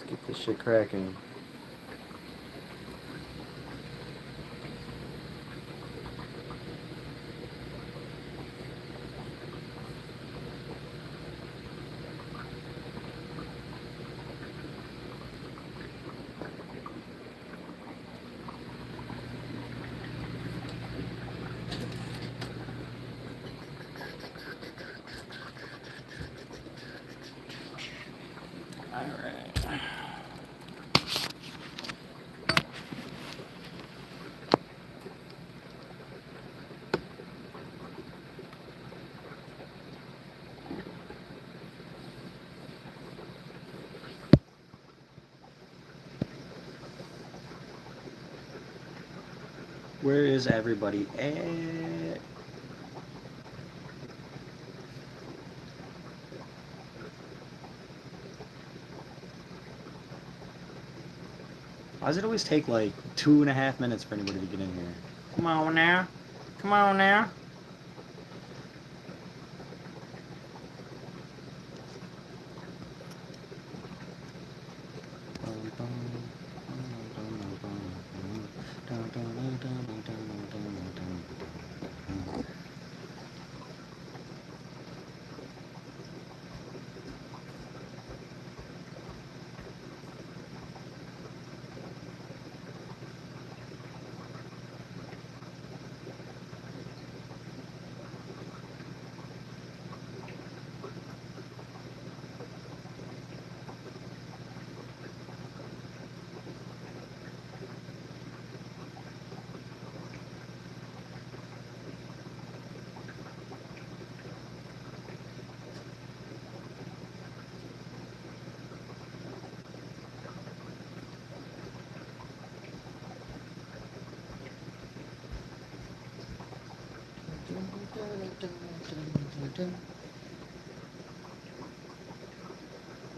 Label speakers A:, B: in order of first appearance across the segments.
A: Get this shit cracking. Alright. Where is everybody at? Why does it always take like 2.5 minutes for anybody to get in here? Come on now. Come on now.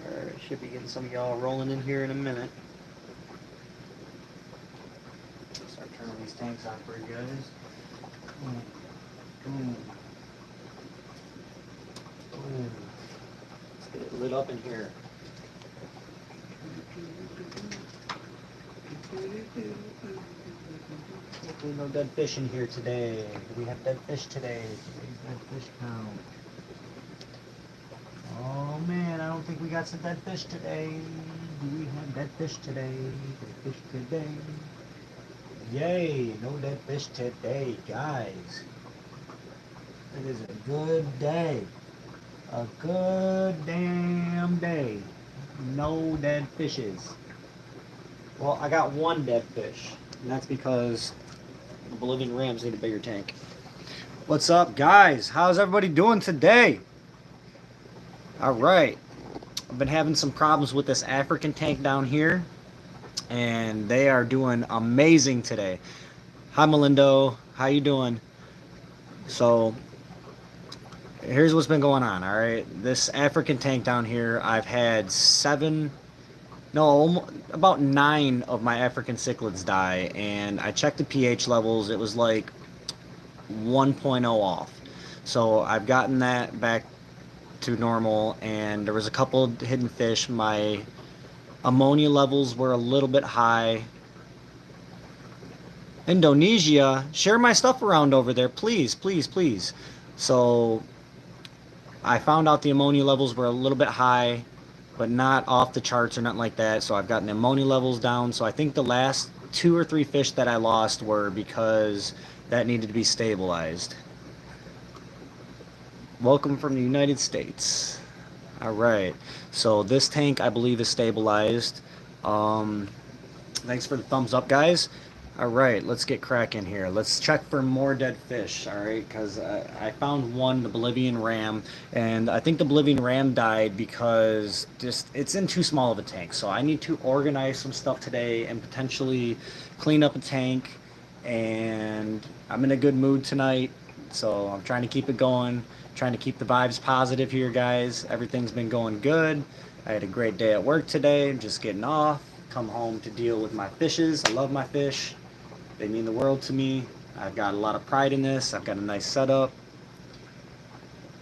A: Alright, should be getting some of y'all rolling in here in a minute. Start turning these tanks on for you guys. Let's get it lit up in here. Hopefully no dead fish in here today. Do we have dead fish today? Today's dead fish count. Oh man, I don't think we got some dead fish today. Do we have dead fish today? Dead fish today. Yay, no dead fish today, guys. It is a good day. A good damn day. No dead fishes. Well, I got one dead fish, and that's because the Bolivian rams need a bigger tank. What's up, guys? How's everybody doing today? All right. I've been having some problems with this African tank down here, and they are doing amazing today. Hi, Melindo. How you doing? So, here's what's been going on, all right? This African tank down here, I've had about 9 of my African cichlids die, and I checked the pH levels. It was like 1.0 off. So I've gotten that back to normal, and there was a couple hidden fish. My ammonia levels were a little bit high. Indonesia, share my stuff around over there, please, please, please. So I found out the ammonia levels were a little bit high, but not off the charts or nothing like that. So I've gotten the ammonia levels down. So I think the last 2 or 3 fish that I lost were because that needed to be stabilized. Welcome from the United States. All right, so this tank I believe is stabilized. Thanks for the thumbs up, guys. All right, let's get cracking here. Let's check for more dead fish, all right, because I found one, the Bolivian ram, and I think the Bolivian ram died because it's in too small of a tank. So I need to organize some stuff today and potentially clean up a tank, and I'm in a good mood tonight, so I'm trying to keep it going, trying to keep the vibes positive here, guys. Everything's been going good. I had a great day at work today, just getting off, come home to deal with my fishes. I love my fish. They mean the world to me. I've got a lot of pride in this. I've got a nice setup.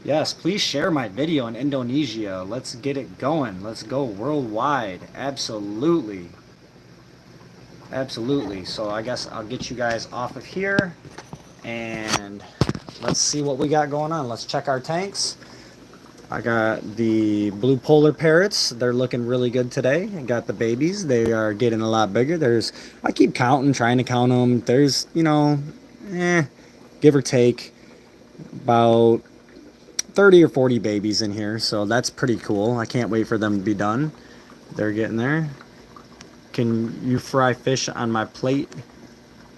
A: Yes, please share my video in Indonesia. Let's get it going. Let's go worldwide. Absolutely. Absolutely. So I guess I'll get you guys off of here and let's see what we got going on. Let's check our tanks. I got the blue polar parrots. They're looking really good today. I got the babies. They are getting a lot bigger. I keep counting, trying to count them. There's, give or take about 30 or 40 babies in here. So that's pretty cool. I can't wait for them to be done. They're getting there. Can you fry fish on my plate?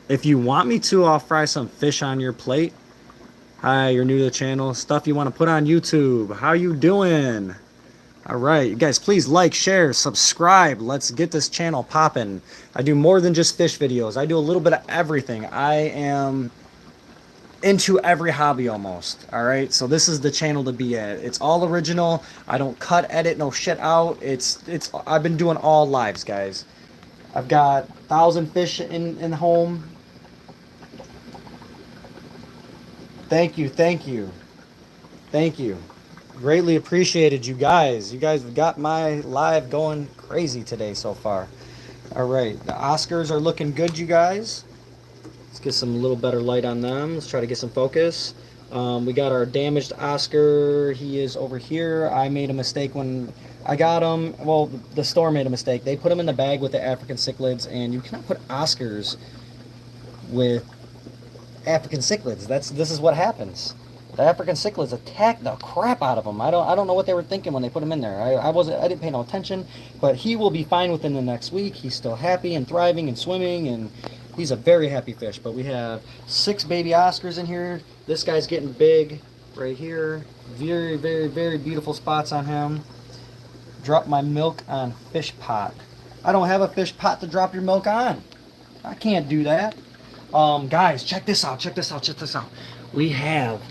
A: If you want me to, I'll fry some fish on your plate. Hi, you're new to the channel. Stuff you want to put on YouTube. How you doing? All right, you guys, please like, share, subscribe. Let's get this channel popping. I do more than just fish videos. I do a little bit of everything. I am into every hobby almost. All right, so this is the channel to be at. It's all original. I don't cut, edit, no shit out. I've been doing all lives, guys. I've got 1,000 fish in home. Thank you, thank you, thank you. Greatly appreciated, you guys. You guys have got my live going crazy today so far. All right, the Oscars are looking good, you guys. Let's get some little better light on them. Let's try to get some focus. We got our damaged Oscar. He is over here. I made a mistake when I got him. Well, the store made a mistake. They put him in the bag with the African cichlids, and you cannot put Oscars with African cichlids. This is what happens. The African cichlids attack the crap out of them. I don't know what they were thinking when they put him in there. I didn't pay no attention, but he will be fine within the next week. He's still happy and thriving and swimming, and he's a very happy fish. But we have 6 baby Oscars in here. This guy's getting big right here. Very, very, very beautiful spots on him. Drop my milk on fish pot. I don't have a fish pot to drop your milk on. I can't do that. Guys, check this out, check this out, check this out. We have,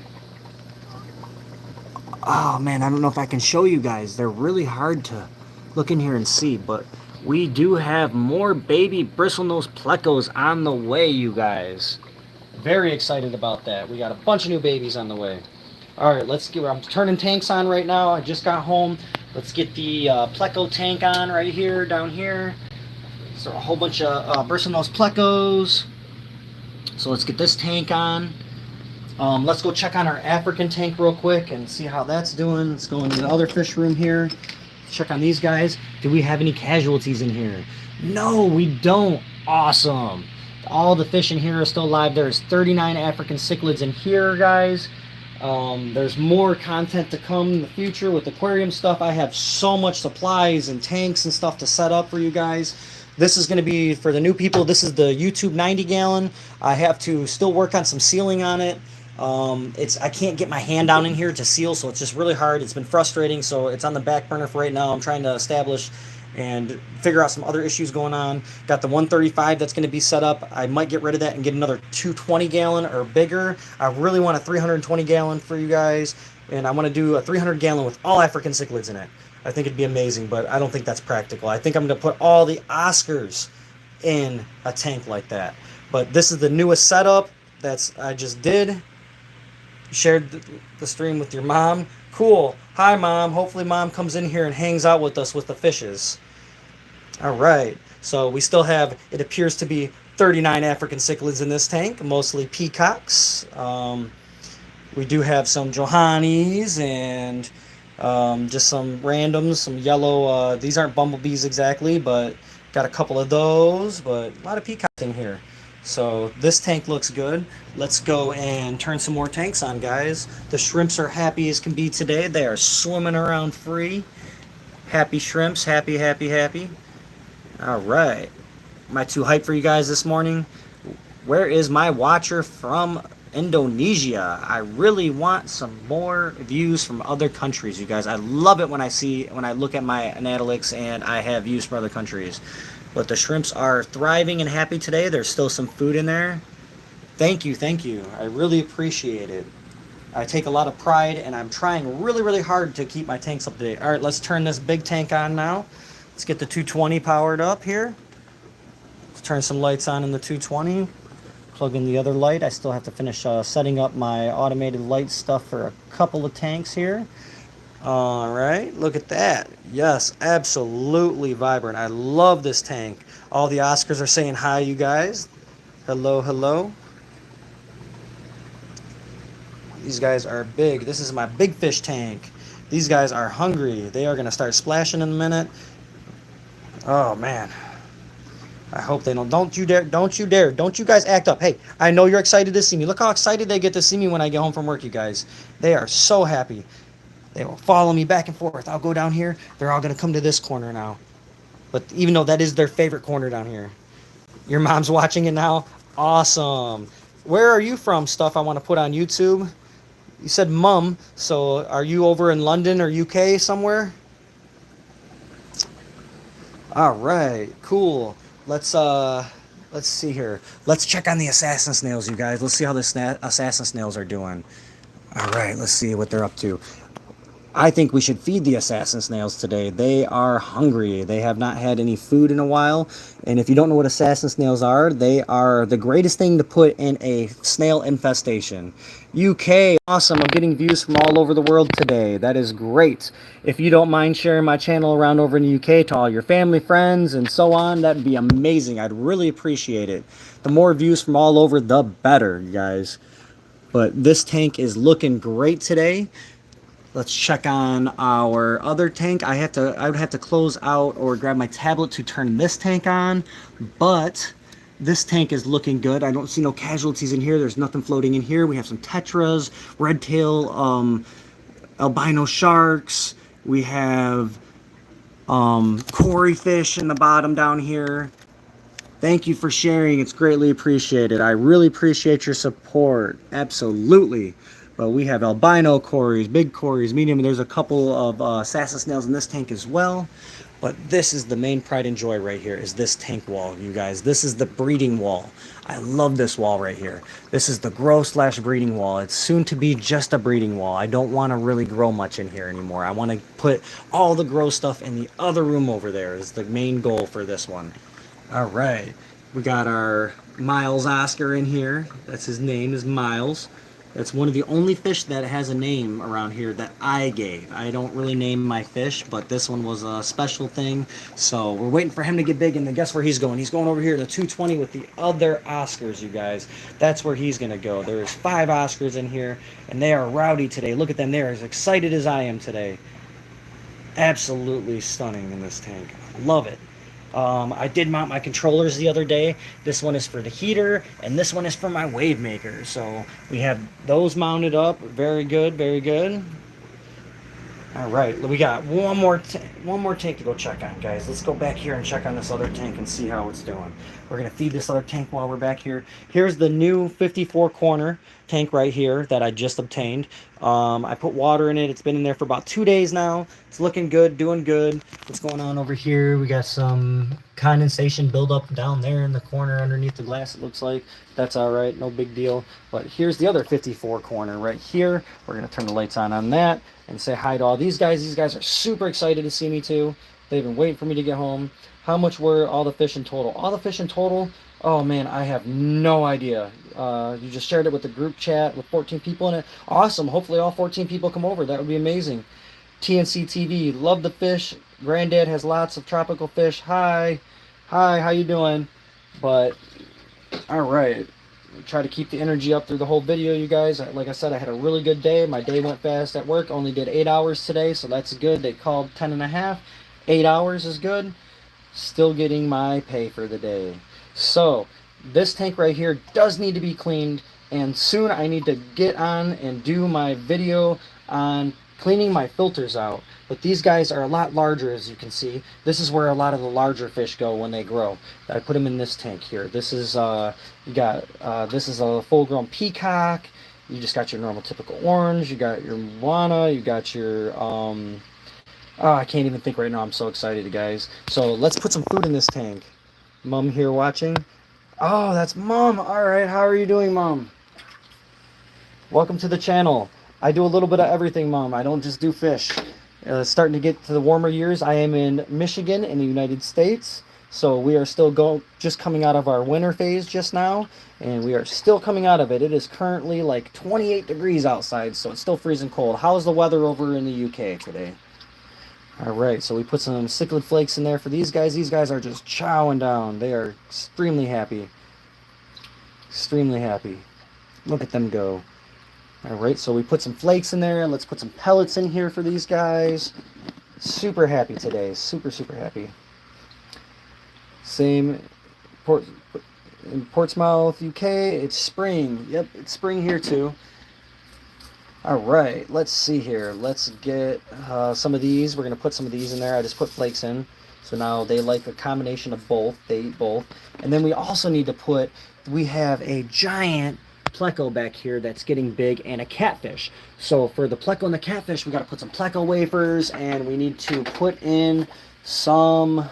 A: oh man, I don't know if I can show you guys. They're really hard to look in here and see, but we do have more baby bristlenose plecos on the way, you guys. Very excited about that. We got a bunch of new babies on the way. All right, I'm turning tanks on right now. I just got home. Let's get the pleco tank on right here, down here. So a whole bunch of bristlenose plecos. So let's get this tank on. Let's go check on our African tank real quick and see how that's doing. Let's go into the other fish room here. Check on these guys. Do we have any casualties in here? No, we don't. Awesome. All the fish in here are still alive. There's 39 African cichlids in here, guys. There's more content to come in the future with aquarium stuff. I have so much supplies and tanks and stuff to set up for you guys. This is going to be, for the new people, this is the YouTube 90 gallon. I have to still work on some sealing on it. I can't get my hand down in here to seal, so it's just really hard. It's been frustrating, so it's on the back burner for right now. I'm trying to establish and figure out some other issues going on. Got the 135 that's going to be set up. I might get rid of that and get another 220 gallon or bigger. I really want a 320 gallon for you guys, and I want to do a 300 gallon with all African cichlids in it. I think it'd be amazing, but I don't think that's practical. I think I'm going to put all the Oscars in a tank like that. But this is the newest setup I just did. Shared the stream with your mom. Cool. Hi, Mom. Hopefully Mom comes in here and hangs out with us with the fishes. All right. So we still have, it appears to be 39 African cichlids in this tank, mostly peacocks. We do have some Johannies and just some randoms, some yellow, these aren't bumblebees exactly, but got a couple of those, but a lot of peacocks in here. So this tank looks good. Let's go and turn some more tanks on, guys. The shrimps are happy as can be today. They are swimming around free. Happy shrimps, happy, happy, happy. All right. Am I too hyped for you guys this morning? Where is my watcher from Indonesia? I really want some more views from other countries, you guys. I love it when I look at my analytics and I have views from other countries. But the shrimps are thriving and happy today. There's still some food in there. Thank you, thank you. I really appreciate it. I take a lot of pride, and I'm trying really, really hard to keep my tanks up to date. All right, let's turn this big tank on now. Let's get the 220 powered up here. Let's turn some lights on in the 220. plug in the other light. I still have to finish setting up my automated light stuff for a couple of tanks here. All right, look at that. Yes, absolutely vibrant. I love this tank. All the Oscars are saying hi, you guys. Hello, hello. These guys are big. This is my big fish tank. These guys are hungry. They are going to start splashing in a minute. Oh, man. I hope they don't. Don't you dare. Don't you dare. Don't you guys act up. Hey, I know you're excited to see me. Look how excited they get to see me when I get home from work, you guys. They are so happy. They will follow me back and forth. I'll go down here. They're all going to come to this corner now. But even though that is their favorite corner down here. Your mom's watching it now? Awesome. Where are you from, stuff I want to put on YouTube? You said mum, so are you over in London or UK somewhere? All right, cool. Let's see here. Let's check on the assassin snails, you guys. Let's see how the assassin snails are doing. All right, let's see what they're up to. I think we should feed the assassin snails today. They are hungry. They have not had any food in a while. And if you don't know what assassin snails are, they are the greatest thing to put in a snail infestation. UK, awesome. I'm getting views from all over the world today. That is great. If you don't mind sharing my channel around over in the UK to all your family, friends, and so on, that'd be amazing. I'd really appreciate it. The more views from all over, the better, you guys. But this tank is looking great today. Let's check on our other tank. I would have to close out or grab my tablet to turn this tank on, but this tank is looking good. I don't see no casualties in here. There's nothing floating in here. We have some tetras, red tail, albino sharks. We have cory fish in the bottom down here. Thank you for sharing. It's greatly appreciated. I really appreciate your support. Absolutely. But we have albino cories, big cories, medium. There's a couple of assassin snails in this tank as well. But this is the main pride and joy right here, is this tank wall, you guys. This is the breeding wall. I love this wall right here. This is the grow/breeding wall. It's soon to be just a breeding wall. I don't want to really grow much in here anymore. I want to put all the grow stuff in the other room over there is the main goal for this one. All right. We got our Miles Oscar in here. That's his name, is Miles. That's one of the only fish that has a name around here that I gave. I don't really name my fish, but this one was a special thing. So we're waiting for him to get big, and then guess where he's going? He's going over here to 220 with the other Oscars, you guys. That's where he's going to go. There's 5 Oscars in here, and they are rowdy today. Look at them. They're as excited as I am today. Absolutely stunning in this tank. Love it. I did mount my controllers the other day. This one is for the heater, and this one is for my wave maker. So we have those mounted up. Very good, very good. All right, we got one more tank to go check on, guys. Let's go back here and check on this other tank and see how it's doing. We're gonna feed this other tank while we're back here. Here's the new 54 corner tank right here that I just obtained. I put water in it. It's been in there for about 2 days now. It's looking good, doing good. What's going on over here? We got some condensation buildup down there in the corner underneath the glass, it looks like. That's all right, no big deal. But here's the other 54 corner right here. We're gonna turn the lights on that and say hi to all these guys. These guys are super excited to see me too. They've been waiting for me to get home. How much were all the fish in total? All the fish in total, oh man, I have no idea. You just shared it with the group chat with 14 people in it. Awesome. Hopefully all 14 people come over. That would be amazing. TNC TV, love the fish. Granddad has lots of tropical fish. Hi. Hi, how you doing? But, all right. Try to keep the energy up through the whole video, you guys. Like I said, I had a really good day. My day went fast at work. Only did 8 hours today, so that's good. They called 10 and a half. 8 hours is good. Still getting my pay for the day. So this tank right here does need to be cleaned, and soon I need to get on and do my video on cleaning my filters out. But these guys are a lot larger, as you can see. This is where a lot of the larger fish go when they grow. I put them in this tank here. This is this is a full-grown peacock. You just got your normal typical orange. You got your moana. You got your oh, I can't even think right now. I'm so excited, guys. So let's put some food in this tank. Mom here watching. Oh, that's Mom. All right, how are you doing, Mom? Welcome to the channel. I do a little bit of everything, Mom. I don't just do fish. Starting to get to the warmer years. I am in Michigan in the United States.
B: So we are still just coming out of our winter phase just now, and we are still coming out of it. It is currently like 28 degrees outside, so it's still freezing cold. How's the weather over in the UK today? All right, so we put some cichlid flakes in there for these guys. These guys are just chowing down. They are extremely happy. Extremely happy. Look at them go. All right, so we put some flakes in there. Let's put some pellets in here for these guys. Super happy today. Super, super happy. Same Port, in Portsmouth, UK. It's spring. Yep, it's spring here too. All right, let's see here. Let's get some of these. We're going to put some of these in there. I just put flakes in. So now they like a combination of both. They eat both. And then we also need to put, we have a giant pleco back here that's getting big and a catfish. So for the pleco and the catfish, we got to put some pleco wafers, and we need to put in some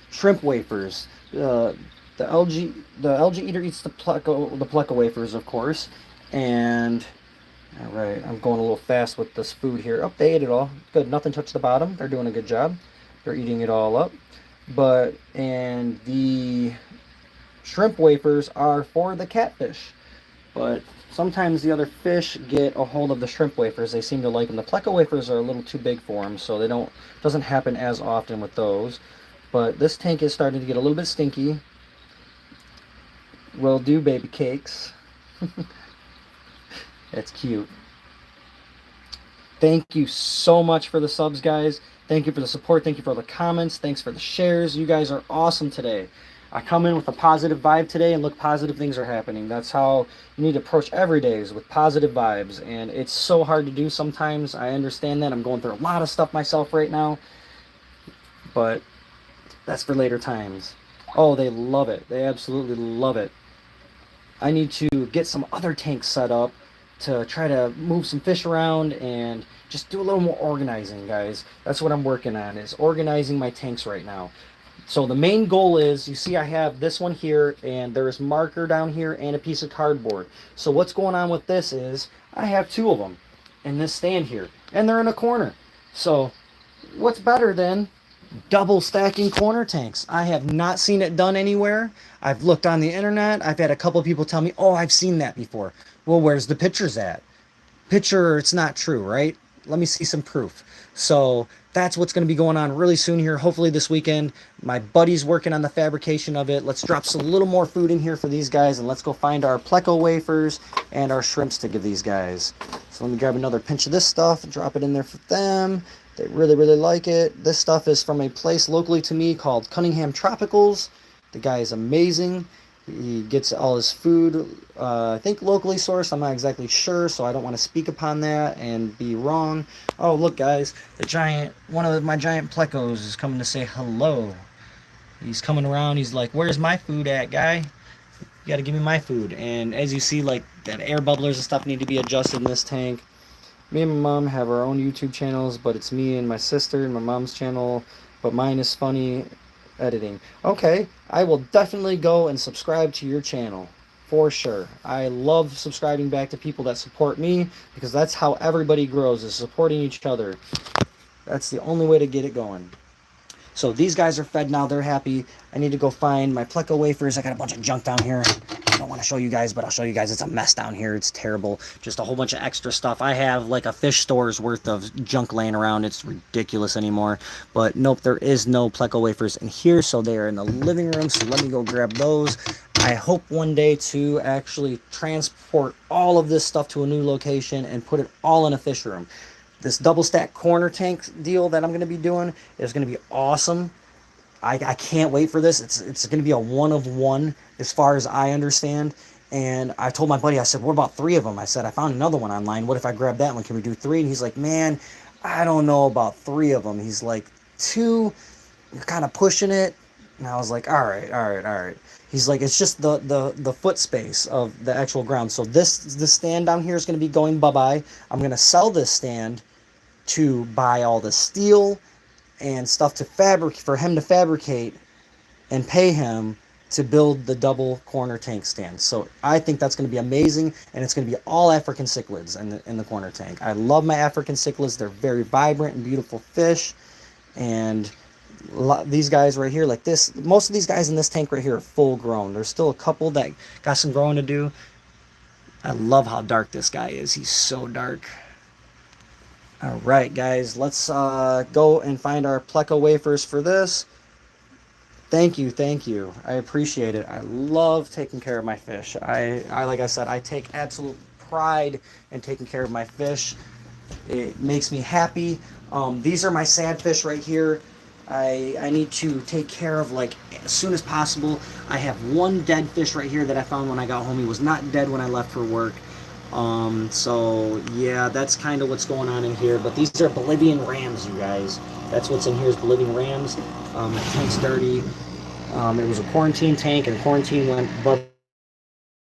B: shrimp wafers. The algae eater eats the pleco wafers, of course. And all right, I'm going a little fast with this food here. Oh, they ate it all. Good, nothing touched the bottom. They're doing a good job. They're eating it all up. And the shrimp wafers are for the catfish. But sometimes the other fish get a hold of the shrimp wafers. They seem to like them. The pleco wafers are a little too big for them, so doesn't happen as often with those. But this tank is starting to get a little bit stinky. Will do, baby cakes. That's cute. Thank you so much for the subs, guys. Thank you for the support. Thank you for the comments. Thanks for the shares. You guys are awesome today. I come in with a positive vibe today, and look, positive things are happening. That's how you need to approach every day, is with positive vibes. And it's so hard to do sometimes. I understand that. I'm going through a lot of stuff myself right now. But that's for later times. Oh, they love it. They absolutely love it. I need to get some other tanks set up to try to move some fish around and just do a little more organizing, guys. That's what I'm working on, is organizing my tanks right now. So the main goal is, you see I have this one here, and there's marker down here and a piece of cardboard. So what's going on with this is, I have two of them in this stand here, and they're in a corner. So what's better than double stacking corner tanks? I have not seen it done anywhere. I've looked on the internet. I've had a couple people tell me, oh, I've seen that before. Well, where's the pictures at? Picture, it's not true, right? Let me see some proof. So that's what's going to be going on really soon here, hopefully this weekend. My buddy's working on the fabrication of it. Let's drop some little more food in here for these guys, and let's go find our pleco wafers and our shrimps to give these guys. So let me grab another pinch of this stuff and drop it in there for them. They really, really like it. This stuff is from a place locally to me called Cunningham Tropicals. The guy is amazing. He gets all his food, I think, locally sourced. I'm not exactly sure, so I don't want to speak upon that and be wrong. Oh, look, guys. One of my giant plecos is coming to say hello. He's coming around. He's like, where's my food at, guy? You got to give me my food. And as you see, like, that air bubblers and stuff need to be adjusted in this tank. Me and my mom have our own YouTube channels, but it's me and my sister and my mom's channel, but mine is funny editing. Okay, I will definitely go and subscribe to your channel, for sure. I love subscribing back to people that support me, because that's how everybody grows, is supporting each other. That's the only way to get it going. So these guys are fed now. They're happy. I need to go find my pleco wafers. I got a bunch of junk down here. I don't want to show you guys, but I'll show you guys. It's a mess down here. It's terrible. Just a whole bunch of extra stuff. I have like a fish store's worth of junk laying around. It's ridiculous anymore. But nope, there is no pleco wafers in here, so they are in the living room. So let me go grab those. I hope one day to actually transport all of this stuff to a new location and put it all in a fish room. This double stack corner tank deal that I'm going to be doing is going to be awesome. I can't wait for this. It's going to be a one of one as far as I understand. And I told my buddy, I said, what about three of them? I said, I found another one online. What if I grab that one? Can we do three? And he's like, man, I don't know about three of them. He's like, two, you're kind of pushing it. And I was like, all right. He's like, it's just the foot space of the actual ground. So this stand down here is going to be going bye-bye. I'm going to sell this stand to buy all the steel and stuff for him to fabricate, and pay him to build the double corner tank stand. So I think that's going to be amazing, and it's going to be all African cichlids in the corner tank. I love my African cichlids. They're very vibrant and beautiful fish, and these guys right here, like this, most of these guys in this tank right here are full grown. There's still a couple that got some growing to do. I love how dark this guy is. He's so dark. All right, guys, let's go and find our pleco wafers for this. Thank you, thank you. I appreciate it. I love taking care of my fish. I like I said, I take absolute pride in taking care of my fish. It makes me happy. These are my sad fish right here. I need to take care of like as soon as possible. I have one dead fish right here that I found when I got home. He was not dead when I left for work. So yeah, that's kind of what's going on in here. But these are Bolivian rams, you guys. That's what's in here is Bolivian rams. The tank's dirty. It was a quarantine tank, and quarantine went above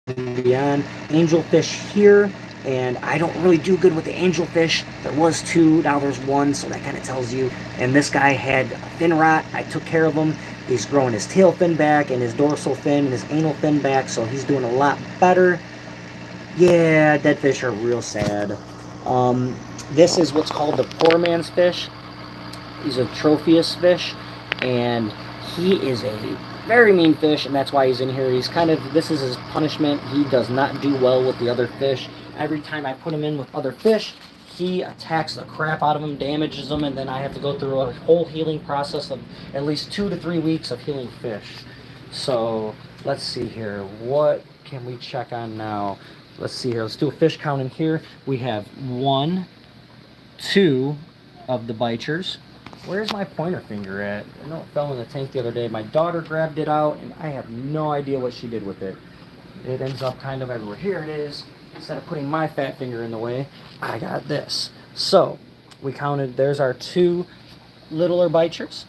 B: and beyond. Angelfish here, and I don't really do good with the angelfish. There was two, now there's one, so that kind of tells you. And this guy had fin rot. I took care of him. He's growing his tail fin back and his dorsal fin and his anal fin back, so he's doing a lot better. Yeah, dead fish are real sad. This is what's called the poor man's fish. He's a tropheus fish, and he is a very mean fish, and that's why he's in here. He's kind of, this is his punishment. He does not do well with the other fish. Every time I put him in with other fish, he attacks the crap out of them, damages them, and then I have to go through a whole healing process of at least 2 to 3 weeks of healing fish. So let's see here. What can we check on now? Let's see here. Let's do a fish count in here. We have 1, 2 of the bichers. Where's my pointer finger at? I know it fell in the tank the other day. My daughter grabbed it out, and I have no idea what she did with it. It ends up kind of everywhere. Here it is. Instead of putting my fat finger in the way, I got this. So we counted, there's our 2 littler bichers.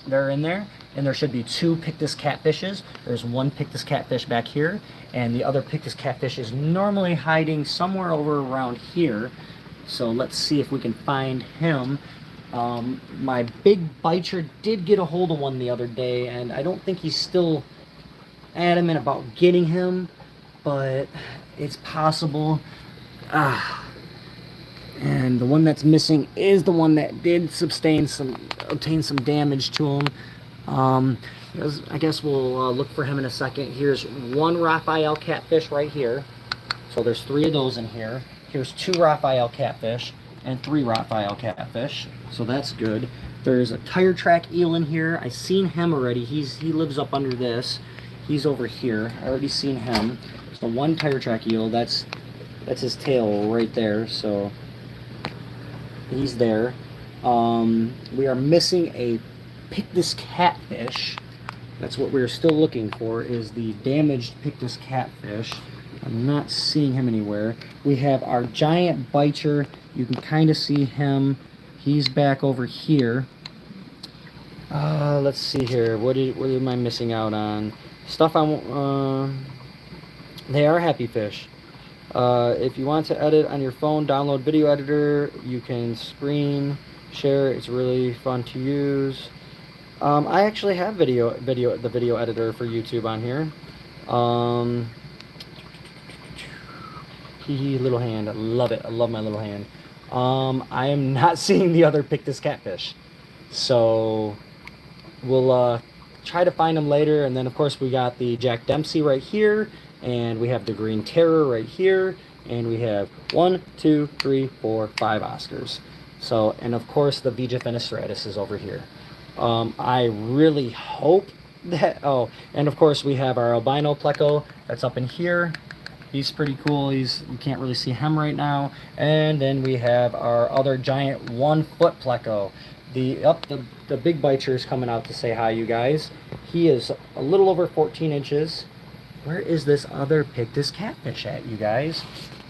B: They're in there. And there should be 2 pictus catfishes. There's 1 pictus catfish back here, and the other pictus catfish is normally hiding somewhere over around here. So let's see if we can find him. My big bicher did get a hold of one the other day, and I don't think he's still adamant about getting him, but it's possible. And the one that's missing is the one that did obtain some damage to him. I guess we'll look for him in a second. Here's 1 Raphael catfish right here. So there's 3 of those in here. Here's 2 Raphael catfish and 3 Raphael catfish. So that's good. There's a tire track eel in here. I seen him already. He lives up under this. He's over here. I already seen him. So 1 tire track eel. That's his tail right there. So he's there. We are missing a Pictus catfish. That's what we're still looking for, is the damaged Pictus catfish. I'm not seeing him anywhere. We have our giant bicher. You can kind of see him. He's back over here. Let's see here. What am I missing out on? Stuff I want. They are happy fish. If you want to edit on your phone, download video editor. You can screen share. It's really fun to use. I actually have the video editor for YouTube on here. Little hand. I love it. I love my little hand. I am not seeing the other Pictus catfish, so we'll try to find them later. And then of course we got the Jack Dempsey right here, and we have the Green Terror right here, and we have 1, 2, 3, 4, 5 Oscars. So, and of course the Vija fenestratus is over here. I really hope that, oh, and of course we have our albino pleco that's up in here. He's pretty cool. You can't really see him right now. And then we have our other giant 1-foot pleco. The big bicher is coming out to say hi, you guys. He is a little over 14 inches. Where is this other Pictus catfish at, you guys?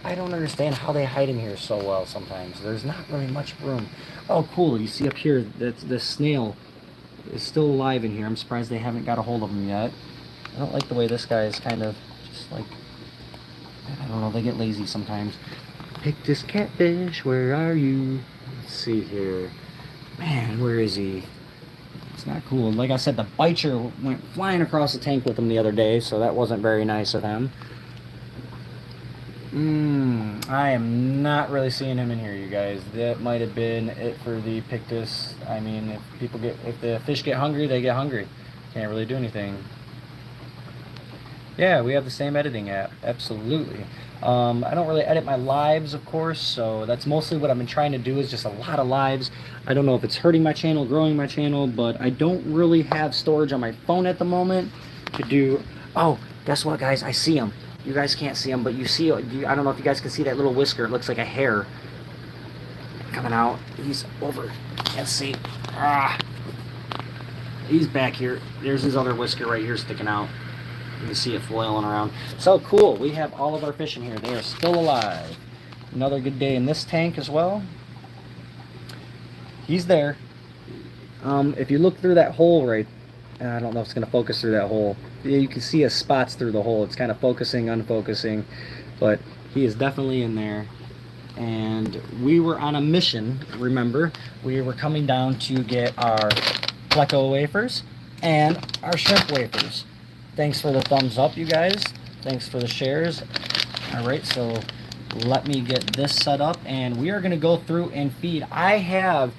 B: I don't understand how they hide in here so well sometimes. There's not really much room. Oh, cool. You see up here that the snail is still alive in here. I'm surprised they haven't got a hold of him yet. I don't like the way this guy is kind of just like, I don't know, they get lazy sometimes. Pictus catfish, where are you? Let's see here. Man, where is he? It's not cool. Like I said, the bicher went flying across the tank with him the other day, so that wasn't very nice of him. I am not really seeing him in here, you guys. That might have been it for the Pictus. I mean, if the fish get hungry, they get hungry. Can't really do anything. Yeah, we have the same editing app. Absolutely. I don't really edit my lives, of course, so that's mostly what I've been trying to do, is just a lot of lives. I don't know if it's hurting my channel, growing my channel, but I don't really have storage on my phone at the moment to do. Oh, guess what, guys? I see him. You guys can't see him, but you see, I don't know if you guys can see that little whisker. It looks like a hair coming out. He's over. Can't see. Ah. He's back here. There's his other whisker right here sticking out. You can see it flailing around. So cool. We have all of our fish in here. They are still alive. Another good day in this tank as well. He's there. If you look through that hole right, I don't know if it's going to focus through that hole. You can see his spots through the hole. It's kind of focusing, unfocusing, but he is definitely in there. And we were on a mission, remember. We were coming down to get our pleco wafers and our shrimp wafers. Thanks for the thumbs up, you guys. Thanks for the shares. All right, so let me get this set up, and we are going to go through and feed. I have,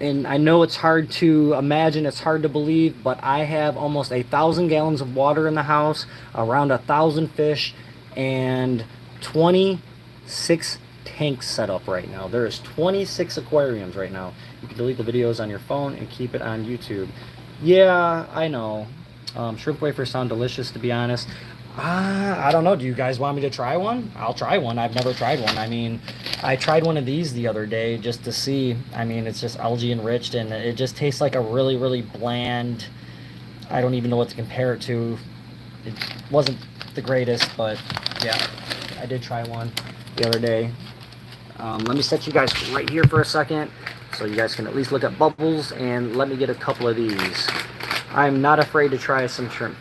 B: and I know it's hard to imagine, it's hard to believe, but I have almost 1,000 gallons of water in the house, around 1,000 fish, and 26 tanks set up right now. There is 26 aquariums right now. You can delete the videos on your phone and keep it on YouTube. Yeah, I know. Shrimp wafers sound delicious, to be honest. I don't know. Do you guys want me to try one? I'll try one. I've never tried one. I mean, I tried one of these the other day just to see. I mean, it's just algae enriched, and it just tastes like a really, really bland. I don't even know what to compare it to. It wasn't the greatest, but yeah, I did try one the other day. Let me set you guys right here for a second so you guys can at least look at bubbles, and let me get a couple of these. I'm not afraid to try some shrimp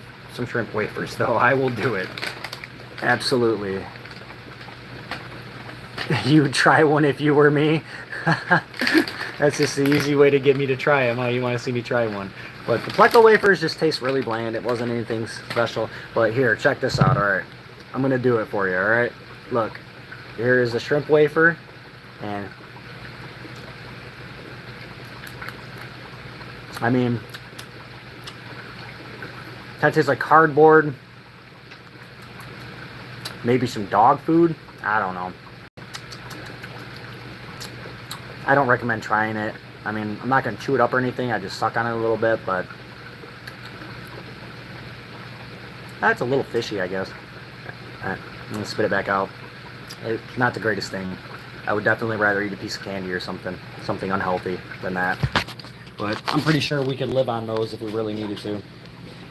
B: wafers, though. I will do it. Absolutely. You would try one if you were me? That's just the easy way to get me to try them. Oh, you want to see me try one. But the pleco wafers just taste really bland. It wasn't anything special. But here, check this out. All right. I'm going to do it for you, all right? Look. Here is a shrimp wafer. And I mean, kind of tastes like cardboard. Maybe some dog food. I don't know. I don't recommend trying it. I mean, I'm not going to chew it up or anything. I just suck on it a little bit, but that's a little fishy, I guess. I'm going to spit it back out. It's not the greatest thing. I would definitely rather eat a piece of candy or something unhealthy than that. But I'm pretty sure we could live on those if we really needed to.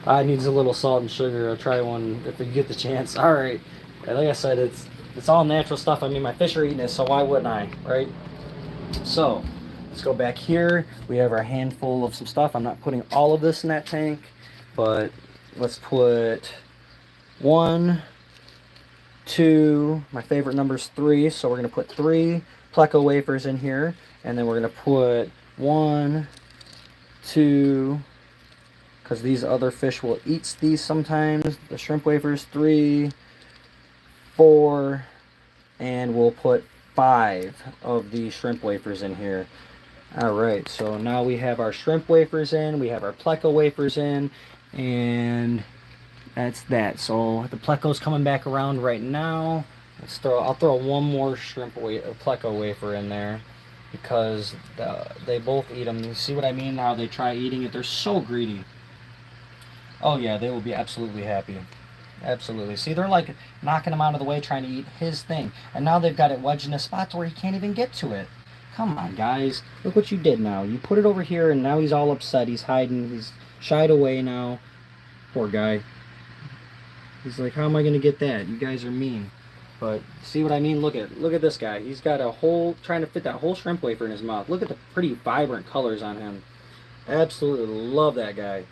B: It needs a little salt and sugar. I'll try one if we get the chance. All right. Like I said, it's all natural stuff. I mean, my fish are eating it, so why wouldn't I, right? So let's go back here. We have our handful of some stuff. I'm not putting all of this in that tank, but let's put 1, 2. My favorite number is 3, so we're going to put 3 pleco wafers in here, and then we're going to put 1, 2, because these other fish will eat these sometimes. The shrimp wafers, 3, 4, and we'll put 5 of the shrimp wafers in here. All right, so now we have our shrimp wafers in, we have our pleco wafers in, and that's that. So the pleco's coming back around right now. I'll throw one more pleco wafer in there, because they both eat them. You see what I mean? How they try eating it? They're so greedy. Oh yeah, they will be absolutely happy. Absolutely. See, they're like knocking him out of the way, trying to eat his thing. And now they've got it wedged in a spot to where he can't even get to it. Come on, guys. Look what you did now. You put it over here, and now he's all upset. He's hiding. He's shied away now. Poor guy. He's like, how am I going to get that? You guys are mean. But see what I mean? Look at this guy. He's got a whole, trying to fit that whole shrimp wafer in his mouth. Look at the pretty vibrant colors on him. Absolutely love that guy.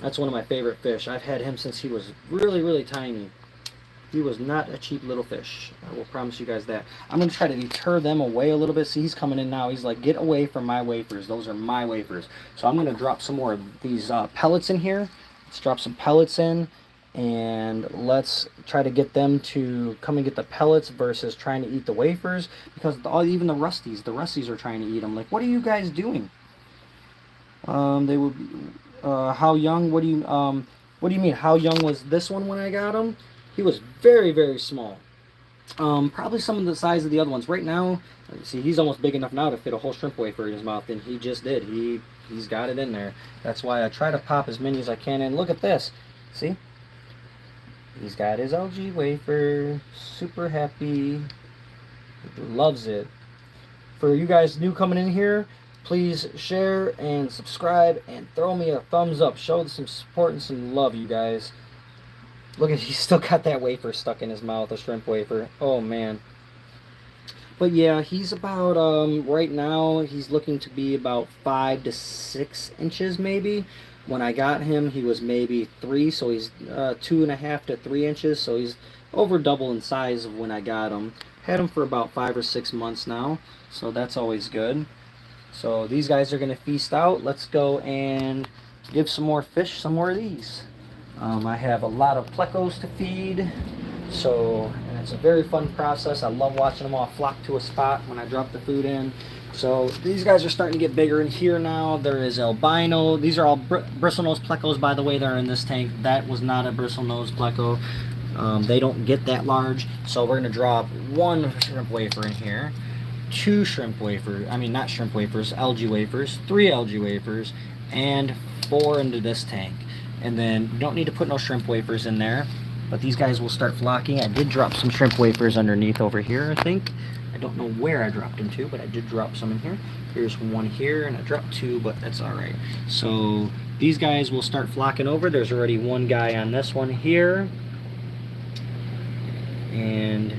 B: That's one of my favorite fish. I've had him since he was really, really tiny. He was not a cheap little fish. I will promise you guys that. I'm going to try to deter them away a little bit. See, he's coming in now. He's like, get away from my wafers. Those are my wafers. So I'm going to drop some more of these pellets in here. Let's drop some pellets in. and let's try to get them to come and get the pellets versus trying to eat the wafers, because even the rusties are trying to eat them. Like, what are you guys doing? They would be, how young? What do you mean? How young was this one when I got him? He was very, very small. Probably some of the size of the other ones. Right now, see, he's almost big enough now to fit a whole shrimp wafer in his mouth, and he just did. He's got it in there. That's why I try to pop as many as I can. And look at this. See? He's got his algae wafer. Super happy. Loves it. For you guys new coming in here, please share and subscribe and throw me a thumbs up. Show some support and some love, you guys. Look at, he's still got that wafer stuck in his mouth, a shrimp wafer. Oh man. But yeah, he's about right now he's looking to be about 5 to 6 inches maybe. When I got him, he was maybe 3, so he's 2.5 to 3 inches. So he's over double in size of when I got him. Had him for about 5 or 6 months now, so that's always good. So these guys are going to feast out. Let's go and give some more fish some more of these. I have a lot of plecos to feed, so, and it's a very fun process. I love watching them all flock to a spot when I drop the food in. So these guys are starting to get bigger in here now. There is albino. These are all bristlenose plecos, by the way. They're in this tank. That was not a bristlenose pleco. They don't get that large, so we're going to drop 1 shrimp wafer in here, 2 shrimp wafers, I mean not shrimp wafers, algae wafers, 3 algae wafers, and 4 into this tank. And then you don't need to put no shrimp wafers in there, but these guys will start flocking. I did drop some shrimp wafers underneath over here, I think. I don't know where I dropped them to, but I did drop some in here. Here's 1 here, and I dropped 2, but that's all right. So these guys will start flocking over. There's already 1 guy on this one here. And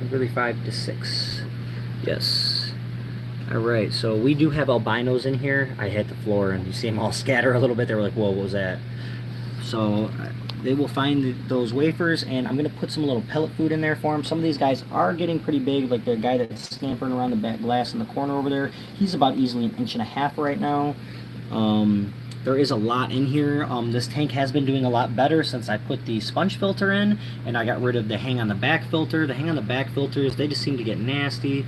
B: really 5 to 6. Yes. Alright, so we do have albinos in here. I hit the floor and you see them all scatter a little bit. They were like, whoa, what was that? So they will find those wafers, and I'm going to put some little pellet food in there for them. Some of these guys are getting pretty big, like the guy that's scampering around the back glass in the corner over there. He's about easily 1.5 inches right now. There is a lot in here. This tank has been doing a lot better since I put the sponge filter in, and I got rid of the hang on the back filter. The hang on the back filters, they just seem to get nasty.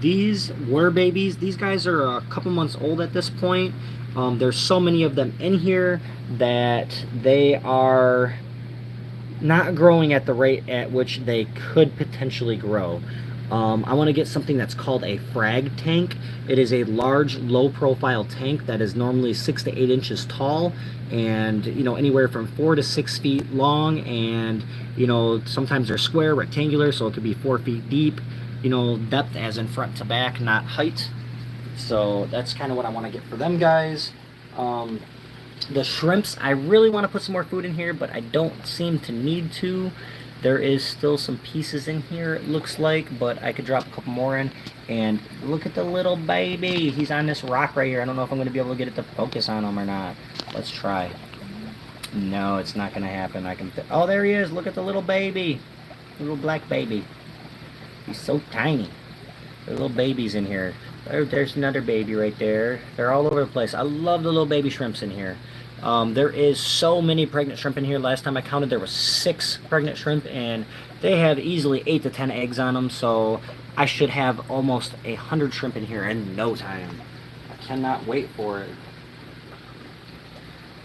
B: These were babies. These guys are a couple months old at this point. There's so many of them in here that they are not growing at the rate at which they could potentially grow. I want to get something that's called a frag tank. It is a large, low-profile tank that is normally 6 to 8 inches tall, and anywhere from 4 to 6 feet long. And sometimes they're square, rectangular, so it could be 4 feet deep. Depth as in front to back, not height. So that's kind of what I want to get for them guys. The shrimps, I really want to put some more food in here, but I don't seem to need to. There is still some pieces in here, it looks like, but I could drop a couple more in. And look at the little baby. He's on this rock right here. I don't know if I'm going to be able to get it to focus on him or not. Let's try. No, it's not going to happen. Oh, there he is. Look at the little baby. Little black baby. He's so tiny. There are little babies in here. There's another baby right there. They're all over the place. I love the little baby shrimps in here. There is so many pregnant shrimp in here. Last time I counted, there were 6 pregnant shrimp, and they have easily 8 to 10 eggs on them, so I should have almost 100 shrimp in here in no time. I cannot wait for it.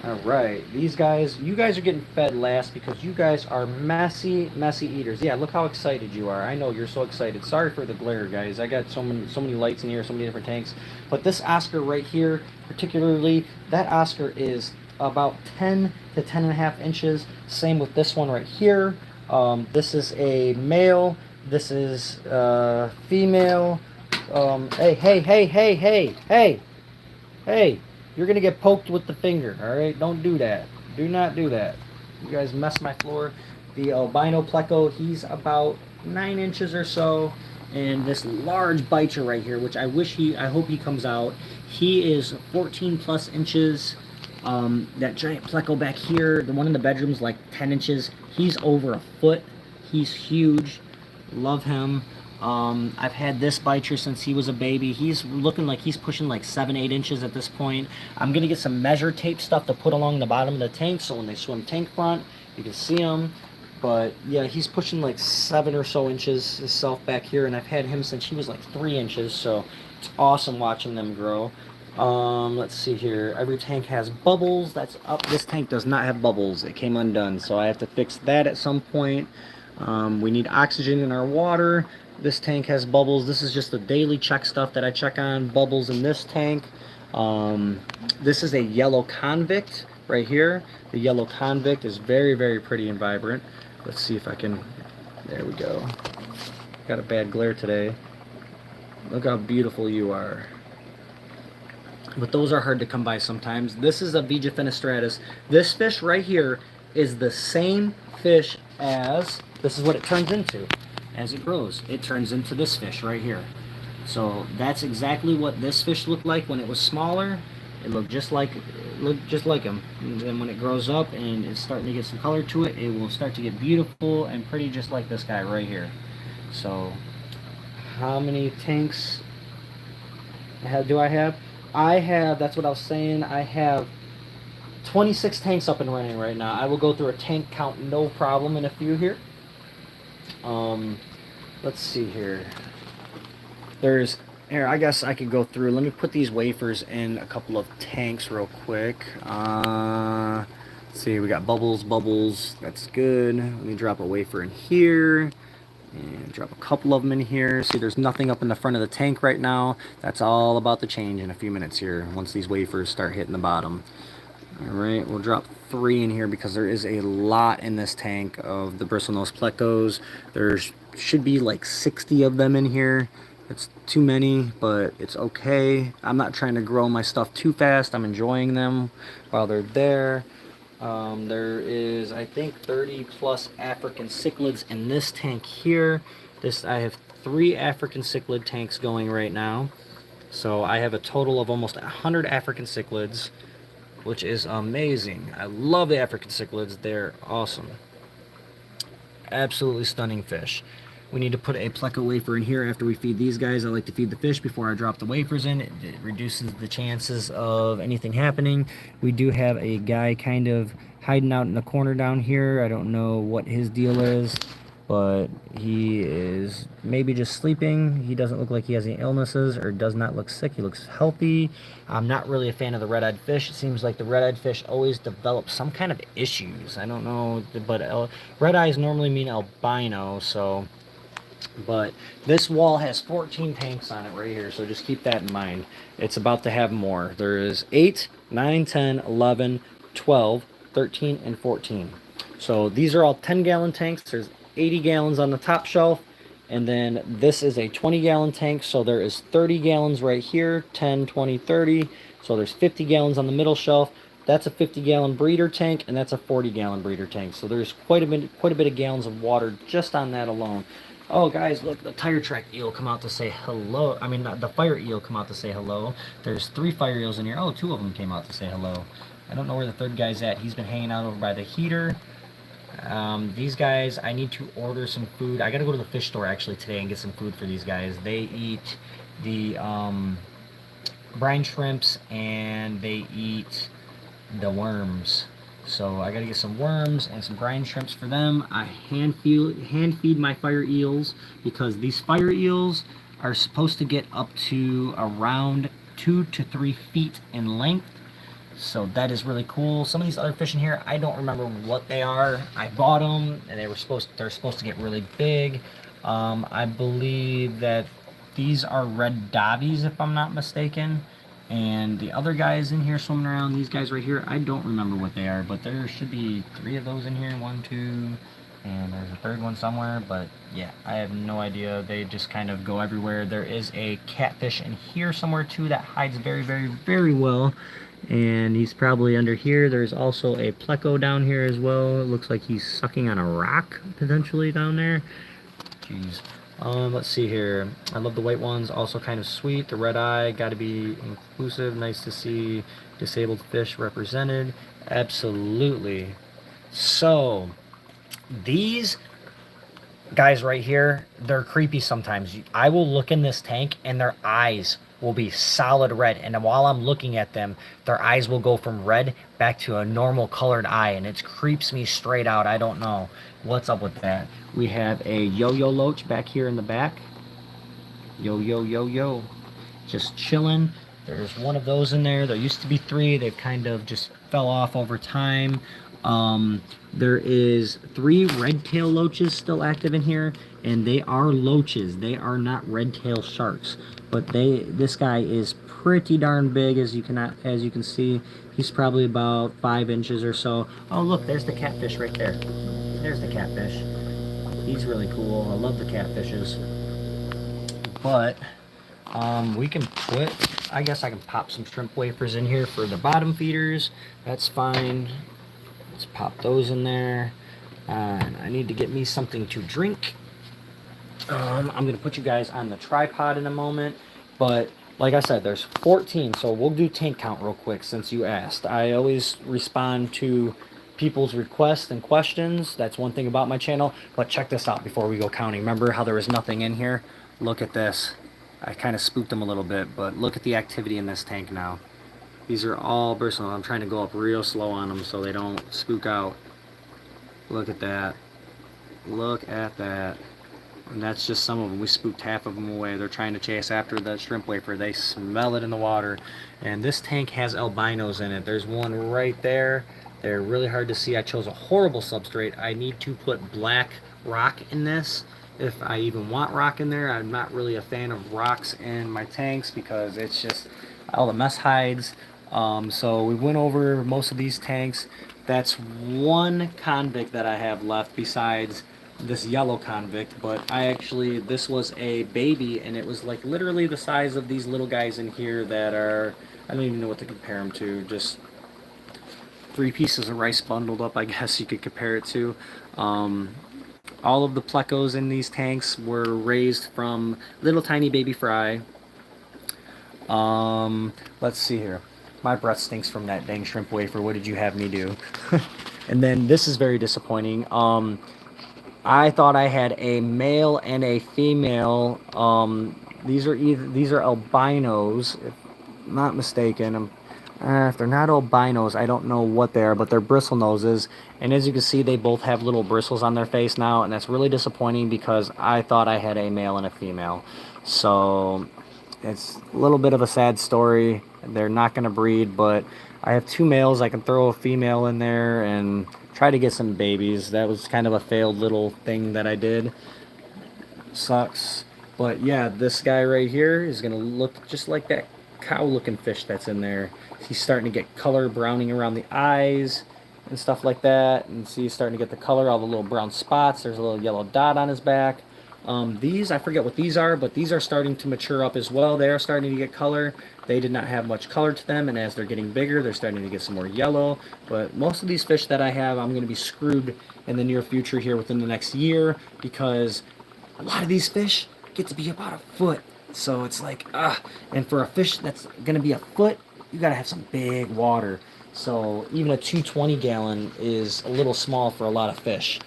B: Alright, these guys, you guys are getting fed last because you guys are messy eaters. Yeah, look how excited you are. I know you're so excited. Sorry for the glare, guys. I got so many lights in here, so many different tanks. But this Oscar right here, particularly, that Oscar is about 10 to 10.5 inches. Same with this one right here. This is a male. This is female. Hey. You're going to get poked with the finger, alright? Don't do that. Do not do that. You guys mess my floor. The albino pleco, he's about 9 inches or so. And this large biter right here, which I hope he comes out. He is 14 plus inches. That giant pleco back here, the one in the bedroom is like 10 inches. He's over a foot. He's huge. Love him. I've had this bicher since he was a baby. He's looking like he's pushing like 7-8 inches at this point. I'm gonna get some measure tape stuff to put along the bottom of the tank so when they swim tank front you can see him. But yeah, he's pushing like 7 or so inches himself back here, and I've had him since he was like 3 inches, so it's awesome watching them grow. Let's see here. Every tank has bubbles. That's up. This tank does not have bubbles. It came undone, so I have to fix that at some point. We need oxygen in our water. This tank has bubbles. This is just the daily check stuff that I check on. Bubbles in this tank. This is a yellow convict right here. The yellow convict is very, very pretty and vibrant. Let's see if I can, there we go. Got a bad glare today. Look how beautiful you are. But those are hard to come by sometimes. This is a Vija fenestratus. This fish right here is the same fish as, this is what it turns into as it grows. It turns into this fish right here. So that's exactly what this fish looked like when it was smaller. It looked just like him. And then when it grows up and it's starting to get some color to it, it will start to get beautiful and pretty, just like this guy right here. So how many tanks do I have? I have, that's what I was saying, I have 26 tanks up and running right now. I will go through a tank count no problem in a few here. Let's see here. Here, I guess I could go through. Let me put these wafers in a couple of tanks real quick. Let's see, we got bubbles. That's good. Let me drop a wafer in here. And drop a couple of them in here. See, there's nothing up in the front of the tank right now. That's all about to change in a few minutes here, once these wafers start hitting the bottom. Alright, we'll drop 3 in here because there is a lot in this tank of the bristlenose plecos. There should be like 60 of them in here. It's too many, but it's okay. I'm not trying to grow my stuff too fast. I'm enjoying them while they're there. There is, I think, 30 plus African cichlids in this tank here. I have 3 African cichlid tanks going right now. So I have a total of almost 100 African cichlids, which is amazing. I love the African cichlids. They're awesome. Absolutely stunning fish. We need to put a pleco wafer in here after we feed these guys. I like to feed the fish before I drop the wafers in. It reduces the chances of anything happening. We do have a guy kind of hiding out in the corner down here. I don't know what his deal is, but he is maybe just sleeping. He doesn't look like he has any illnesses or does not look sick. He looks healthy. I'm not really a fan of the red-eyed fish. It seems like the red-eyed fish always develop some kind of issues. I don't know, but red eyes normally mean albino, so... But this wall has 14 tanks on it right here, so just keep that in mind. It's about to have more. There is 8, 9, 10, 11, 12, 13, and 14. So these are all 10-gallon tanks. There's 80 gallons on the top shelf, and then this is a 20-gallon tank, so there is 30 gallons right here, 10, 20, 30. So there's 50 gallons on the middle shelf. That's a 50-gallon breeder tank, and that's a 40-gallon breeder tank. So there's quite a bit of gallons of water just on that alone. Oh, guys, look, the tire track eel come out to say hello. I mean, the fire eel come out to say hello. There's 3 fire eels in here. Oh, 2 of them came out to say hello. I don't know where the 3rd guy's at. He's been hanging out over by the heater. These guys, I need to order some food. I got to go to the fish store, actually, today and get some food for these guys. They eat the brine shrimps, and they eat the worms. So I gotta get some worms and some brine shrimps for them. I hand feed my fire eels because these fire eels are supposed to get up to around 2 to 3 feet in length. So that is really cool. Some of these other fish in here, I don't remember what they are. I bought them and they're supposed to get really big. I believe that these are red dovies, if I'm not mistaken. And the other guys in here swimming around, these guys right here, I don't remember what they are, but there should be 3 of those in here, 1, 2, and there's a 3rd one somewhere, but yeah, I have no idea. They just kind of go everywhere. There is a catfish in here somewhere too that hides very, very, very well, and he's probably under here. There's also a pleco down here as well. It looks like he's sucking on a rock, potentially, down there. Jeez. Let's see here. I love the white ones, also kind of sweet. The red eye, got to be inclusive. Nice to see disabled fish represented. Absolutely. So, these guys right here, they're creepy sometimes. I will look in this tank and their eyes will be solid red, and while I'm looking at them, their eyes will go from red back to a normal colored eye, and it creeps me straight out. I don't know what's up with that. We have a yo-yo loach back here in the back. Yo yo yo yo, just chilling. There's one of those in there. There used to be three. They've kind of just fell off over time. There is 3 red tail loaches still active in here, and they are loaches. They are not red tail sharks, but this guy is pretty darn big, as you can see. He's probably about 5 inches or so. Oh look, there's the catfish right there. There's the catfish. He's really cool. I love the catfishes. But we can put, I guess I can pop some shrimp wafers in here for the bottom feeders. That's fine. Let's pop those in there. And I need to get me something to drink. I'm going to put you guys on the tripod in a moment. But like I said, there's 14. So we'll do tank count real quick since you asked. I always respond to people's requests and questions. That's one thing about my channel. But check this out before we go counting. Remember how there was nothing in here? Look at this. I kind of spooked them a little bit, but look at the activity in this tank now. These are all bristles. I'm trying to go up real slow on them so they don't spook out. Look at that. Look at that. And that's just some of them. We spooked half of them away. They're trying to chase after the shrimp wafer. They smell it in the water. And this tank has albinos in it. There's one right there. They're really hard to see. I chose a horrible substrate. I need to put black rock in this. If I even want rock in there. I'm not really a fan of rocks in my tanks because it's just all the mess hides. So we went over most of these tanks. That's one convict that I have left besides this yellow convict, but this was a baby, and it was like literally the size of these little guys in here that are, I don't even know what to compare them to, just 3 pieces of rice bundled up, I guess you could compare it to. All of the plecos in these tanks were raised from little tiny baby fry. Let's see here. My breath stinks from that dang shrimp wafer. What did you have me do? And then this is very disappointing. I thought I had a male and a female. These are albinos, if I'm not mistaken. If they're not albinos, I don't know what they are, but they're bristle noses. And as you can see, they both have little bristles on their face now, and that's really disappointing because I thought I had a male and a female. So it's a little bit of a sad story. They're not going to breed, but I have 2 males. I can throw a female in there and try to get some babies. That was kind of a failed little thing that I did. Sucks. But yeah, this guy right here is going to look just like that cow-looking fish that's in there. He's starting to get color browning around the eyes and stuff like that. And see, he's starting to get the color, all the little brown spots. There's a little yellow dot on his back. These, I forget what these are, but these are starting to mature up as well. They are starting to get color. They did not have much color to them, and as they're getting bigger, they're starting to get some more yellow. But most of these fish that I have, I'm going to be screwed in the near future here within the next year because a lot of these fish get to be about a foot. So it's like, and for a fish that's going to be a foot, you got to have some big water. So even a 220 gallon is a little small for a lot of fish.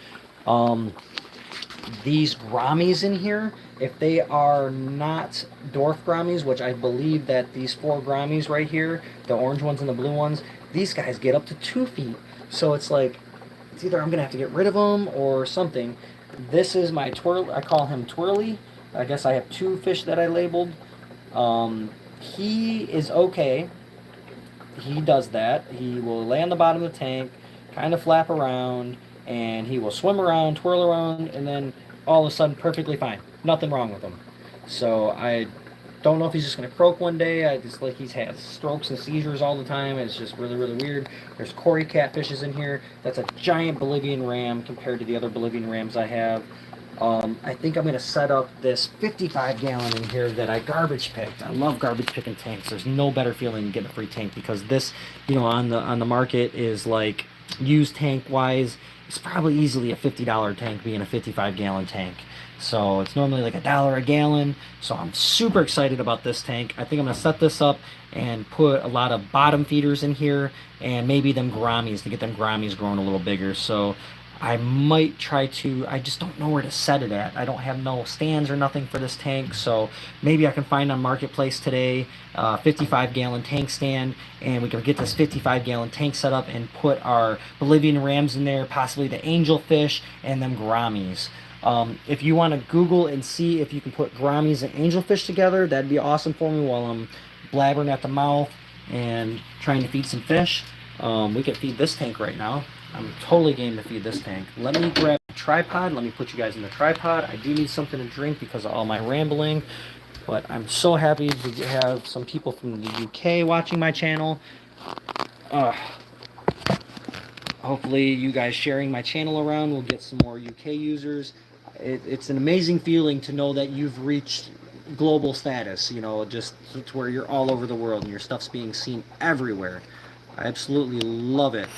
B: These grammies in here, if they are not dwarf grammies, which I believe that these 4 grammies right here, the orange ones and the blue ones, these guys get up to 2 feet. So it's like, it's either I'm going to have to get rid of them or something. This is my twirl. I call him Twirly. I guess I have 2 fish that I labeled. He is okay. He does that. He will lay on the bottom of the tank, kind of flap around, and he will swim around, twirl around, and then all of a sudden perfectly fine. Nothing wrong with him. So I don't know if he's just going to croak one day. I just like he's had strokes and seizures all the time. It's just really, really weird. There's Cory catfishes in here. That's a giant Bolivian ram compared to the other Bolivian rams I have. I think I'm going to set up this 55 gallon in here that I garbage picked. I love garbage picking tanks. There's no better feeling than getting a free tank because this, on the market is like used tank wise. It's probably easily a $50 tank being a 55 gallon tank. So it's normally like $1 a gallon. So I'm super excited about this tank. I think I'm going to set this up and put a lot of bottom feeders in here and maybe them grammies to get them grammies growing a little bigger. So I might try to, I just don't know where to set it at. I don't have no stands or nothing for this tank, so maybe I can find on Marketplace today a 55-gallon tank stand, and we can get this 55-gallon tank set up and put our Bolivian rams in there, possibly the angelfish and them gouramis. If you want to Google and see if you can put gouramis and angelfish together, that'd be awesome for me while I'm blabbering at the mouth and trying to feed some fish. We can feed this tank right now. I'm totally game to feed this tank. Let me grab a tripod. Let me put you guys in the tripod. I do need something to drink because of all my rambling. But I'm so happy to have some people from the UK watching my channel. Hopefully you guys sharing my channel around will get some more UK users. It's an amazing feeling to know that you've reached global status, you know, just to where you're all over the world and your stuff's being seen everywhere. I absolutely love it.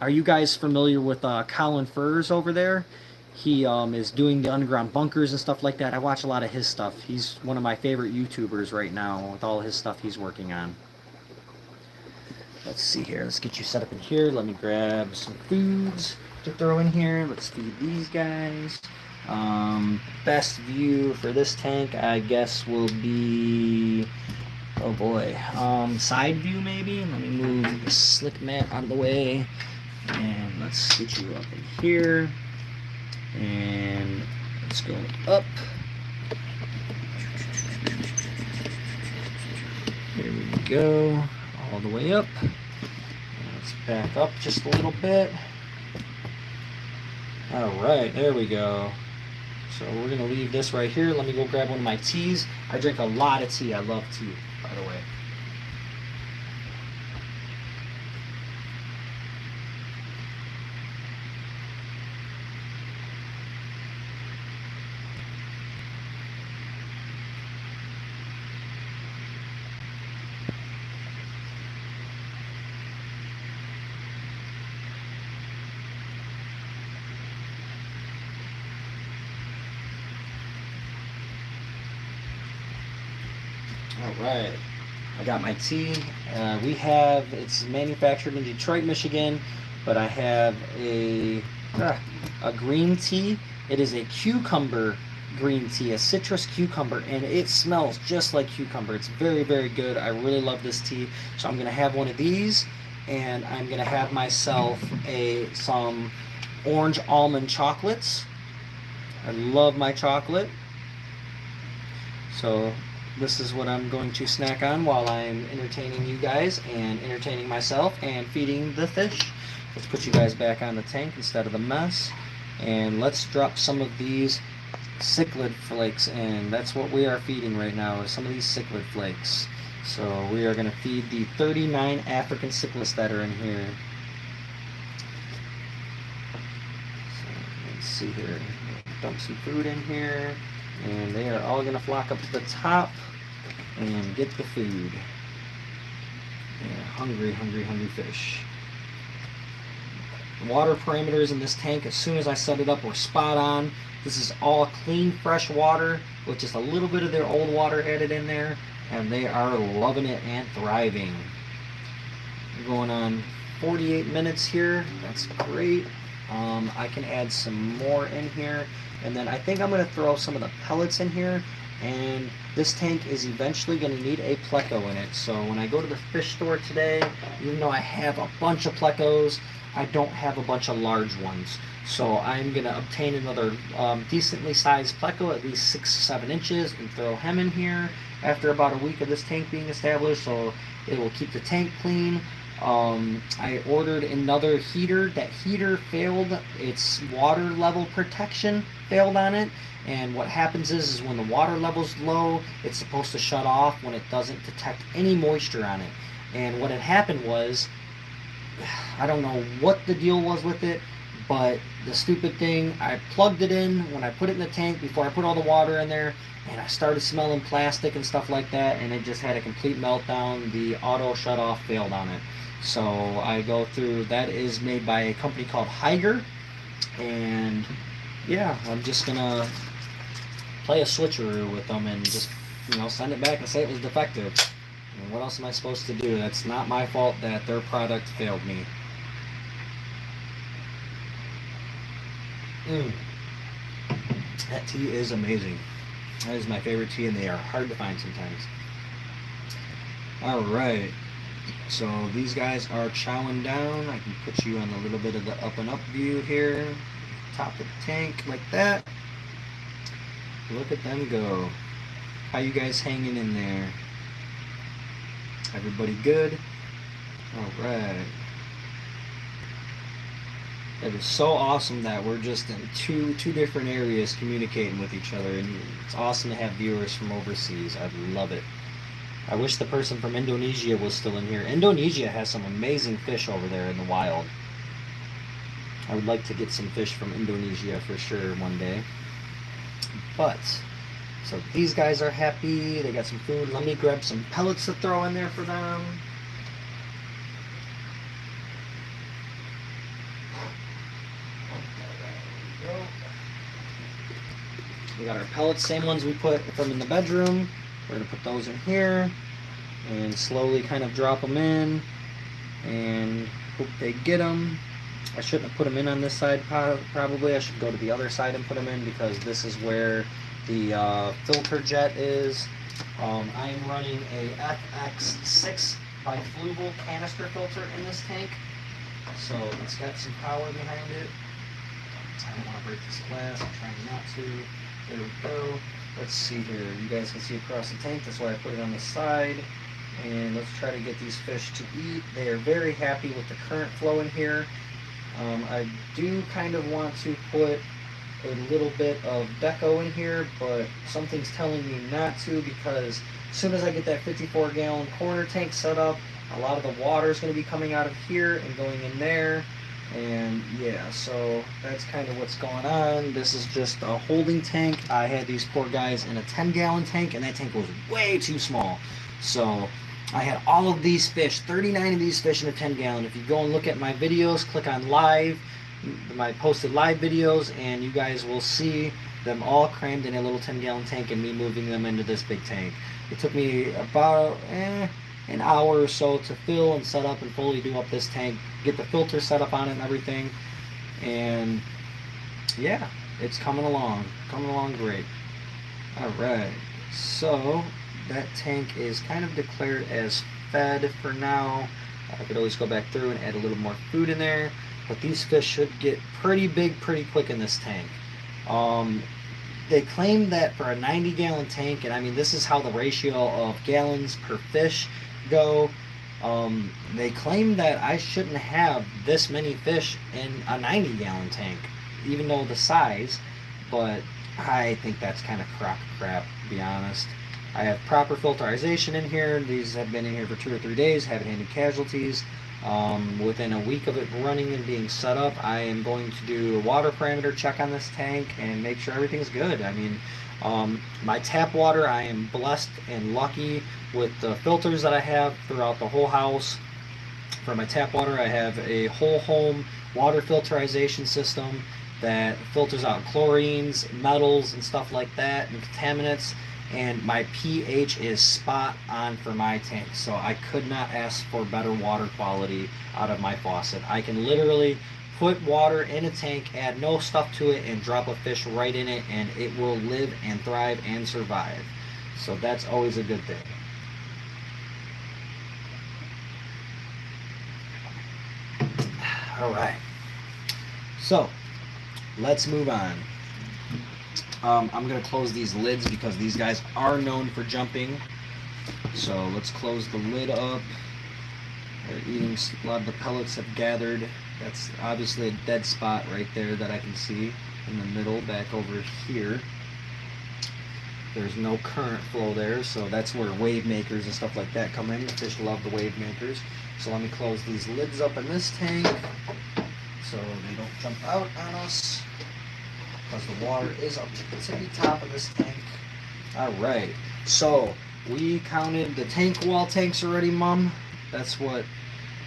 B: Are you guys familiar with Colin Furs over there? He is doing the underground bunkers and stuff like that. I watch a lot of his stuff. He's one of my favorite YouTubers right now with all his stuff he's working on. Let's see here. Let's get you set up in here. Let me grab some foods to throw in here. Let's feed these guys. Best view for this tank, I guess, will be... oh boy. Side view maybe? Let me move the slick mat out of the way. And let's get you up in here. And let's go up. Here we go. All the way up. Let's back up just a little bit. Alright, there we go. So we're going to leave this right here. Let me go grab one of my teas. I drink a lot of tea. I love tea, by the way. Alright, I got my tea. It's manufactured in Detroit, Michigan, but I have a green tea. It is a cucumber green tea, a citrus cucumber, and it smells just like cucumber. It's very, very good. I really love this tea. So I'm going to have one of these, and I'm going to have myself some orange almond chocolates. I love my chocolate. So this is what I'm going to snack on while I'm entertaining you guys and entertaining myself and feeding the fish. Let's put you guys back on the tank instead of the mess. And let's drop some of these cichlid flakes in. That's what we are feeding right now, is some of these cichlid flakes. So we are going to feed the 39 African cichlids that are in here. So let's see here. Dump some food in here. And they are all going to flock up to the top and get the food. Yeah, hungry, hungry, hungry fish. The water parameters in this tank, as soon as I set it up, were spot on. This is all clean, fresh water with just a little bit of their old water added in there, and they are loving it and thriving. We're going on 48 minutes here. That's great. I can add some more in here, and then I think I'm going to throw some of the pellets in here. And this tank is eventually going to need a pleco in it. So when I go to the fish store today, even though I have a bunch of plecos, I don't have a bunch of large ones. So I'm going to obtain another decently sized pleco, at least 6 to 7 inches, and throw him in here after about a week of this tank being established. So it will keep the tank clean. I ordered another heater. That heater failed. Its water level protection failed on it. And what happens is when the water level's low, it's supposed to shut off when it doesn't detect any moisture on it. And what had happened was, I don't know what the deal was with it, but the stupid thing, I plugged it in when I put it in the tank before I put all the water in there, and I started smelling plastic and stuff like that, and it just had a complete meltdown. The auto shut off failed on it. So I go through, that is made by a company called Higer, and yeah, I'm just gonna play a switcheroo with them and just, send it back and say it was defective. And what else am I supposed to do? That's not my fault that their product failed me.
A: Mm. That tea is amazing. That is my favorite tea, and they are hard to find sometimes. All right. So these guys are chowing down. I can put you on a little bit of the up and up view here. Top of the tank like that. Look at them go. How you guys hanging in there? Everybody good? All right. It is so awesome that we're just in two different areas communicating with each other, and it's awesome to have viewers from overseas. I love it. I wish the person from Indonesia was still in here. Indonesia has some amazing fish over there in the wild. I would like to get some fish from Indonesia for sure one day. But, so these guys are happy. They got some food. Let me grab some pellets to throw in there for them. We got our pellets, same ones we put from in the bedroom. We're going to put those in here and slowly kind of drop them in and hope they get them. I shouldn't have put them in on this side probably. I should go to the other side and put them in because this is where the filter jet is. I'm running a FX6 by Flugel canister filter in this tank. So it's got some power behind it. I don't want to break this glass. I'm trying not to. There we go. Let's see here. You guys can see across the tank. That's why I put it on the side. And let's try to get these fish to eat. They are very happy with the current flow in here. I do kind of want to put a little bit of deco in here, but something's telling me not to because as soon as I get that 54-gallon corner tank set up, a lot of the water is going to be coming out of here and going in there. And yeah, so that's kind of what's going on. This is just a holding tank. I had these poor guys in a 10-gallon tank, and that tank was way too small. So I had all of these fish, 39 of these fish in a 10-gallon. If you go and look at my videos, click on live, my posted live videos, and you guys will see them all crammed in a little 10-gallon tank and me moving them into this big tank. It took me about an hour or so to fill and set up and fully do up this tank, get the filter set up on it and everything. And yeah, it's coming along great. All right, so that tank is kind of declared as fed for now. I could always go back through and add a little more food in there, but these fish should get pretty big pretty quick in this tank. They claim that for a 90-gallon tank, and I mean this is how the ratio of gallons per fish go, they claim that I shouldn't have this many fish in a 90-gallon tank, even though the size, but I think that's kind of crap, to be honest. I have proper filterization in here. These have been in here for 2 or 3 days, haven't had any casualties. Within a week of it running and being set up, I am going to do a water parameter check on this tank and make sure everything's good. I mean, my tap water, I am blessed and lucky with the filters that I have throughout the whole house. For my tap water, I have a whole home water filterization system that filters out chlorines, metals, and stuff like that, and contaminants. And my pH is spot on for my tank, so I could not ask for better water quality out of my faucet. I can literally put water in a tank, add no stuff to it, and drop a fish right in it, and it will live and thrive and survive. So that's always a good thing. All right, so let's move on. I'm going to close these lids because these guys are known for jumping. So let's close the lid up. They're eating, a lot of the pellets have gathered. That's obviously a dead spot right there that I can see in the middle, back over here. There's no current flow there, so that's where wave makers and stuff like that come in. The fish love the wave makers. So let me close these lids up in this tank so they don't jump out on us, because the water is up to the tippy top of this tank. All right, so we counted the tank wall tanks already, Mom. That's what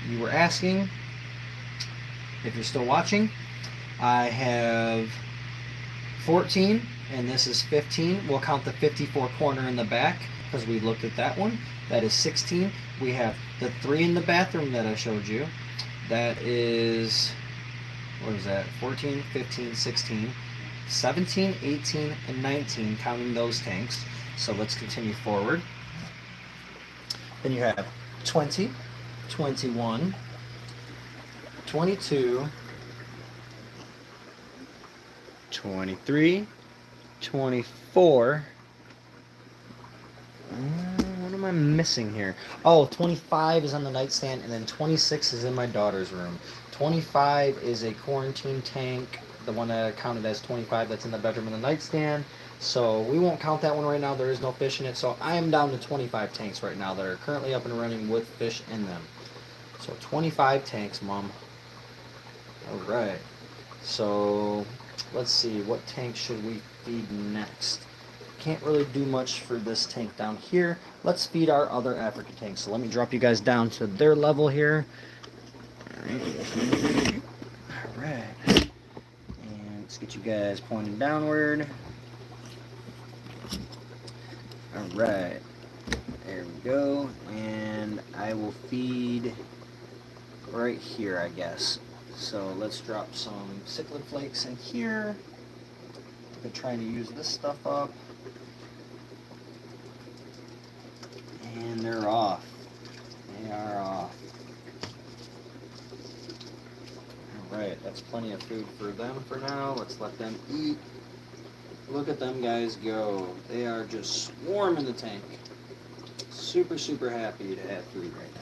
A: you were asking. If you're still watching, I have 14, and this is 15. We'll count the 54 corner in the back because we looked at that one. That is 16. We have the 3 in the bathroom that I showed you. That is
B: what is that? 14, 15, 16, 17, 18, and 19, counting those tanks. So let's continue forward. Then you have 20, 21, 22, 23, 24. What am I missing here? Oh, 25 is on the nightstand, and then 26 is in my daughter's room. 25 is a quarantine tank, the one that I counted as 25 that's in the bedroom and the nightstand. So we won't count that one right now. There is no fish in it. So I am down to 25 tanks right now that are currently up and running with fish in them. So 25 tanks, Mom. All right. So let's see. What tank should we feed next? Can't really do much for this tank down here. Let's feed our other African tanks. So let me drop you guys down to their level here. Alright. And let's get you guys pointing downward. Alright. There we go. And I will feed right here, I guess. So let's drop some cichlid flakes in here. I've been trying to use this stuff up. And they're off. They are off. Alright, that's plenty of food for them for now. Let's let them eat. Look at them guys go. They are just swarming the tank. Super, super happy to have food right now.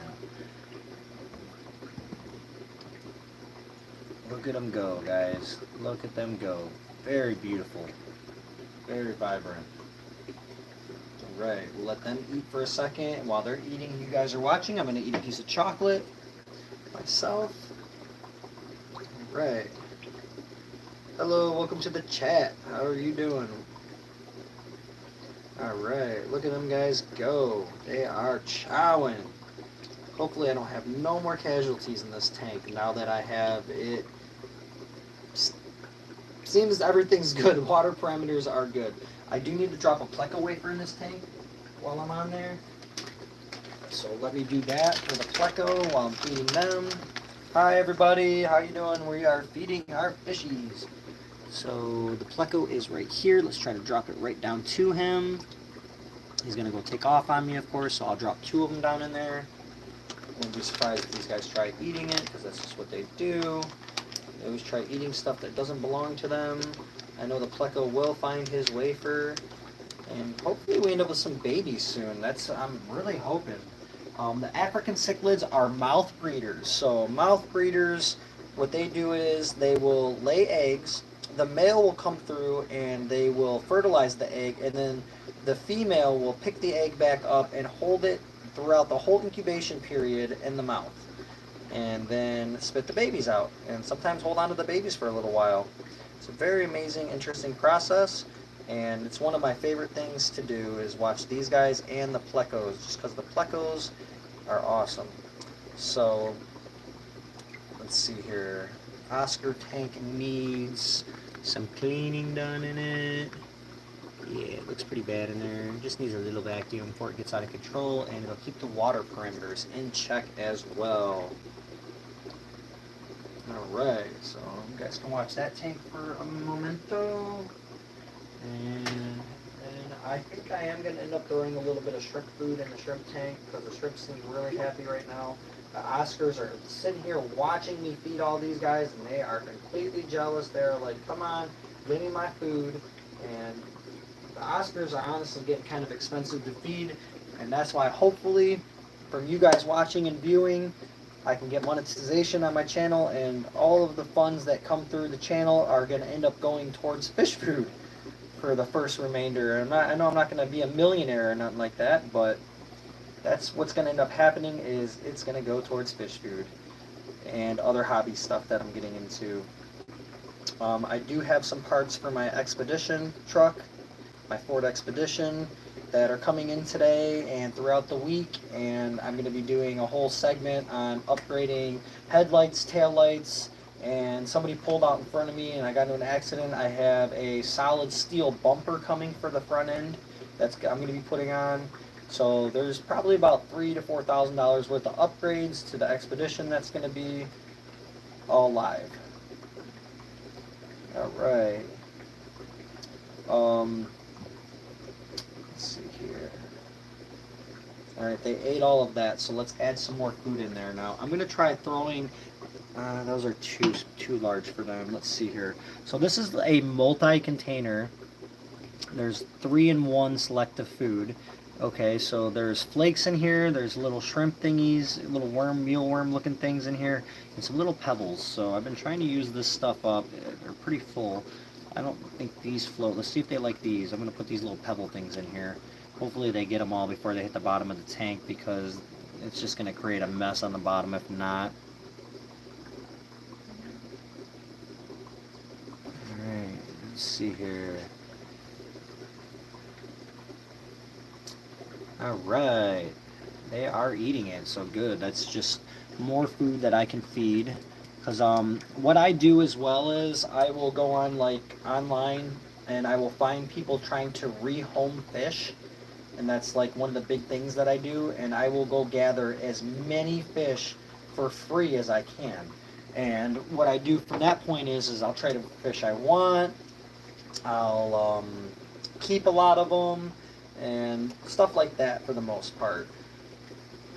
B: Look at them go, guys. Look at them go. Very beautiful. Very vibrant. Alright, we'll let them eat for a second. And while they're eating, you guys are watching, I'm going to eat a piece of chocolate myself. Alright. Hello, welcome to the chat. How are you doing? Alright, look at them guys go. They are chowing. Hopefully I don't have no more casualties in this tank now that I have it. Seems everything's good. Water parameters are good. I do need to drop a pleco wafer in this tank while I'm on there. So let me do that for the pleco while I'm feeding them. Hi everybody, how you doing? We are feeding our fishies. So the pleco is right here. Let's try to drop it right down to him. He's gonna go take off on me, of course, so I'll drop 2 of them down in there. Wouldn't be surprised if these guys try eating it, because that's just what they do. They always try eating stuff that doesn't belong to them. I know the pleco will find his wafer, and hopefully we end up with some babies soon. I'm really hoping. The African cichlids are mouth breeders. So mouth breeders, what they do is they will lay eggs. The male will come through and they will fertilize the egg, and then the female will pick the egg back up and hold it throughout the whole incubation period in the mouth, and then spit the babies out, and sometimes hold on to the babies for a little while. It's a very amazing, interesting process, and it's one of my favorite things to do is watch these guys and the plecos, just because the plecos are awesome. So let's see here. Oscar tank needs some cleaning done in it. Yeah, it looks pretty bad in there. It just needs a little vacuum before it gets out of control, and it'll keep the water parameters in check as well. Alright, so you guys can watch that tank for a momento. And then I think I am going to end up throwing a little bit of shrimp food in the shrimp tank, because the shrimp seem really happy right now. The Oscars are sitting here watching me feed all these guys, and they are completely jealous. They're like, come on, give me my food. And the Oscars are honestly getting kind of expensive to feed, and that's why hopefully from you guys watching and viewing, I can get monetization on my channel, and all of the funds that come through the channel are going to end up going towards fish food for the first remainder. I know I'm not going to be a millionaire or nothing like that, but that's what's going to end up happening, is it's going to go towards fish food and other hobby stuff that I'm getting into. I do have some parts for my Expedition truck, my Ford Expedition, that are coming in today and throughout the week, and I'm going to be doing a whole segment on upgrading headlights, taillights, and somebody pulled out in front of me and I got into an accident. I have a solid steel bumper coming for the front end I'm going to be putting on. So there's probably about $3,000 to $4,000 worth of upgrades to the Expedition that's going to be all live. All right. Let's see here. All right, they ate all of that, so let's add some more food in there now. I'm gonna try throwing. Those are too large for them. Let's see here. So this is a multi-container. There's 3-in-1 selective food. Okay, so there's flakes in here. There's little shrimp thingies, little worm, mealworm looking things in here, and some little pebbles. So I've been trying to use this stuff up. They're pretty full. I don't think these float. Let's see if they like these. I'm gonna put these little pebble things in here. Hopefully they get them all before they hit the bottom of the tank, because it's just gonna create a mess on the bottom if not. Alright, let's see here. Alright, they are eating it, so good. That's just more food that I can feed. Because what I do as well is I will go on like online and I will find people trying to rehome fish. And that's like one of the big things that I do. And I will go gather as many fish for free as I can. And what I do from that point is I'll trade the fish I want. I'll keep a lot of them and stuff like that for the most part.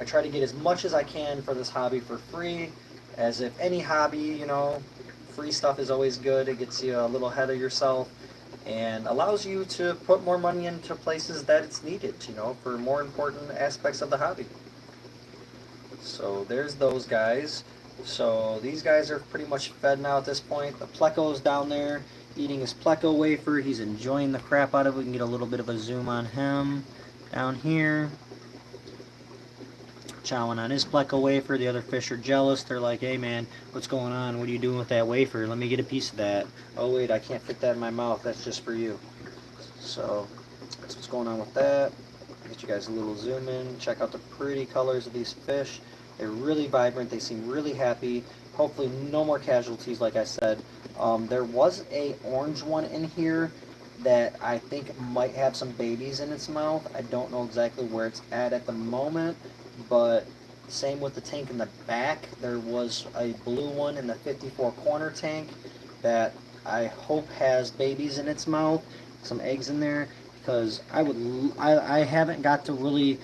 B: I try to get as much as I can for this hobby for free, as if any hobby, you know, free stuff is always good. It gets you a little ahead of yourself and allows you to put more money into places that it's needed, you know, for more important aspects of the hobby. So there's those guys. So these guys are pretty much fed now at this point. The pleco's down there eating his pleco wafer. He's enjoying the crap out of it. We can get a little bit of a zoom on him down here. Chowing on his pleco wafer. The other fish are jealous. They're like, hey man, what's going on? What are you doing with that wafer? Let me get a piece of that. Oh wait, I can't fit that in my mouth. That's just for you. So that's what's going on with that. Get you guys a little zoom in. Check out the pretty colors of these fish. They're really vibrant. They seem really happy. Hopefully no more casualties, like I said. There was a orange one in here that I think might have some babies in its mouth. I don't know exactly where it's at the moment, but same with the tank in the back. There was a blue one in the 54 corner tank that I hope has babies in its mouth, some eggs in there, because I haven't got to really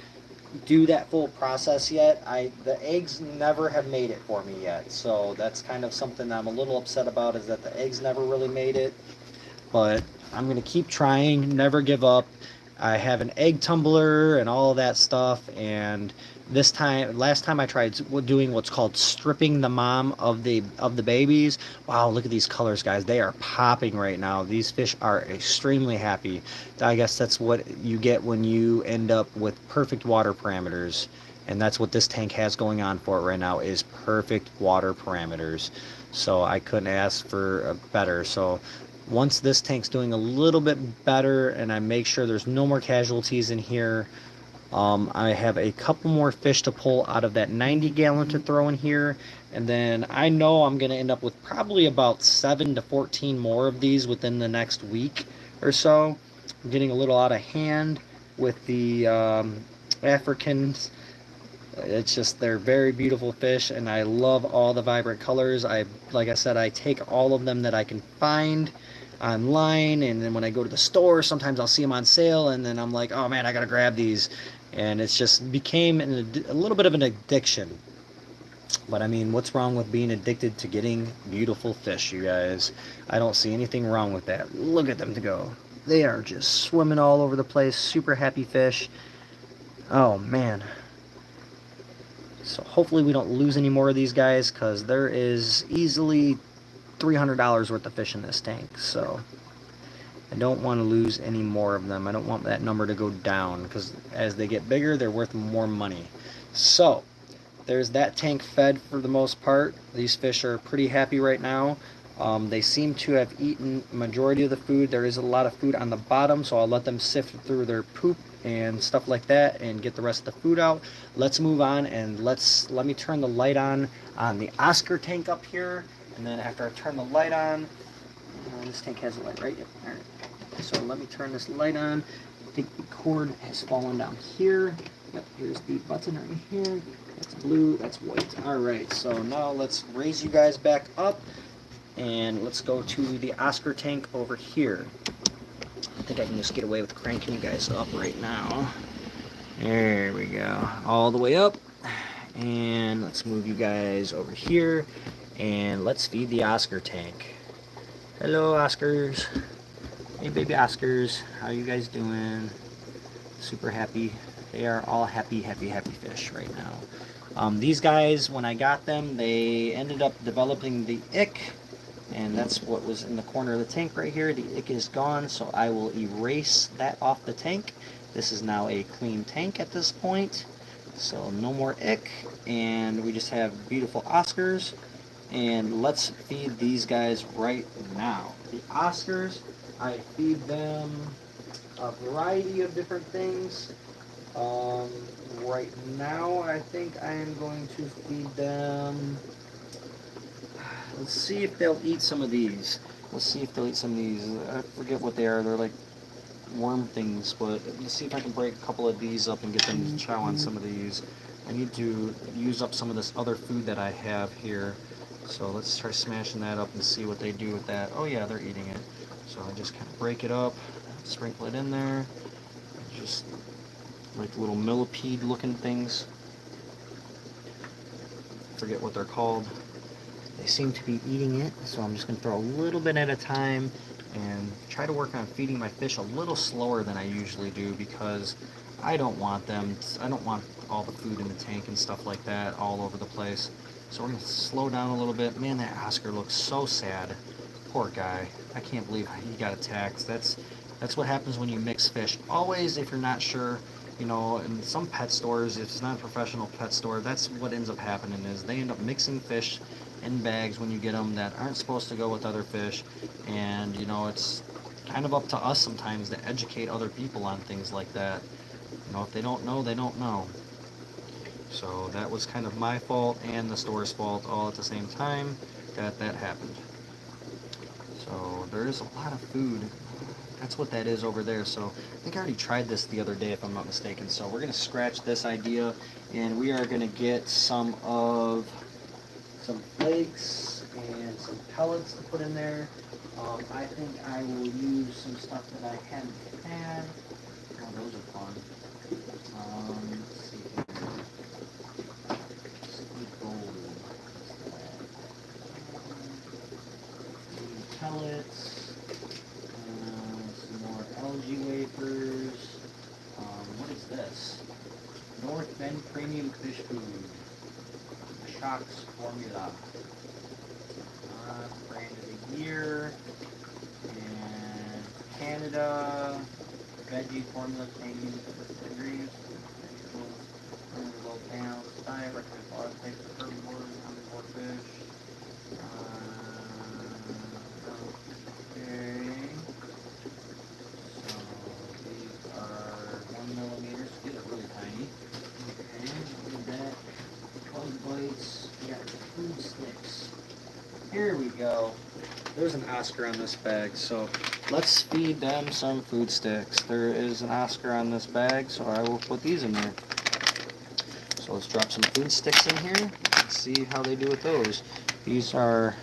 B: do that full process yet. The eggs never have made it for me yet, so that's kind of something I'm a little upset about, is that the eggs never really made it. But I'm gonna keep trying, never give up. I have an egg tumbler and all that stuff, and last time I tried doing what's called stripping the mom of the babies. Wow, look at these colors, guys. They are popping right now. These fish are extremely happy. I guess that's what you get when you end up with perfect water parameters, and that's what this tank has going on for it right now, is perfect water parameters. So I couldn't ask for better. So once this tank's doing a little bit better and I make sure there's no more casualties in here, I have a couple more fish to pull out of that 90 gallon to throw in here, and then I know I'm going to end up with probably about 7 to 14 more of these within the next week or so. I'm getting a little out of hand with the Africans. It's just, they're very beautiful fish, and I love all the vibrant colors. Like I said, I take all of them that I can find online, and then when I go to the store, sometimes I'll see them on sale, and then I'm like, oh man, I gotta grab these. And it's just became a little bit of an addiction. But I mean, what's wrong with being addicted to getting beautiful fish, you guys? I don't see anything wrong with that. Look at them to go. They are just swimming all over the place, super happy fish. Oh man. So hopefully we don't lose any more of these guys, because there is easily $300 worth of fish in this tank. So I don't want to lose any more of them. I don't want that number to go down, because as they get bigger, they're worth more money. So there's that tank fed for the most part. These fish are pretty happy right now. They seem to have eaten majority of the food. There is a lot of food on the bottom, so I'll let them sift through their poop and stuff like that and get the rest of the food out. Let's move on, and let me turn the light on the Oscar tank up here, and then after I turn the light on, this tank has a light, right? Yep. All right. So let me turn this light on. I think the cord has fallen down here. Yep, here's the button right here. That's blue, that's white. All right, so now let's raise you guys back up, And let's go to the Oscar tank over here. I think I can just get away with cranking you guys up right now. There we go. All the way up. And let's move you guys over here. And let's feed the Oscar tank. Hello, Oscars. Hey, baby Oscars. How you guys doing? Super happy. They are all happy, happy, happy fish right now. These guys, when I got them, they ended up developing the ick. And that's what was in the corner of the tank right here. The ick is gone, so I will erase that off the tank. This is now a clean tank at this point, so no more ick, and we just have beautiful Oscars. And let's feed these guys right now. The Oscars, I feed them a variety of different things. Right now, I think I am going to feed them. Let's see if they'll eat some of these. Let's see if they'll eat some of these. I forget what they are. They're like worm things, but let's see if I can break a couple of these up and get them to chow on some of these. I need to use up some of this other food that I have here. So let's try smashing that up and see what they do with that. Oh yeah, they're eating it. So I just kind of break it up, sprinkle it in there. Just like little millipede looking things. Forget what they're called. They seem to be eating it, so I'm just going to throw a little bit at a time and try to work on feeding my fish a little slower than I usually do, because I don't want all the food in the tank and stuff like that all over the place. So we're going to slow down a little bit. Man, that Oscar looks so sad. Poor guy. I can't believe he got attacked. That's what happens when you mix fish. Always, if you're not sure, you know, in some pet stores, if it's not a professional pet store, that's what ends up happening, is they end up mixing fish in bags when you get them that aren't supposed to go with other fish. And you know, it's kind of up to us sometimes to educate other people on things like that. You know, if they don't know, they don't know. So that was kind of my fault and the store's fault all at the same time that happened. So there is a lot of food. That's what that is over there. So I think I already tried this the other day, if I'm not mistaken. So we're going to scratch this idea, and we are going to get some flakes and some pellets to put in there. I think I will use some stuff that I haven't had. Oh, those are fun. Let's see here. Sweet gold. Pellets. Some more algae wafers. What is this? North Bend Premium Fish Food. Shocks Formula. Brand of the year. And Canada. Veggie Formula Canadian degrees. Low pounds. Diet. Recommend a lot of types of herbivores. Omnivore fish. Okay. So these are 1 millimeter. So these are really tiny. Okay. Look at that. Bug bites. We got food sticks. Here we go. There's an Oscar on this bag, so let's feed them some food sticks. There is an Oscar on this bag, so I will put these in there. So let's drop some food sticks in here and see how they do with those. These are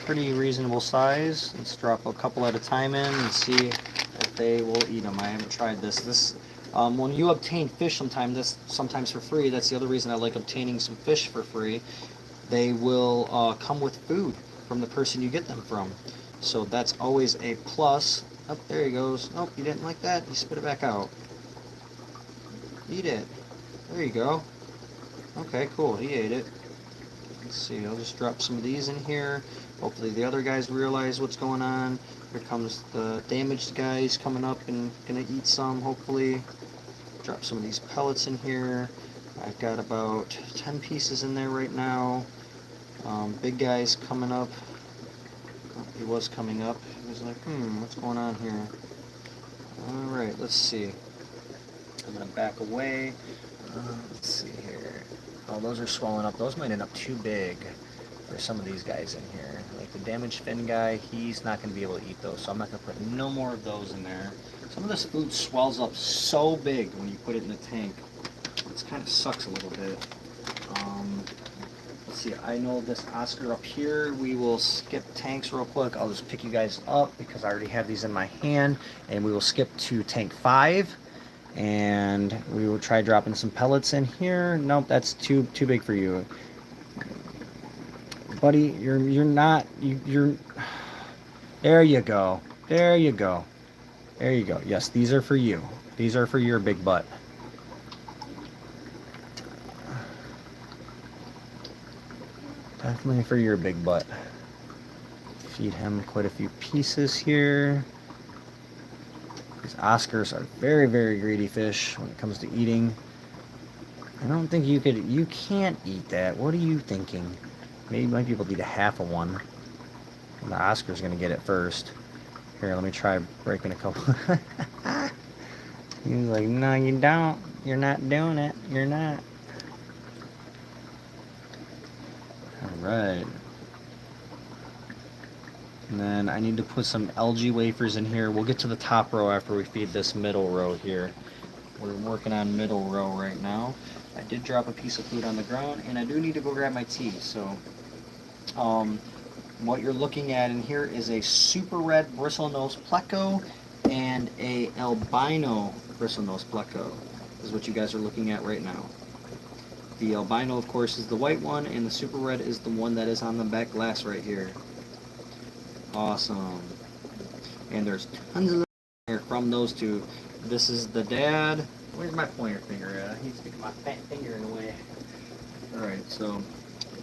B: pretty reasonable size. Let's drop a couple at a time in and see if they will eat them. I haven't tried this. When you obtain fish sometimes for free, that's the other reason I like obtaining some fish for free. They will come with food from the person you get them from. So that's always a plus. Oh, there he goes. Nope, you didn't like that. You spit it back out. Eat it. There you go. Okay, cool. He ate it. Let's see. I'll just drop some of these in here. Hopefully the other guys realize what's going on. Here comes the damaged guys coming up and gonna eat some, hopefully. Drop some of these pellets in here. I've got about 10 pieces in there right now. Big guy's coming up. Oh, he was coming up. He was like, what's going on here? Alright, let's see. I'm gonna back away. Let's see here. Oh, those are swollen up. Those might end up too big for some of these guys in here. Like the damaged fin guy, he's not going to be able to eat those, so I'm not going to put no more of those in there. Some of this food swells up so big when you put it in the tank. It kind of sucks a little bit. let's see, I know this Oscar up here, we will skip tanks real quick. I'll just pick you guys up because I already have these in my hand, and we will skip to tank 5, and we will try dropping some pellets in here. Nope, that's too big for you, buddy. You're not, you're there you go, there you go, there you go. Yes, these are for you, these are for your big butt. Definitely for your big butt. Feed him quite a few pieces here. These Oscars are very, very greedy fish when it comes to eating. I don't think you can't eat that. What are you thinking? Maybe you might be able to eat a half of one. And the Oscar's gonna get it first. Here, let me try breaking a couple. He's like, no, you don't. You're not doing it. You're not. Alright. And then I need to put some algae wafers in here. We'll get to the top row after we feed this middle row here. We're working on middle row right now. I did drop a piece of food on the ground, and I do need to go grab my tea. So, what you're looking at in here is a super red bristlenose pleco and a albino bristlenose pleco. Is what you guys are looking at right now. The albino, of course, is the white one, and the super red is the one that is on the back glass right here. Awesome. And there's tons of here from those two. This is the dad. Where's my pointer finger at? He's sticking my fat finger in the way. Alright, so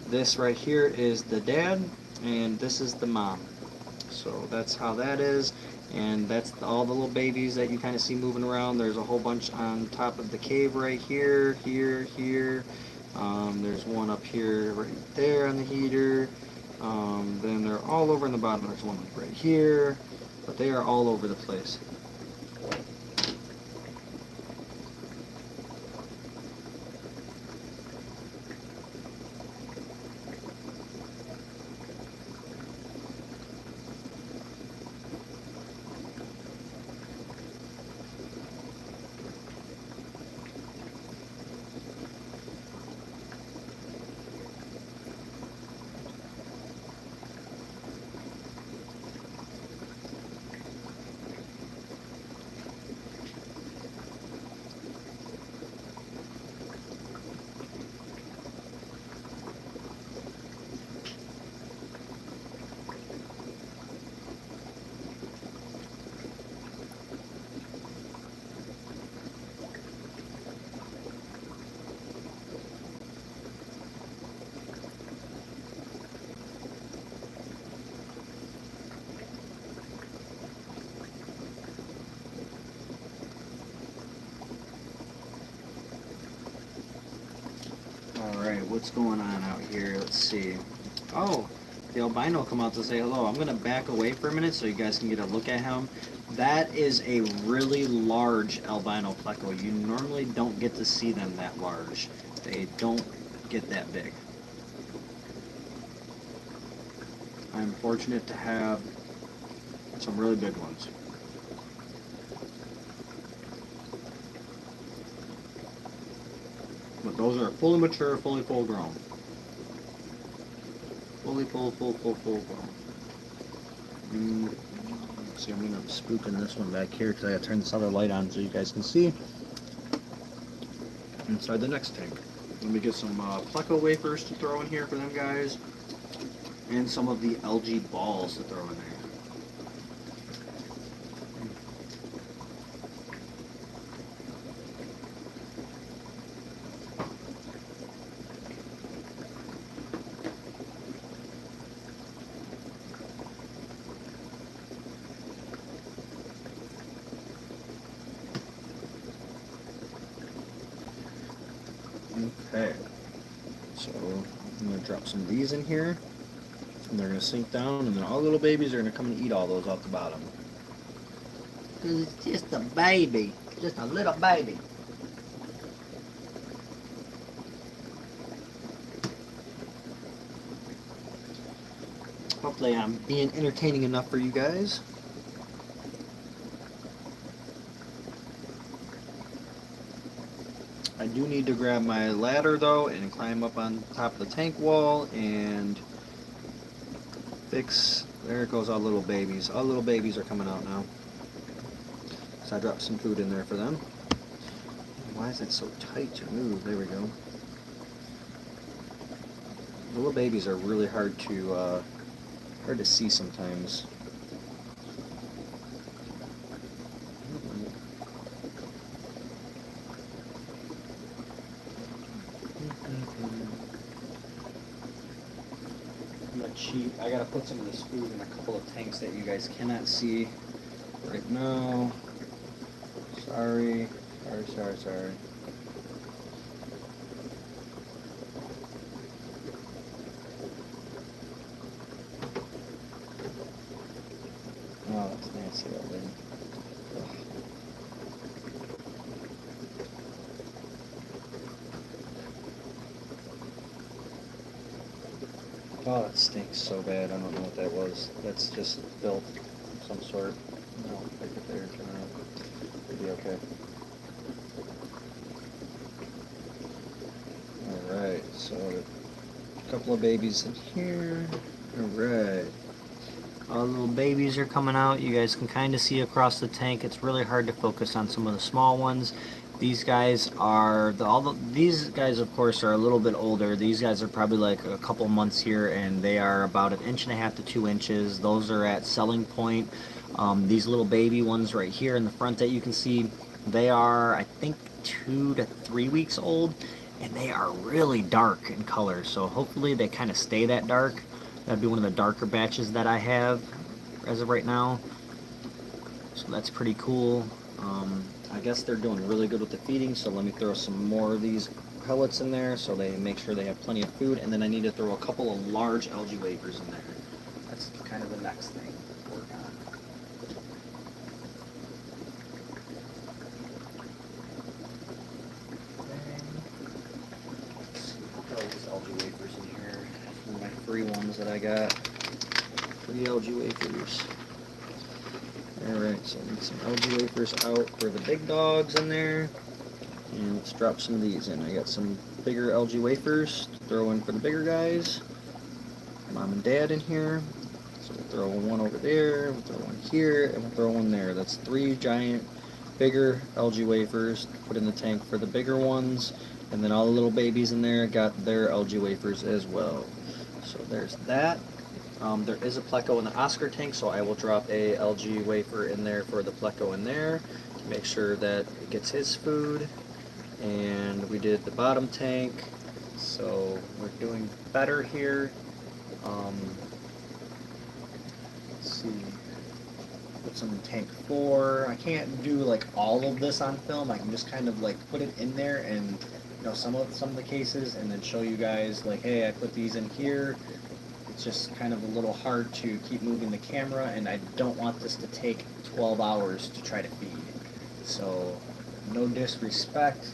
B: this right here is the dad, and this is the mom. So that's how that is. And that's all the little babies that you kind of see moving around. There's a whole bunch on top of the cave right here, here. There's one up here right there on the heater. Then they're all over in the bottom. There's one like right here. But they are all over the place. Alright, what's going on out here? Let's see. Oh, the albino come out to say hello. I'm going to back away for a minute so you guys can get a look at him. That is a really large albino pleco. You normally don't get to see them that large. They don't get that big. I'm fortunate to have some really big ones. But those are fully mature, fully full grown. Fully full grown. Let's see, I'm going to spook in this one back here because I got to turn this other light on so you guys can see. Inside the next tank. Let me get some pleco wafers to throw in here for them guys. And some of the algae balls to throw in there. Okay, so I'm going to drop some of these in here, and they're going to sink down, and then all the little babies are going to come and eat all those off the bottom. Because it's just a baby, just a little baby. Hopefully I'm being entertaining enough for you guys. I do need to grab my ladder though and climb up on top of the tank wall and fix. There goes all little babies. All little babies are coming out now. So I dropped some food in there for them. Why is it so tight to move? There we go. Little babies are really hard to see sometimes. I'm gonna cheat. I gotta put some of this food in a couple of tanks that you guys cannot see right now. Sorry. Oh, that's nasty, that thing. Oh, that stinks so bad. I don't know what that was. That's just filth of some sort. No, take it there, turn around. It'll be okay. Alright, so a couple of babies in here. Alright. All the little babies are coming out. You guys can kind of see across the tank. It's really hard to focus on some of the small ones. These guys are these guys, of course, are a little bit older. These guys are probably like a couple months here, and they are about 1.5 to 2 inches. Those are at selling point. These little baby ones right here in the front that you can see, they are, I think, 2 to 3 weeks old, and they are really dark in color. So hopefully they kind of stay that dark. That'd be one of the darker batches that I have as of right now. So that's pretty cool. I guess they're doing really good with the feeding, so let me throw some more of these pellets in there so they make sure they have plenty of food, and then I need to throw a couple of large algae wafers in there. That's kind of the next thing to work on. Let's see, throw these algae wafers in here. These are my free ones that I got. Free algae wafers. Alright, so I need some algae wafers out for the big dogs in there. And let's drop some of these in. I got some bigger algae wafers to throw in for the bigger guys. Mom and Dad in here. So we'll throw one over there, we'll throw one here, and we'll throw one there. That's 3 giant, bigger algae wafers to put in the tank for the bigger ones. And then all the little babies in there got their algae wafers as well. So there's that. There is a pleco in the Oscar tank, so I will drop a algae wafer in there for the pleco in there to make sure that it gets his food. And we did the bottom tank, so we're doing better here. Let's see, put some in tank 4. I can't do like all of this on film. I can just kind of like put it in there and, you know, some of the cases, and then show you guys like, hey, I put these in here. It's just kind of a little hard to keep moving the camera, and I don't want this to take 12 hours to try to feed. So, no disrespect,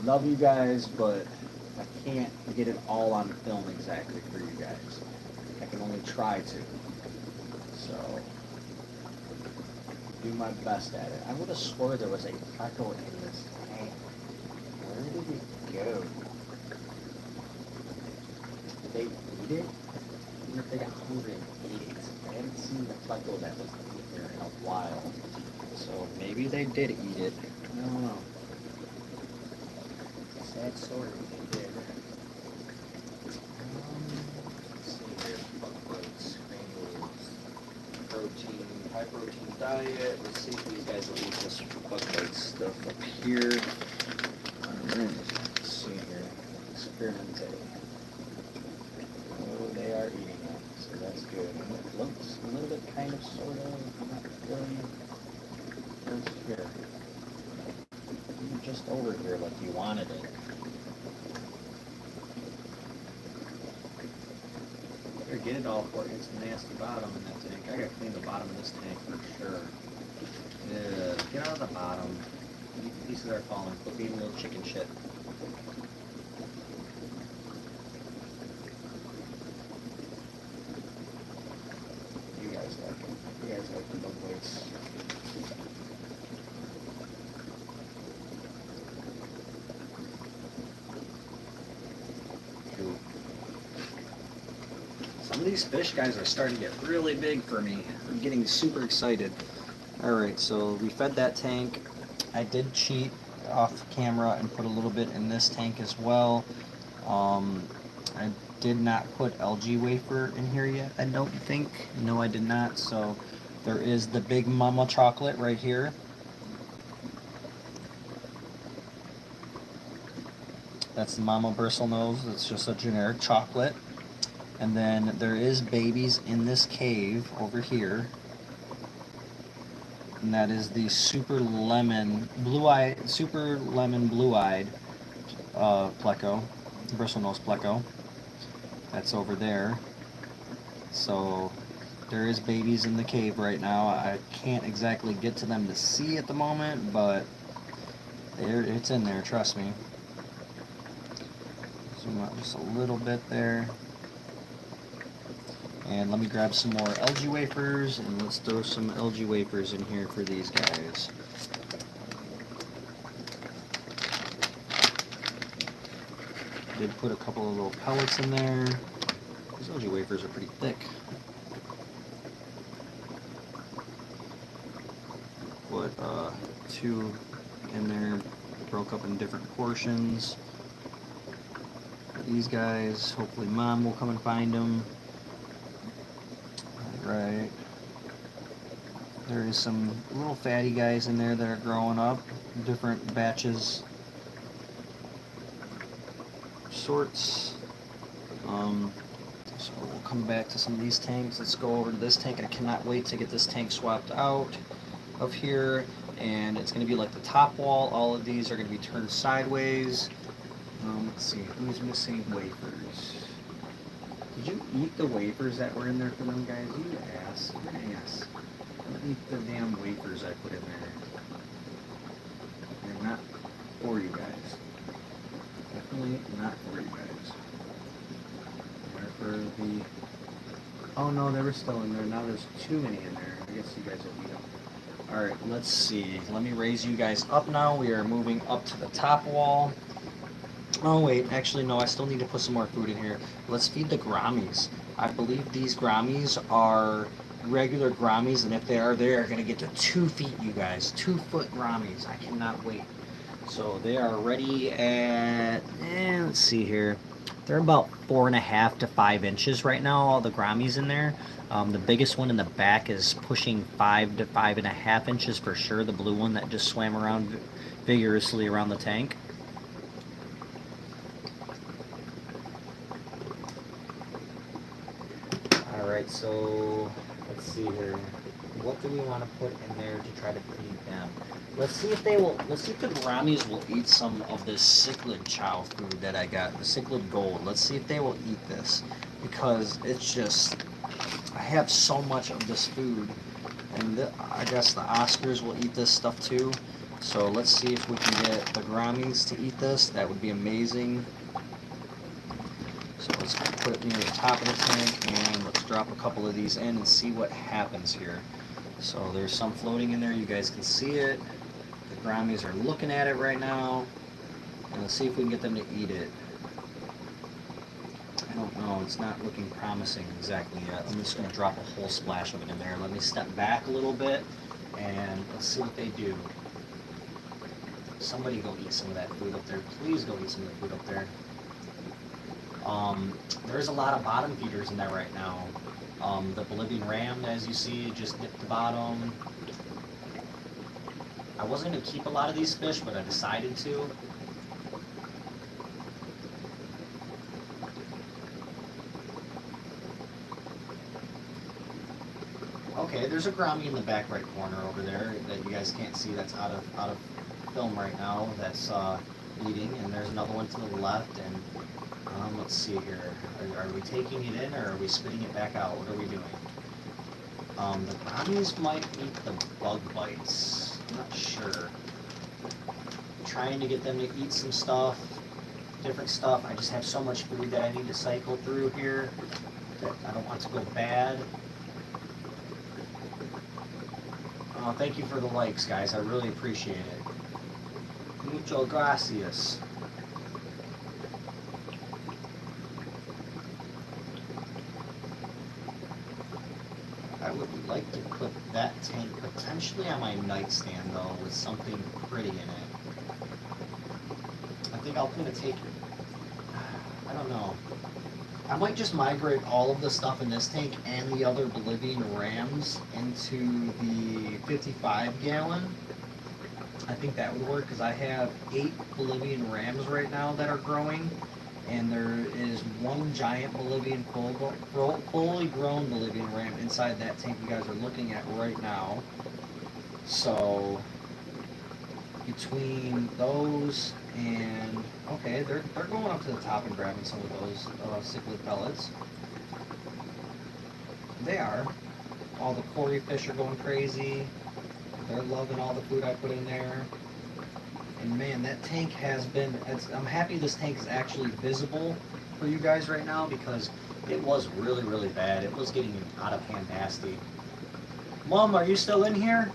B: love you guys, but I can't get it all on film exactly for you guys. I can only try to. So, do my best at it. I would have swore there was a pleco in this tank. Where did it go? Did they eat it? I wonder if they got hungry and ate it. I haven't seen the pleco that was in here in a while. So maybe they did eat it. I don't know. Sad story if they did. Let's see here. Bug bites, granules, protein, high protein diet. Let's see if these guys will eat this bug bite stuff up here. Alright, let's see here. Experimenting. Oh, they are eating it, so that's good. And it looks a little bit kind of, sort of, not really. Where's here? You're just over here like you wanted it. Better get it all for you. It's a nasty bottom in that tank. I gotta clean the bottom of this tank for sure. Yeah, get out of the bottom. Pieces are falling. Quit being a little chicken shit. You guys like it. You guys like the bug bites. these fish guys are starting to get really big for me. I'm getting super excited. Alright, so we fed that tank. I did cheat off camera and put a little bit in this tank as well. I did not put algae wafer in here yet, I don't think. No, I did not. So there is the big mama chocolate right here. That's the mama bristlenose. It's just a generic chocolate. And then there is babies in this cave over here. And that is the super lemon blue-eyed pleco, bristlenose pleco. That's over there. So there is babies in the cave right now. I can't exactly get to them to see at the moment, but it's in there, trust me. Zoom out just a little bit there. And let me grab some more algae wafers, and let's throw some algae wafers in here for these guys. Did put a couple of little pellets in there. These algae wafers are pretty thick. Put 2 in there, broke up in different portions. These guys, hopefully Mom will come and find them. Right. There is some little fatty guys in there that are growing up, different batches, sorts. So we'll come back to some of these tanks. Let's go over to this tank. I cannot wait to get this tank swapped out of here, and it's going to be like the top wall. All of these are going to be turned sideways. Let's see, who's missing wafers? Did you eat the wafers that were in there for them guys? You ass. You're an ass. Don't eat the damn wafers I put in there. They're not for you guys. Definitely not for you guys. They're for the... Oh no, they were still in there. Now there's too many in there. I guess you guys will eat them. Alright, let's see. Let me raise you guys up now. We are moving up to the top wall. Oh wait, actually no, I still need to put some more food in here. Let's feed the grammies. I believe these grammies are regular grammies, and if they are going to get to 2 feet, you guys. 2-foot grammies. I cannot wait. So they are ready at, let's see here. They're about 4.5 to 5 inches right now, all the grammies in there. The biggest one in the back is pushing 5 to 5.5 inches for sure, the blue one that just swam around vigorously around the tank. Alright, so let's see here. What do we want to put in there to try to feed them? Let's see if the grammies will eat some of this cichlid chow food that I got, the cichlid gold. Let's see if they will eat this, because it's just, I have so much of this food, and I guess the Oscars will eat this stuff too. So let's see if we can get the grammies to eat this. That would be amazing. So let's put it near the top of the tank, and let's drop a couple of these in and see what happens here. So there's some floating in there, you guys can see it. The grammies are looking at it right now, and let's see if we can get them to eat it. I don't know, it's not looking promising exactly yet. I'm just going to drop a whole splash of it in there. Let me step back a little bit, and let's see what they do. Somebody go eat some of that food up there. Please go eat some of the food up there. There's a lot of bottom feeders in there right now. The Bolivian ram, as you see, just dipped the bottom. I wasn't going to keep a lot of these fish, but I decided to. Okay, there's a gourami in the back right corner over there that you guys can't see. That's out of film right now. That's eating, and there's another one to the left. And let's see here. Are we taking it in, or are we spitting it back out? What are we doing? The gouramis might eat the bug bites. I'm not sure. Trying to get them to eat some stuff, different stuff. I just have so much food that I need to cycle through here that I don't want to go bad. Thank you for the likes, guys. I really appreciate it. Mucho gracias.
A: I would like to put that tank potentially on my nightstand though, with something pretty in it. I think I'll put a tank. I don't know. I might just migrate all of the stuff in this tank and the other Bolivian rams into the 55 gallon. I think that would work because I have 8 Bolivian rams right now that are growing, and there is one giant Bolivian fully grown Bolivian ram inside that tank you guys are looking at right now. So between those and okay, they're going up to the top and grabbing some of those cichlid pellets. They are. All the cory fish are going crazy. They're loving all the food I put in there. And man, that tank has been, I'm happy this tank is actually visible for you guys right now because it was really, really bad. It was getting out of hand nasty. Mom, are you still in here?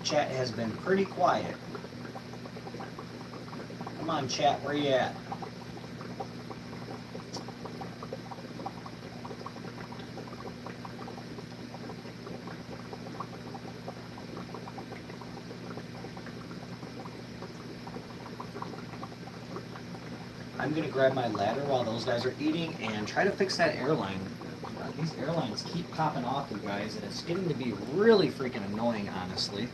A: Chat has been pretty quiet. Come on, chat, where you at? I'm gonna grab my ladder while those guys are eating and try to fix that airline. These airlines keep popping off, you guys, and it's getting to be really freaking annoying, honestly.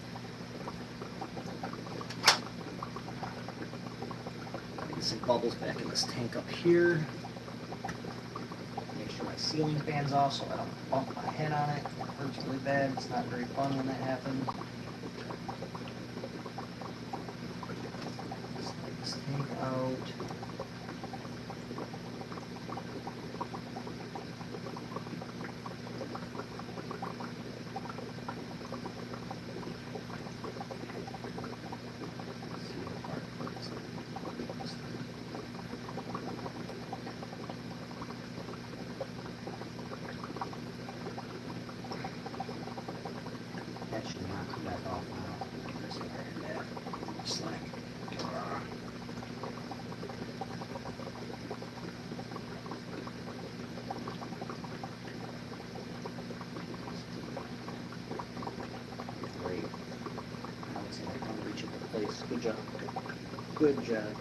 A: Get some bubbles back in this tank up here. Make sure my ceiling fan's off so I don't bump my head on it. It hurts really bad. It's not very fun when that happens. Slide this tank out. That should not come back off now. There's that slack. Great. Now it's in an unreachable place. Good job. Good job.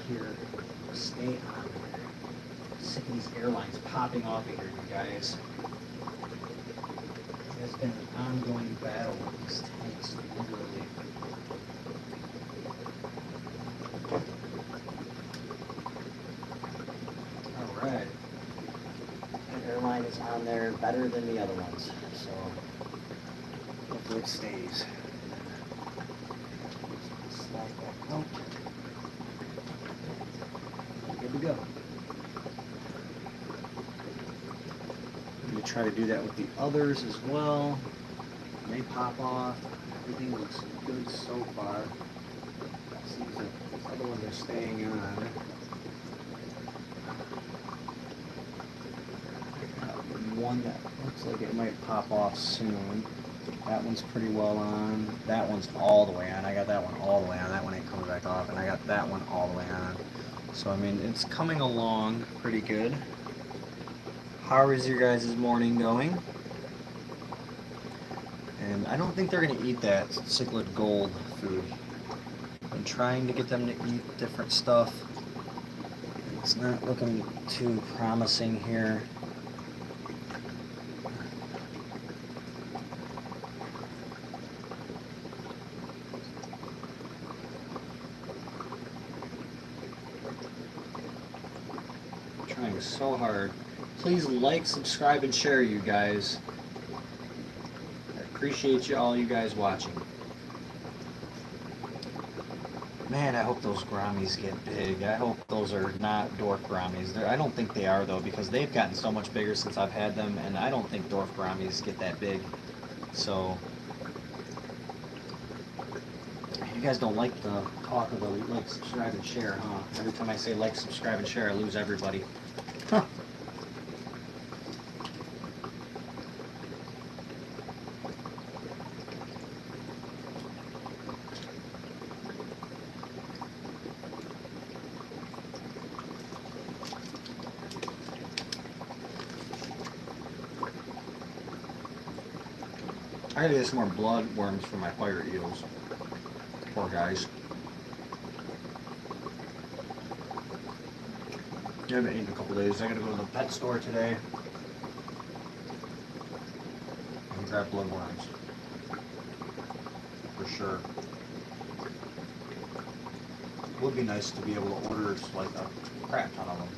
A: Here, stay on there. Sick of these airlines popping off of here, you guys. It has been an ongoing battle with these tanks, literally. Alright. The airline is on there better than the other ones, so hopefully it stays. Slide back out. Good to go. I'm going to try to do that with the others as well. When they pop off, everything looks good so far. Seems like these other ones are staying on. One that looks like it might pop off soon. That one's pretty well on. That one's all the way on. I got that one all the way on. That one ain't coming back off. And I got that one all the way on. So, I mean, it's coming along pretty good. How is your guys' morning going? And I don't think they're going to eat that cichlid gold food. I'm trying to get them to eat different stuff. It's not looking too promising here. Trying so hard. Please like, subscribe, and share, you guys. I appreciate all you guys watching. Man, I hope those Grammies get big. I hope those are not dwarf Grammies. I don't think they are, though, because they've gotten so much bigger since I've had them, and I don't think dwarf Grammies get that big. So,
B: You guys don't like the talk of the like, subscribe, and share, huh? Every time I say like, subscribe, and share, I lose everybody. Huh. I gotta get some more blood worms for my fire eels. Poor guys. I haven't eaten in a couple days. I gotta go to the pet store today and grab blood worms. For sure. It would be nice to be able to order like a crap ton of them.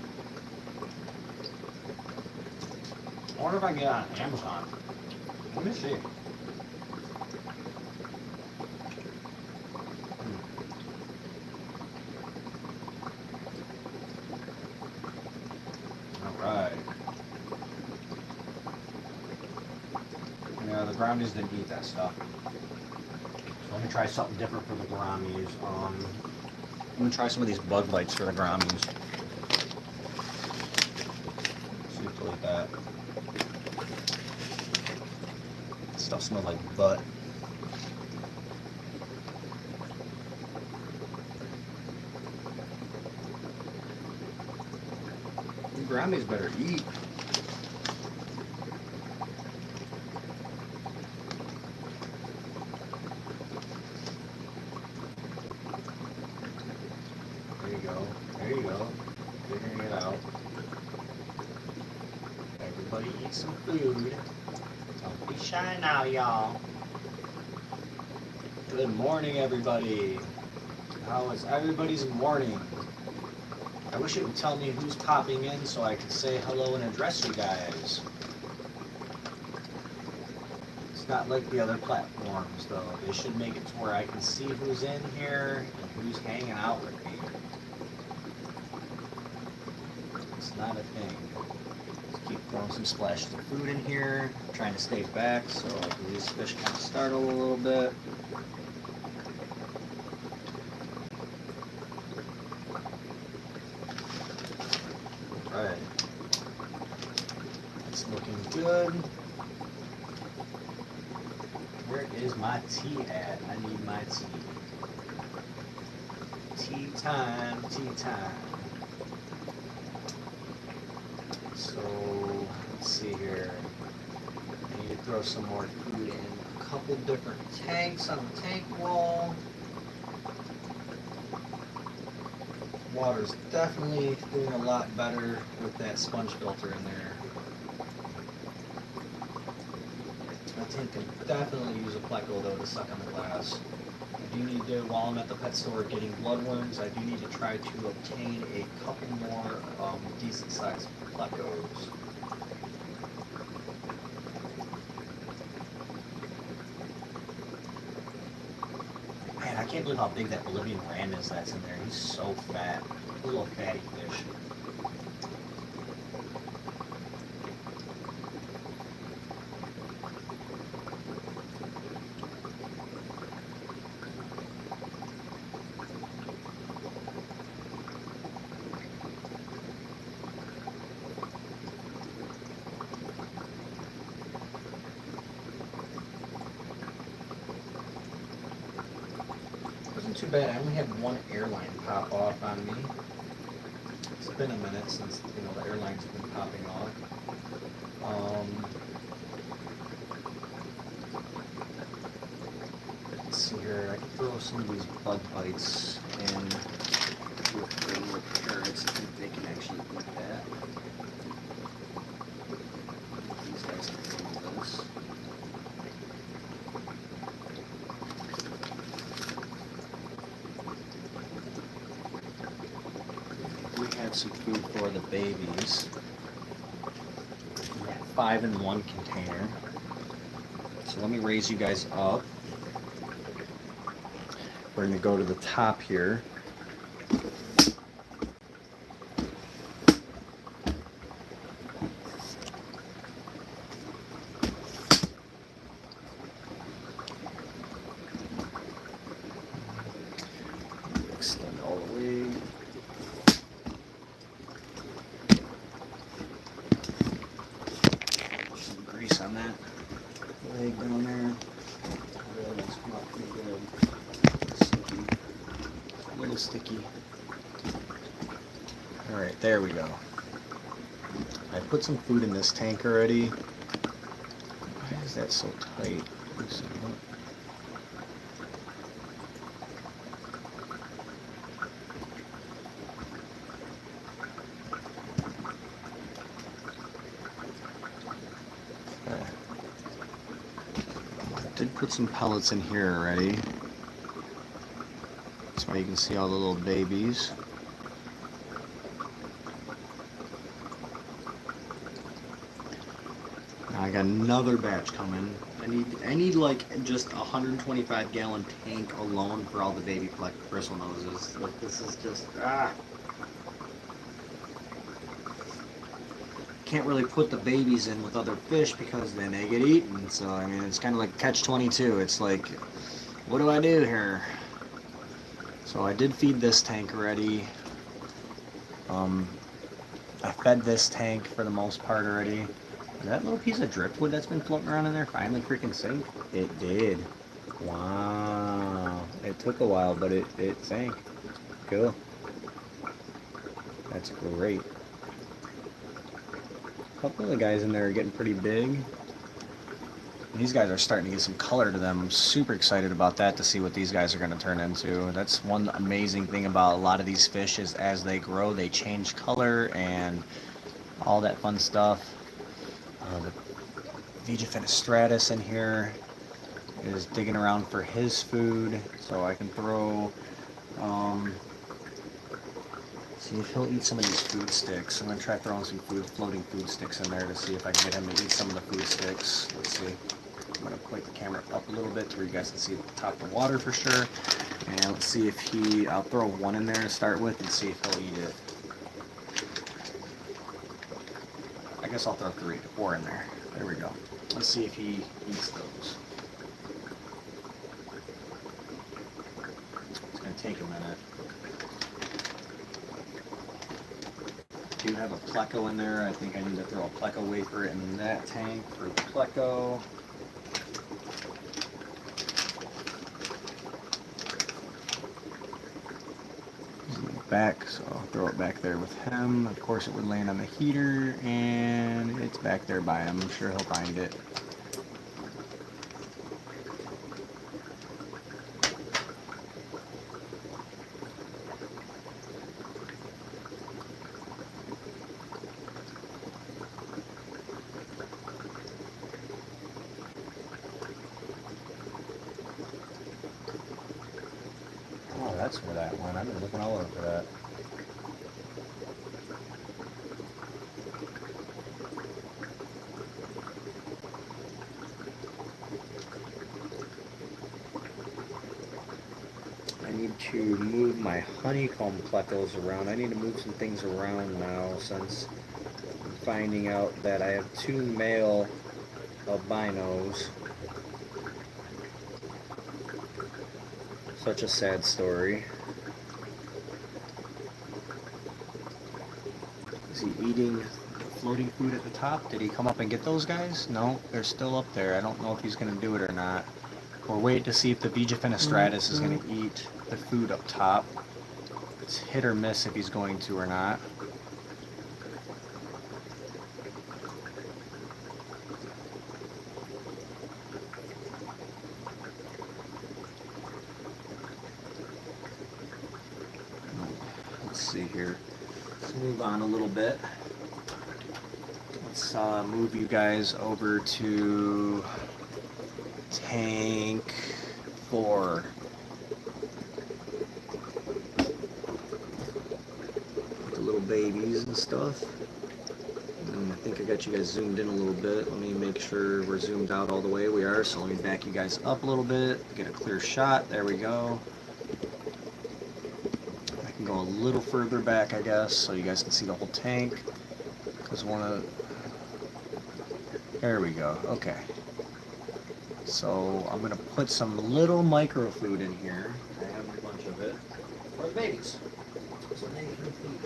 B: I wonder if I can get on Amazon. Let me see. Alright. Yeah, the Brownies didn't eat that stuff. So let me try something different for the Brownies. I'm gonna try some of these bug bites for the Brownies. See if they like that. Stuff smells like butt. The Brownies better eat. There you go. There you go. Figuring it out. Everybody eat some food. Don't be shy now, y'all. Good morning, everybody. How is everybody's morning? I wish it would tell me who's popping in so I could say hello and address you guys. It's not like the other platforms, though. They should make it to where I can see who's in here and who's hanging out with me. It's not a thing. Just keep throwing some splashes of food in here, trying to stay back so these fish kind of startle a little bit. Alright. It's looking good. Where is my tea at? I need my tea. Tea time, tea time. So, let's see here. I need to throw some more food in a couple different tanks on the tank wall. Water's definitely doing a lot better with that sponge filter in there. That tank can definitely use a pleco though to suck on the glass. I do need to, while I'm at the pet store getting bloodworms, I do need to try to obtain a couple more decent sized plecos. Man, I can't believe how big that Bolivian ram is that's in there. He's so fat. A little fatty fish. Wasn't too bad. I only had one airline pop off on me. It's been a minute since the airline's been popping off. Let's see here. I can throw some of these bug bites in with carrots. I think they can actually eat that. These guys can handle this. Some food for the babies. We have 5 in one container. So let me raise you guys up. We're going to go to the top here.
A: sticky. Alright, there we go. I put some food in this tank already. Why is that so tight? Did put some pellets in here already. That's why you can see all the little babies. Now I got another batch coming. I need like just a 125 gallon tank alone for all the baby bristle noses. Like this is just can't really put the babies in with other fish because then they get eaten. So I mean, it's kind of like catch-22. It's like, what do I do here? So I did feed this tank already. I fed this tank for the most part already. That little piece of driftwood that's been floating around in there finally freaking sank. It did. Wow. It took a while, but it sank. Cool. That's great. A couple of the guys in there are getting pretty big. These guys are starting to get some color to them. I'm super excited about that, to see what these guys are going to turn into. That's one amazing thing about a lot of these fish, is as they grow, they change color and all that fun stuff. The Vigifenestratus in here is digging around for his food, so I can throw, see if he'll eat some of these food sticks. I'm going to try throwing some floating food sticks in there to see if I can get him to eat some of the food sticks. Let's see. I'm going to point the camera up a little bit so you guys can see the top of the water for sure. And let's see if I'll throw one in there to start with and see if he'll eat it. I guess I'll throw 4 in there. There we go. Let's see if he eats those. It's going to take a minute. I do have a pleco in there. I think I need to throw a pleco wafer in that tank for the pleco. Back, so I'll throw it back there with him. Of course it would land on the heater, and it's back there by him. I'm sure he'll find it. Oh, that's where that went. I've been looking all over for that. I need to move my honeycomb plecos around. I need to move some things around now, since I'm finding out that I have 2 male albinos. Such a sad story. Is he eating floating food at the top? Did he come up and get those guys? No, they're still up there. I don't know if he's going to do it or not. We're waiting to see if the Vigifenestratus is going to eat the food up top. It's hit or miss if he's going to or not. Let's see here. Let's move on a little bit. Let's move you guys over to tank 4. With the little babies and stuff. And I think I got you guys zoomed in a little bit. Let me make sure we're zoomed out all the way. We are, so let me back you guys up a little bit, get a clear shot. There we go. I can go a little further back, I guess, so you guys can see the whole tank. Because there we go. Okay. So I'm going to put some little microfluid in here. I have a bunch of it. For the babies. So they can feed.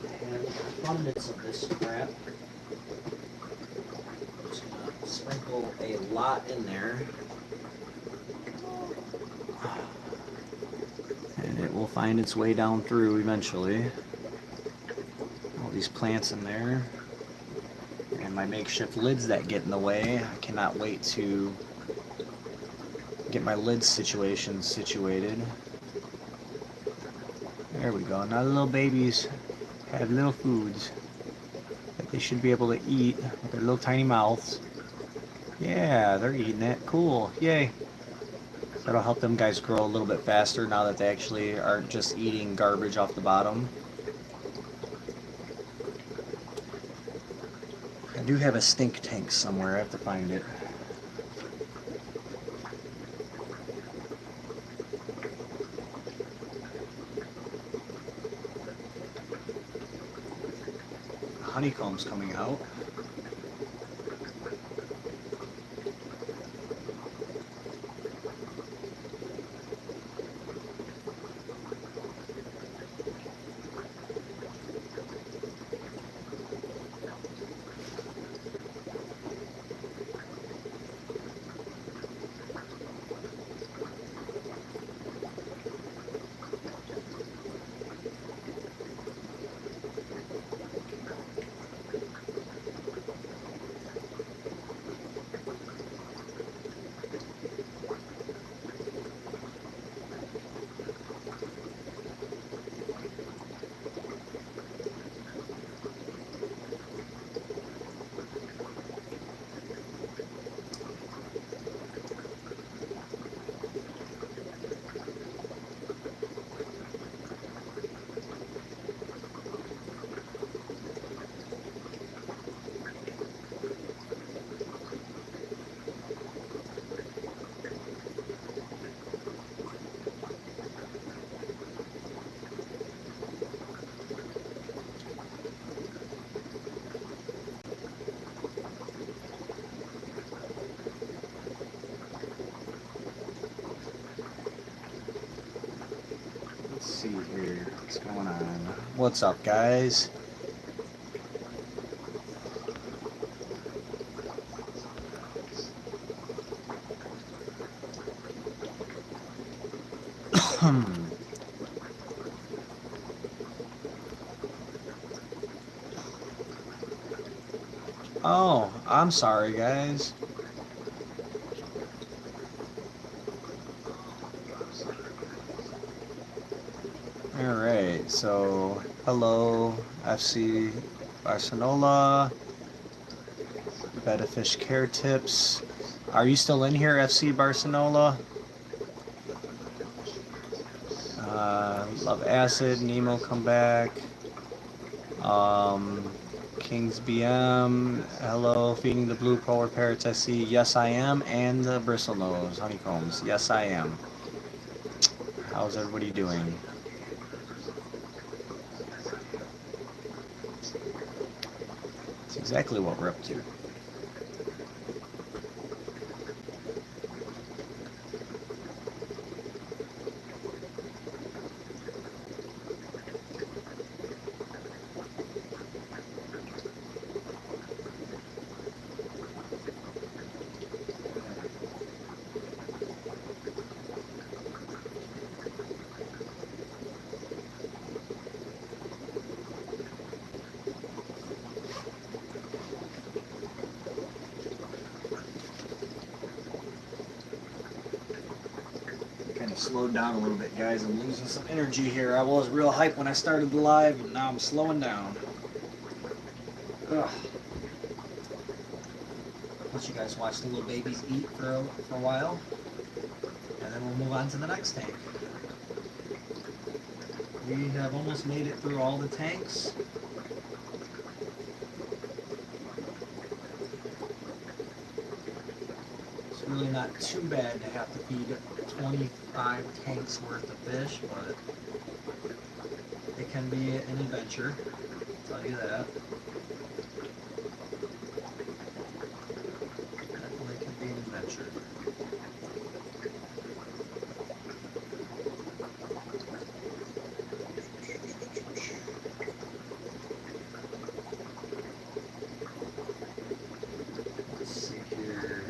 A: I have abundance of this crap. I'm just going to sprinkle a lot in there.
B: find its way down through eventually. All these plants in there. And my makeshift lids that get in the way. I cannot wait to get my lid situation situated. There we go. Now the little babies have little foods that they should be able to eat with their little tiny mouths. Yeah, they're eating it. Cool. Yay. That'll help them guys grow a little bit faster now that they actually aren't just eating garbage off the bottom. I do have a stink tank somewhere. I have to find it. Honeycomb's coming out. Let's see here. What's going on? What's up, guys? Oh, I'm sorry, guys. Alright, so hello, FC Barcelona, Betta Fish Care Tips. Are you still in here, FC Barcelona? Love Acid, Nemo come back. Kings BM, hello, feeding the blue polar parrots. I see, yes I am, and the bristlenose honeycombs. Yes I am. How's everybody doing? That's exactly what we're up to. Slowed down a little bit, guys. I'm losing some energy here. I was real hyped when I started the live, and now I'm slowing down. Ugh. Let you guys watch the little babies eat for a while, and then we'll move on to the next tank. We have almost made it through all the tanks. It's really not too bad to have to feed 25 tanks worth of fish, but it can be an adventure, I'll tell you that. Definitely can be an adventure. Let's see here.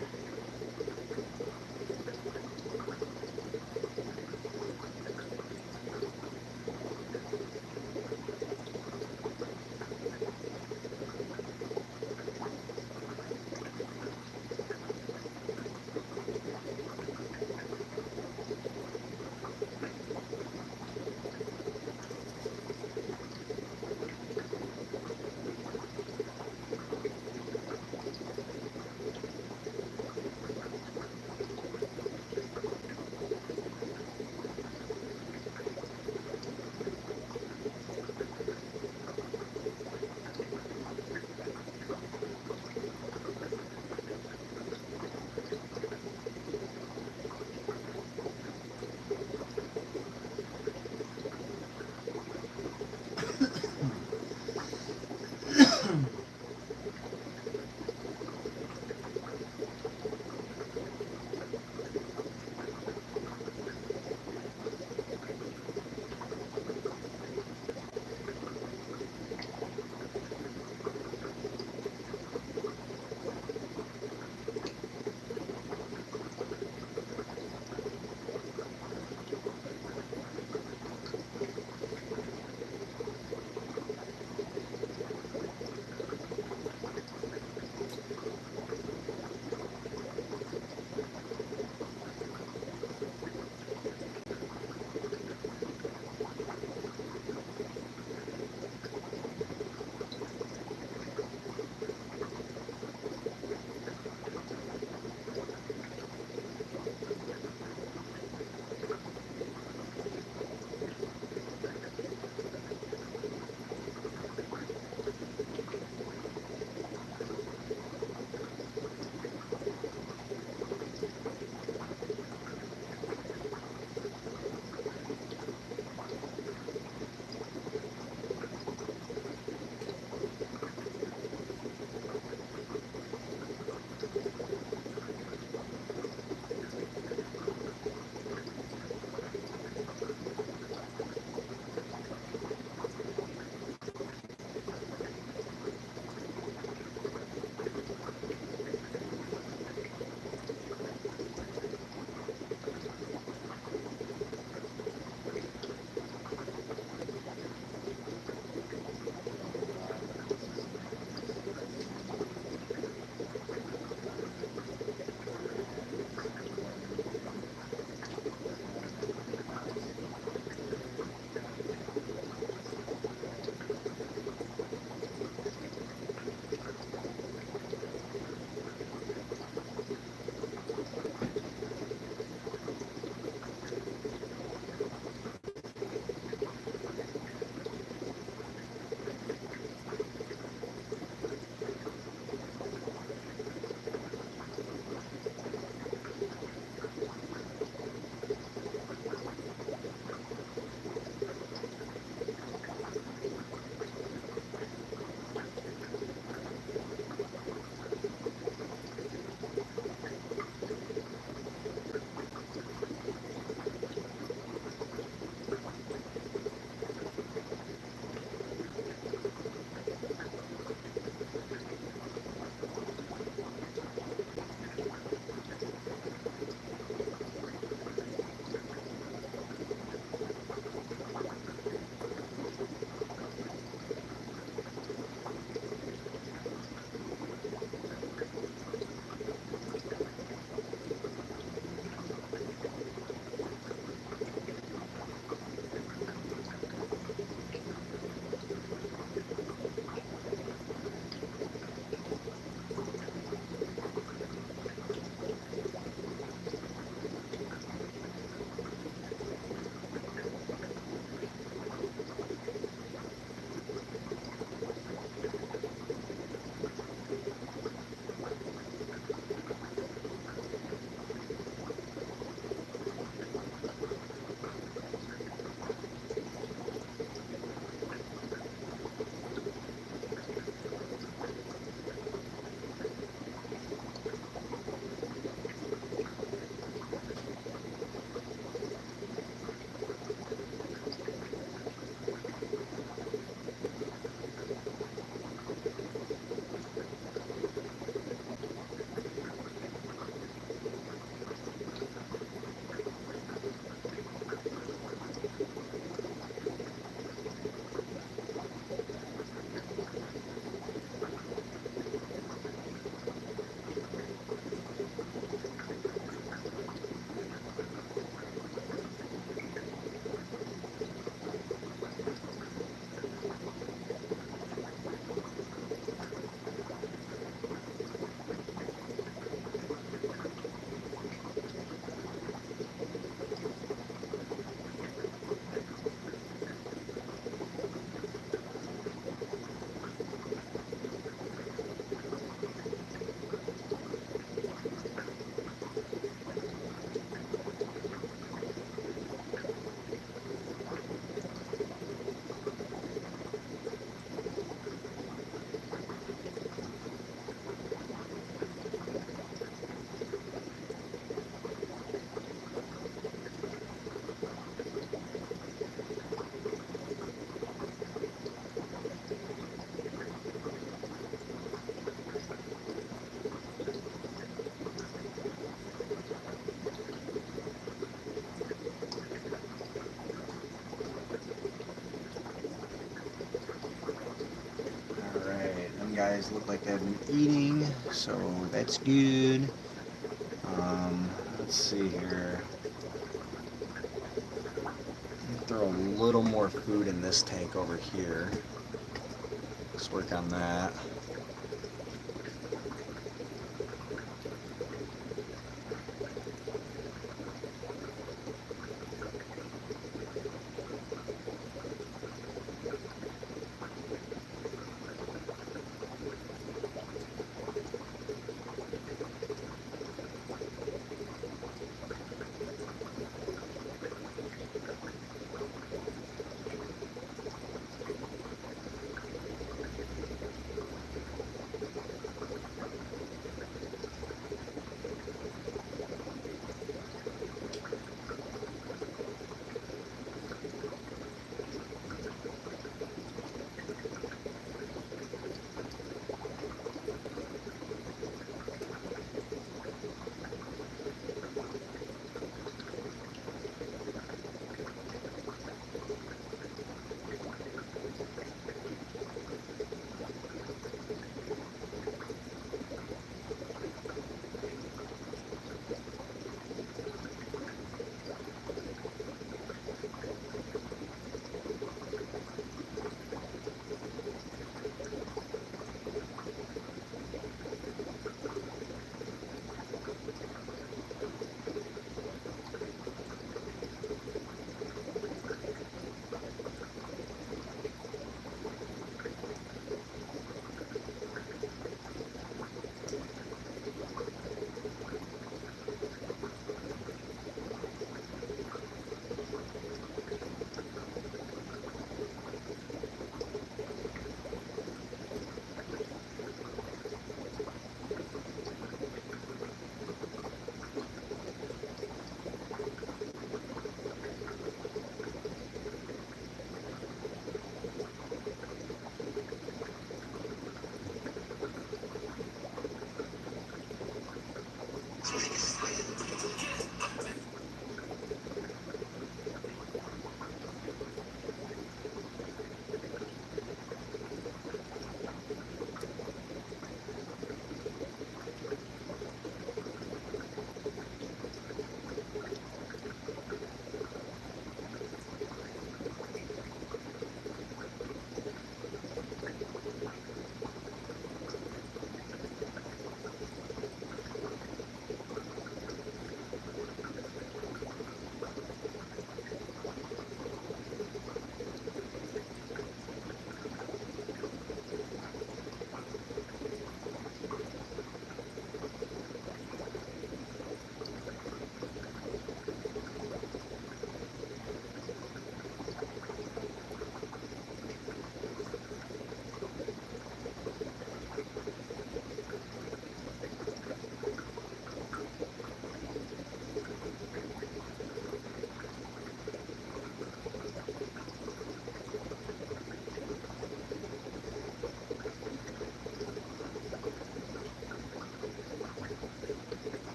A: guys look like they've been eating, so that's good. Let's see here. Throw a little more food in this tank over here. Let's work on that.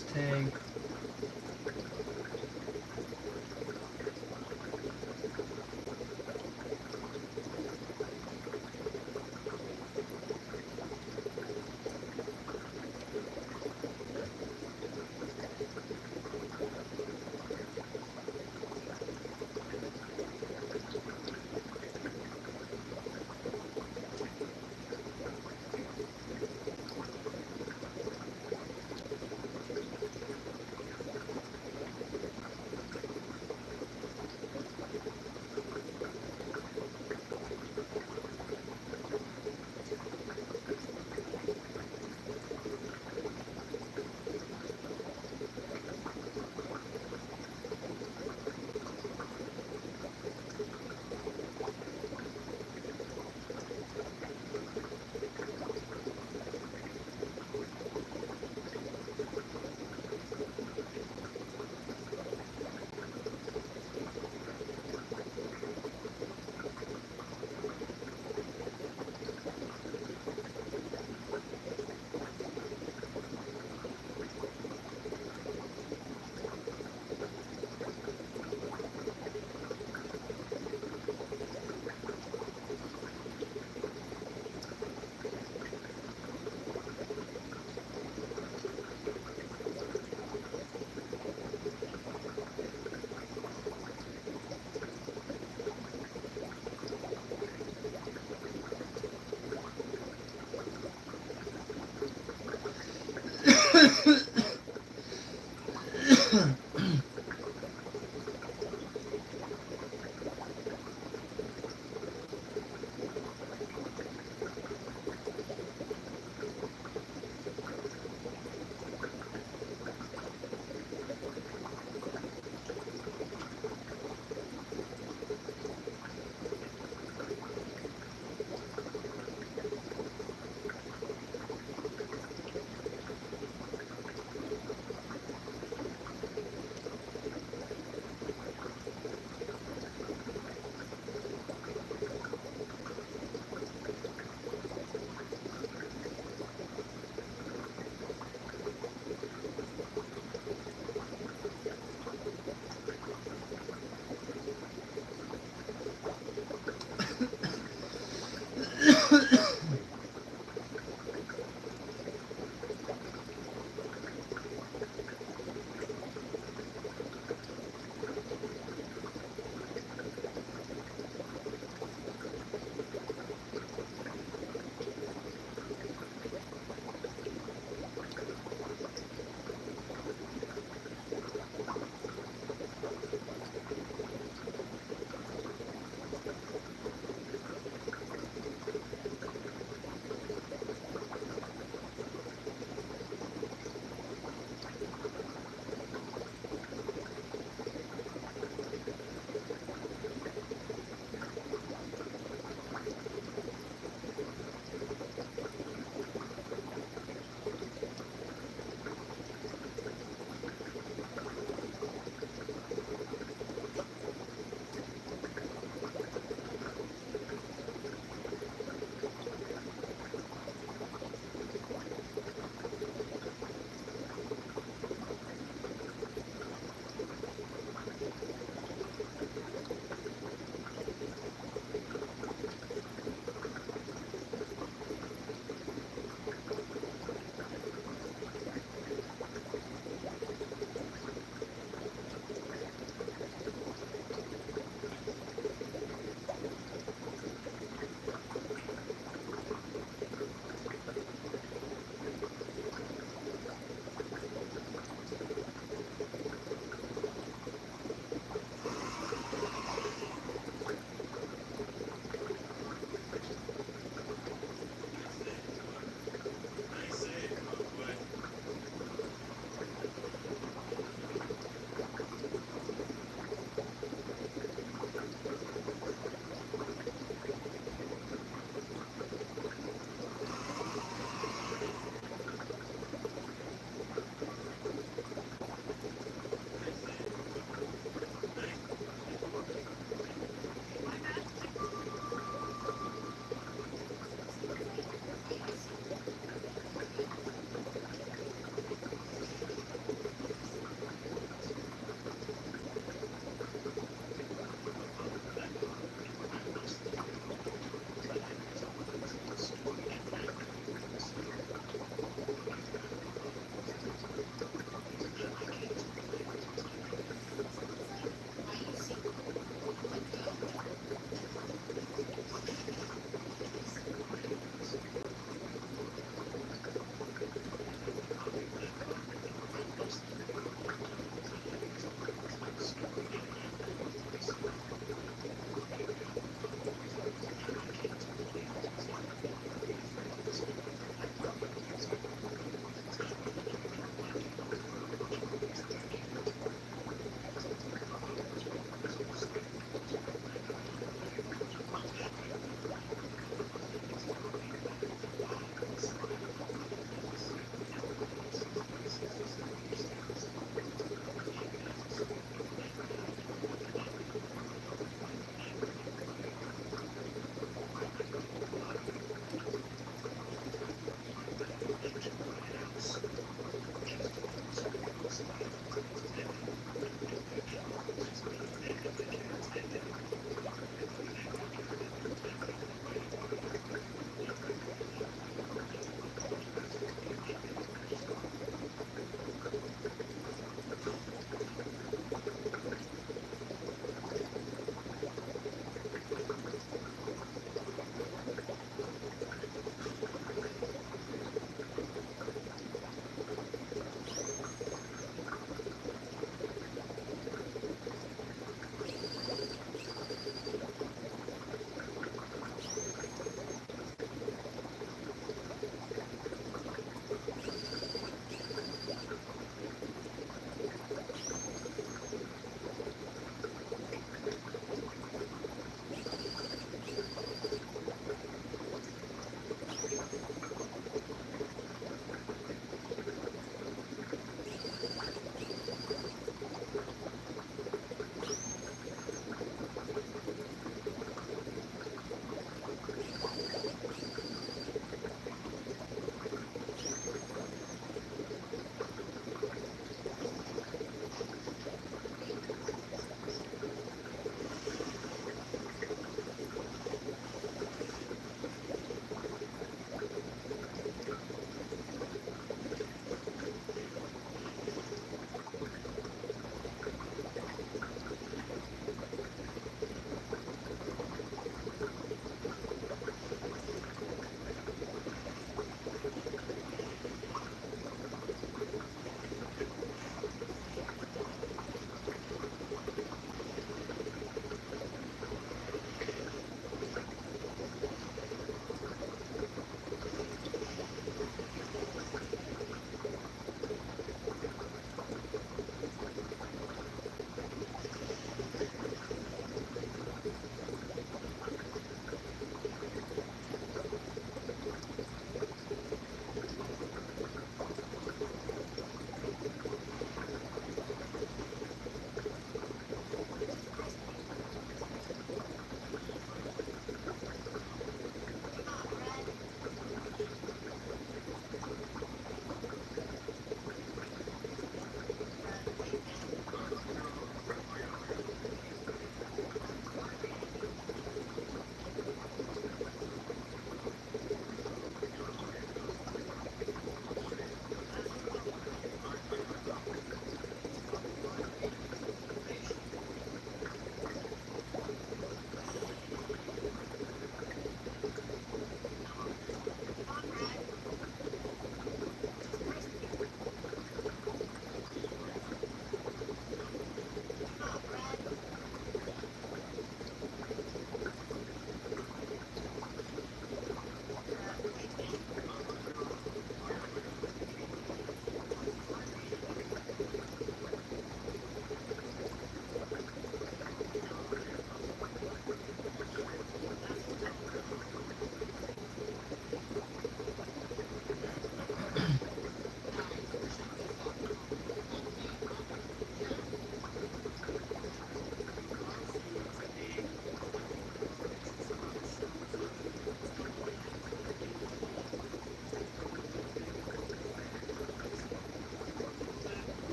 A: this tank.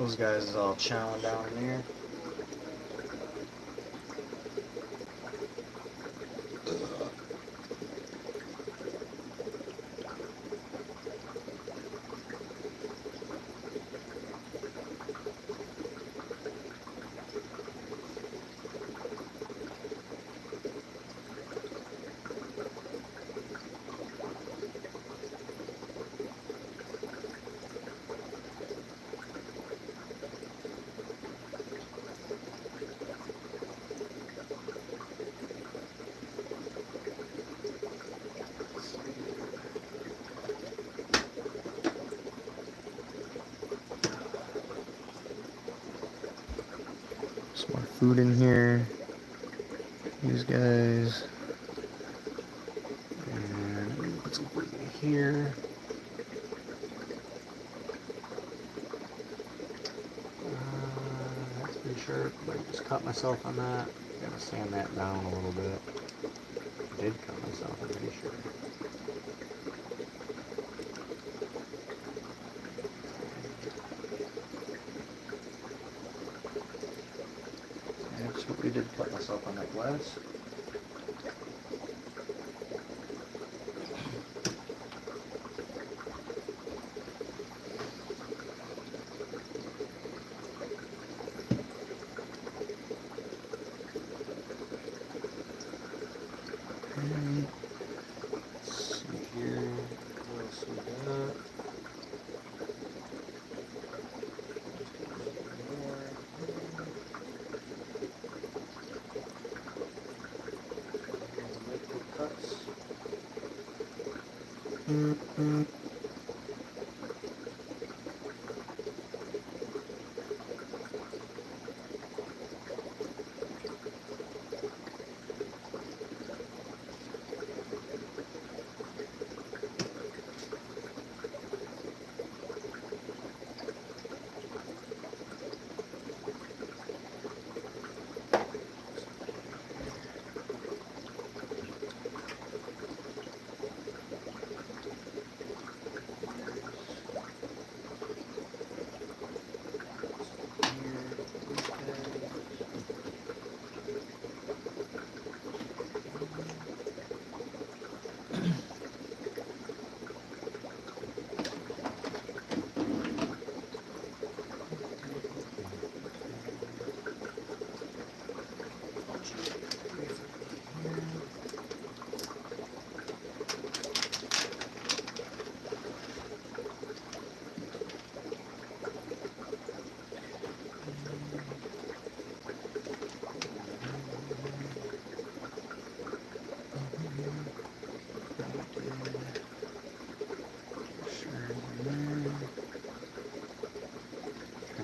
B: Those guys is all chowing down in there. Some more food in here. These guys. And put some food in here. That's pretty sharp. I just cut myself on that. Gotta sand that down a little bit. I did cut myself, I'm pretty sure. Absolutely did cut myself on that glass. Let's see here. What else we got?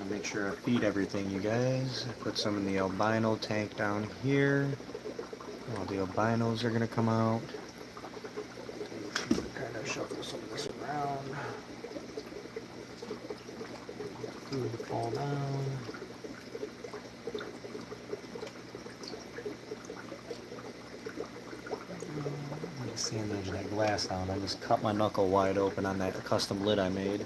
B: Make sure I feed everything, you guys. I put some in the albino tank down here. All the albinos are gonna come out. Kind of shuffle some of this around. Food to fall down. Let me sandwich that glass down. I just cut my knuckle wide open on that custom lid I made.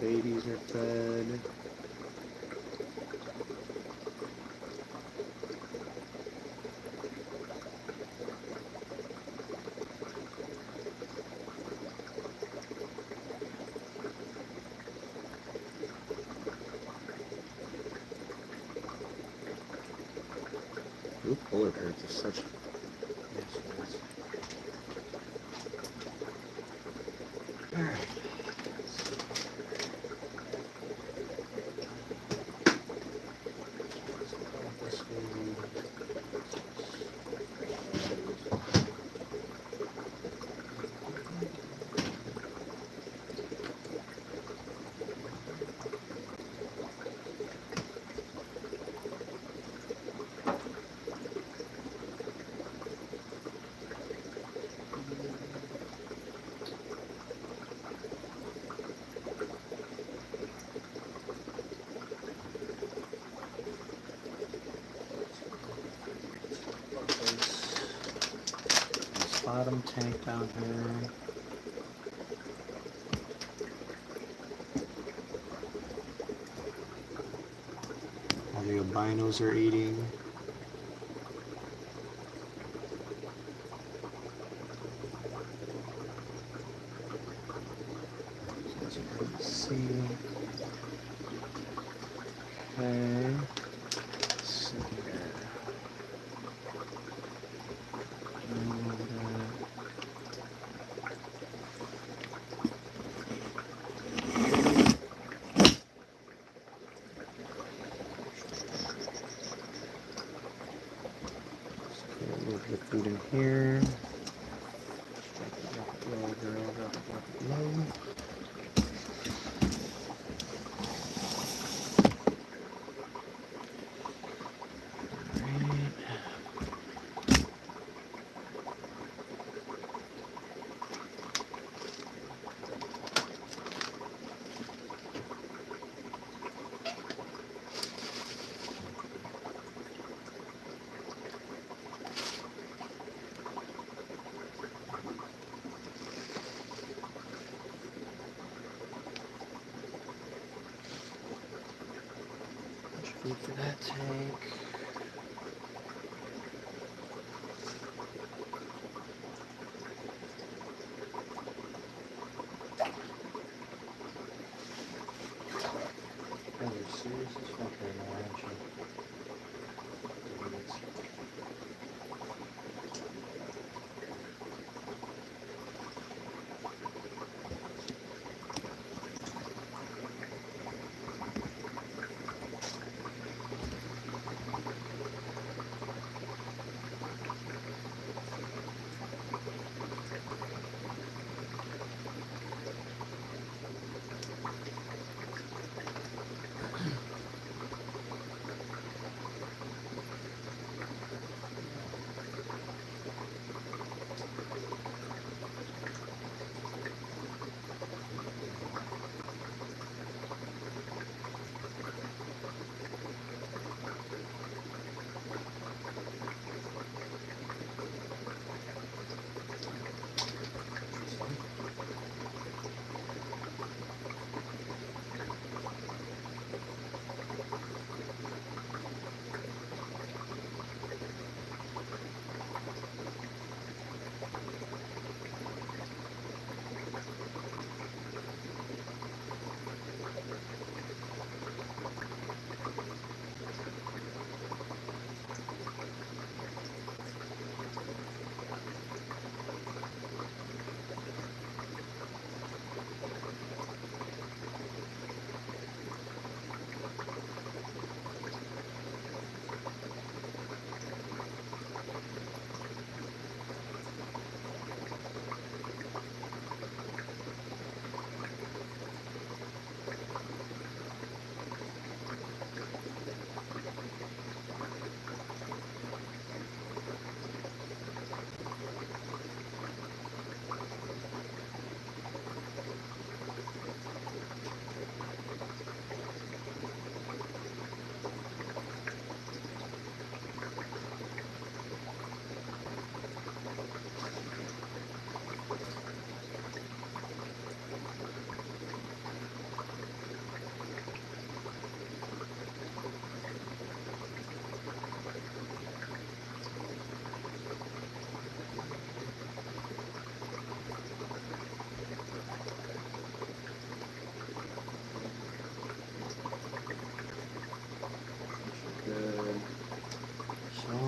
B: Babies are fed. Ooh, polar bears are such assholes. Alright.
A: tank down here. All the albinos are eating. As you can see. Okay. Let's see here. Move the food in here. Drop it low, girl. Drop it low. Food for that tank. Are you serious? It's not very much.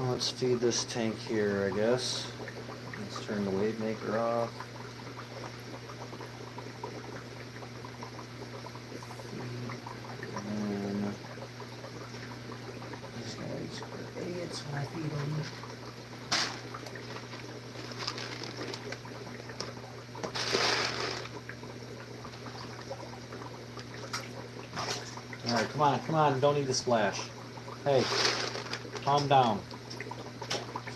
A: Let's feed this tank here, I guess. Let's turn the wave maker off. And then these guys are idiots when I feed them. Alright, come on, don't need to splash. Hey, calm down.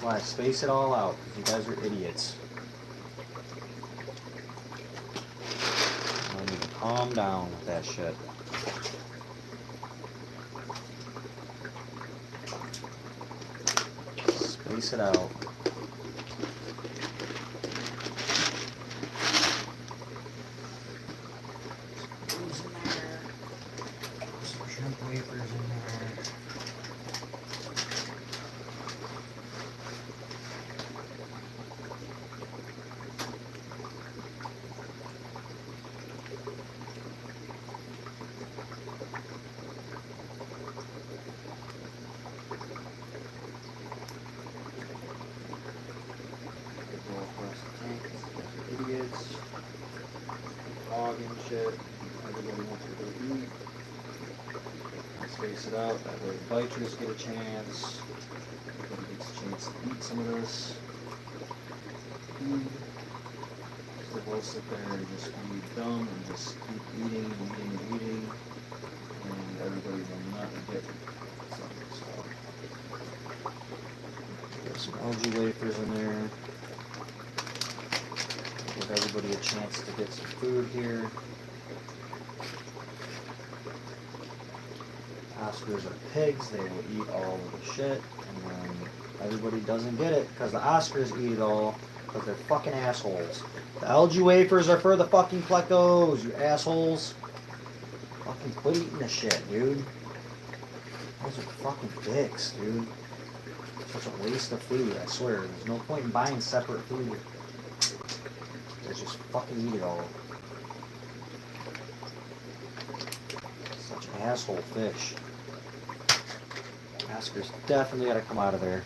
A: Why, space it all out. You guys are idiots. I need to calm down with that shit. Space it out.
B: shit. Everybody wants to go eat. Space it out, that way the biters get a chance. Everybody gets a chance to eat some of this food. So we'll sit there and just be dumb and just keep eating and eating and eating. And everybody will not get some. So there's some algae wafers in there. Give everybody a chance to get some food here. Oscars are pigs, they will eat all of the shit, and then everybody doesn't get it because the Oscars eat it all because they're fucking assholes. The algae wafers are for the fucking plecos, you assholes. Fucking quit eating the shit, dude. Those are fucking dicks, dude. Such a waste of food, I swear. There's no point in buying separate food. They just fucking eat it all. Such asshole fish. Oscars definitely gotta come out of there.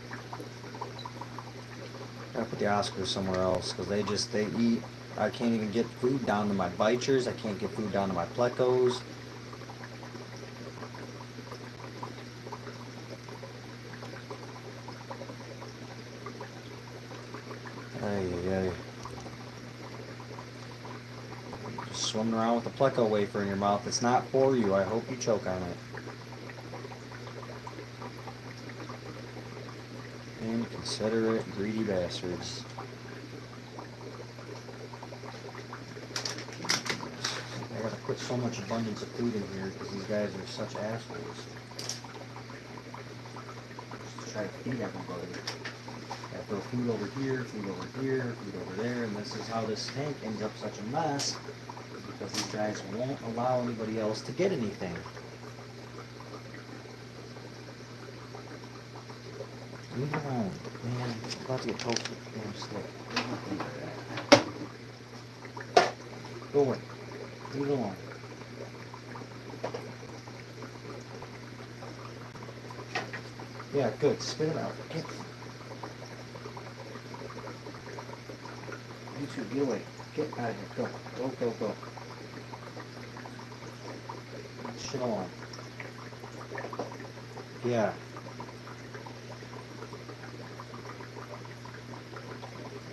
B: Gotta put the Oscars somewhere else because they eat. I can't even get food down to my bichers. I can't get food down to my plecos. Ay. Just swimming around with a pleco wafer in your mouth. It's not for you. I hope you choke on it. Inconsiderate, greedy bastards. I gotta put so much abundance of food in here because these guys are such assholes. Just try to feed everybody. I throw food over here, food over there, and this is how this tank ends up such a mess, because these guys won't allow anybody else to get anything. Leave it alone, man. I'm about to get poked with the damn stick. Go away. Leave it alone. Yeah, good. Spit it out. Get. You two, get away. Get out of here. Go. Shit along. Yeah.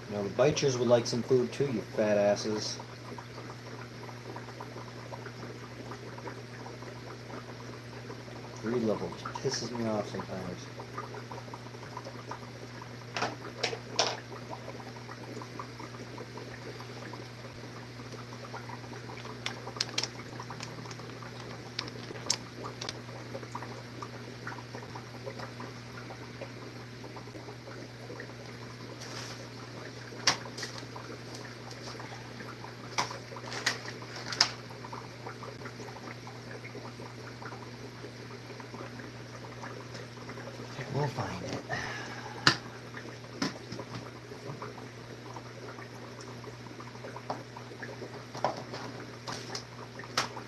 B: You know, the biters would like some food too, you fat asses. Greed level pisses me off sometimes. We'll find it.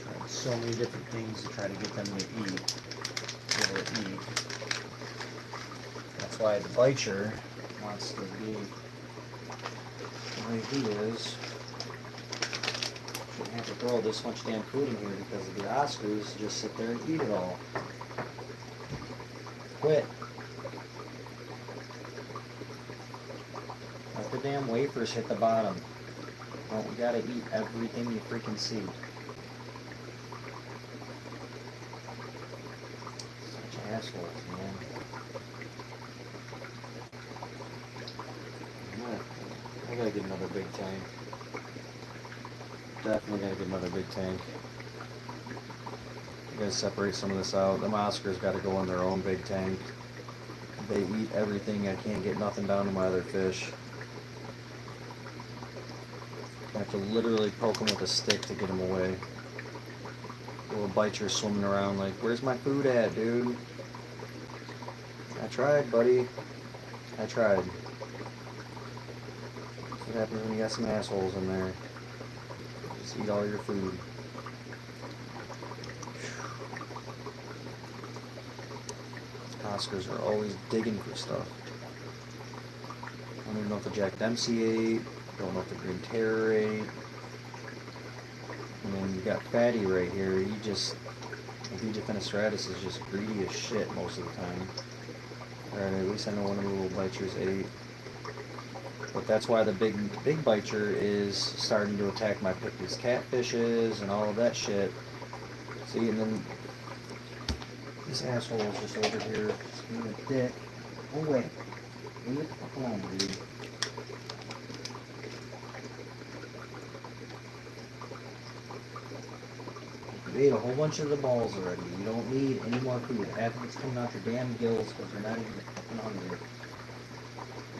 B: Tried so many different things to try to get them to eat. That's why the bicher wants to be the way he is. Shouldn't have to throw this much damn food in here because the Oscars just sit there and eat it all. Quit. Let the damn wafers hit the bottom. Don't we gotta eat everything you freaking see. Such assholes, man. I gotta get another big tank. Definitely gotta get another big tank. I gotta separate some of this out. Them Oscars gotta go in their own big tank. They eat everything. I can't get nothing down to my other fish. I have to literally poke them with a stick to get them away. Little bicher swimming around like, where's my food at, dude? I tried, buddy. I tried. That's what happens when you got some assholes in there. Just eat all your food. Oscars are always digging for stuff. I don't even know if the Jack Dempsey ate. Don't know if the Green Terror ate. And then got fatty right here. You just, Vija Finistratus is just greedy as shit most of the time. Alright, at least I know one of the little biters ate. But that's why the big biter is starting to attack my Pictus catfishes and all of that shit. See, and then this asshole is just over here just being a dick. Go away. Leave it the fuck alone, dude. You ate a whole bunch of the balls already. You don't need any more food. Half of it's coming out your damn gills because you're not even fucking hungry.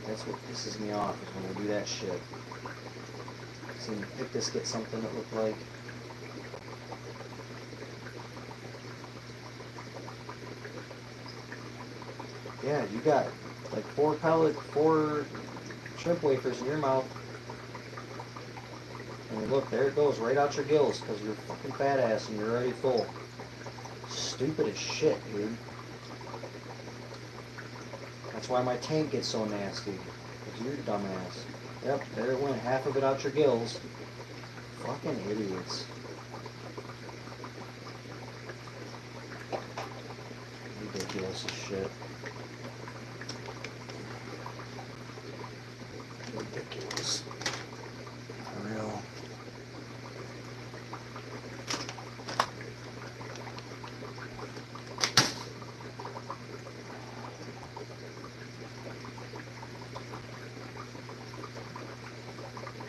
B: That's what pisses me off, is when I do that shit. See, Pictus get something that looked like. Yeah, you got like 4 shrimp wafers in your mouth. And look, there it goes, right out your gills, because you're fucking fat ass and you're already full. Stupid as shit, dude. That's why my tank gets so nasty. Because you're a dumbass. Yep, there it went, half of it out your gills. Fucking idiots. Ridiculous as shit. Ridiculous. For real.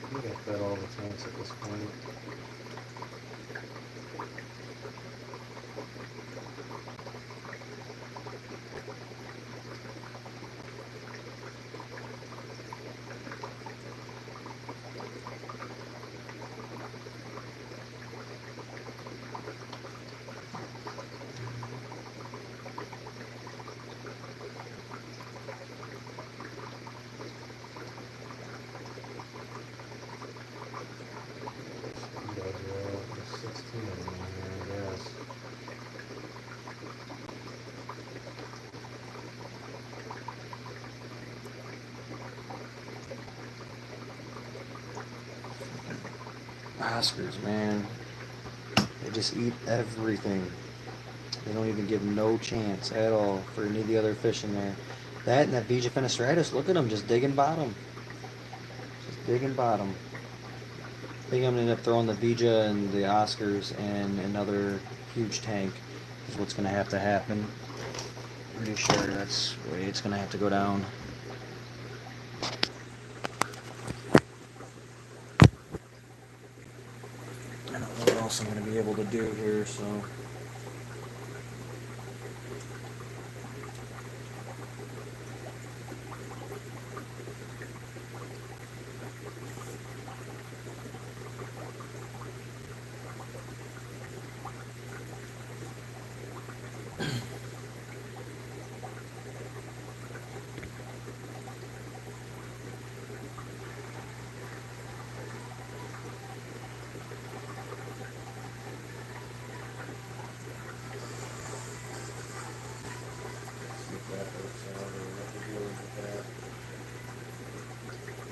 B: I think I fed all the tanks at this point. Oscars, man. They just eat everything. They don't even give no chance at all for any of the other fish in there. That and that Vija Finistratus, look at them, just digging bottom. Just digging bottom. I think I'm going to end up throwing the Vija and the Oscars and another huge tank is what's going to have to happen. Pretty sure that's the way it's going to have to go down. I don't know what else I'm going to be able to do here, so...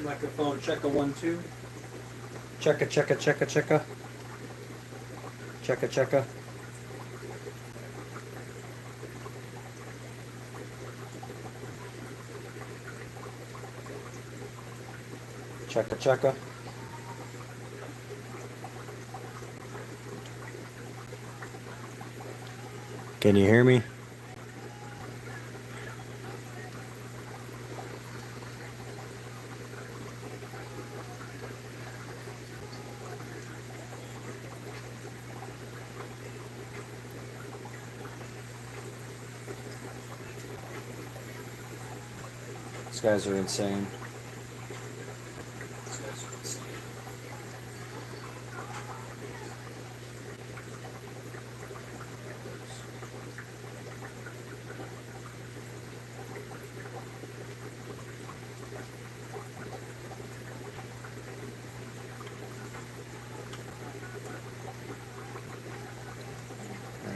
B: Microphone check a 1 2. Checka checka checka checka. Checka checka. Checka checka. Can you hear me? These guys are insane.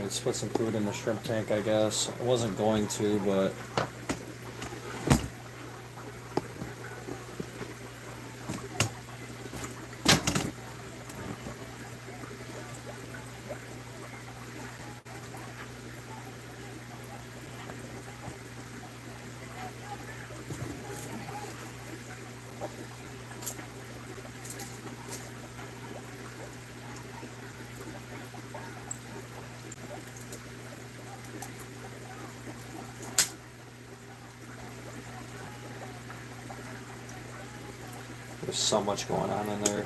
B: Let's put some food in the shrimp tank, I guess. I wasn't going to, but There's so much going on in there.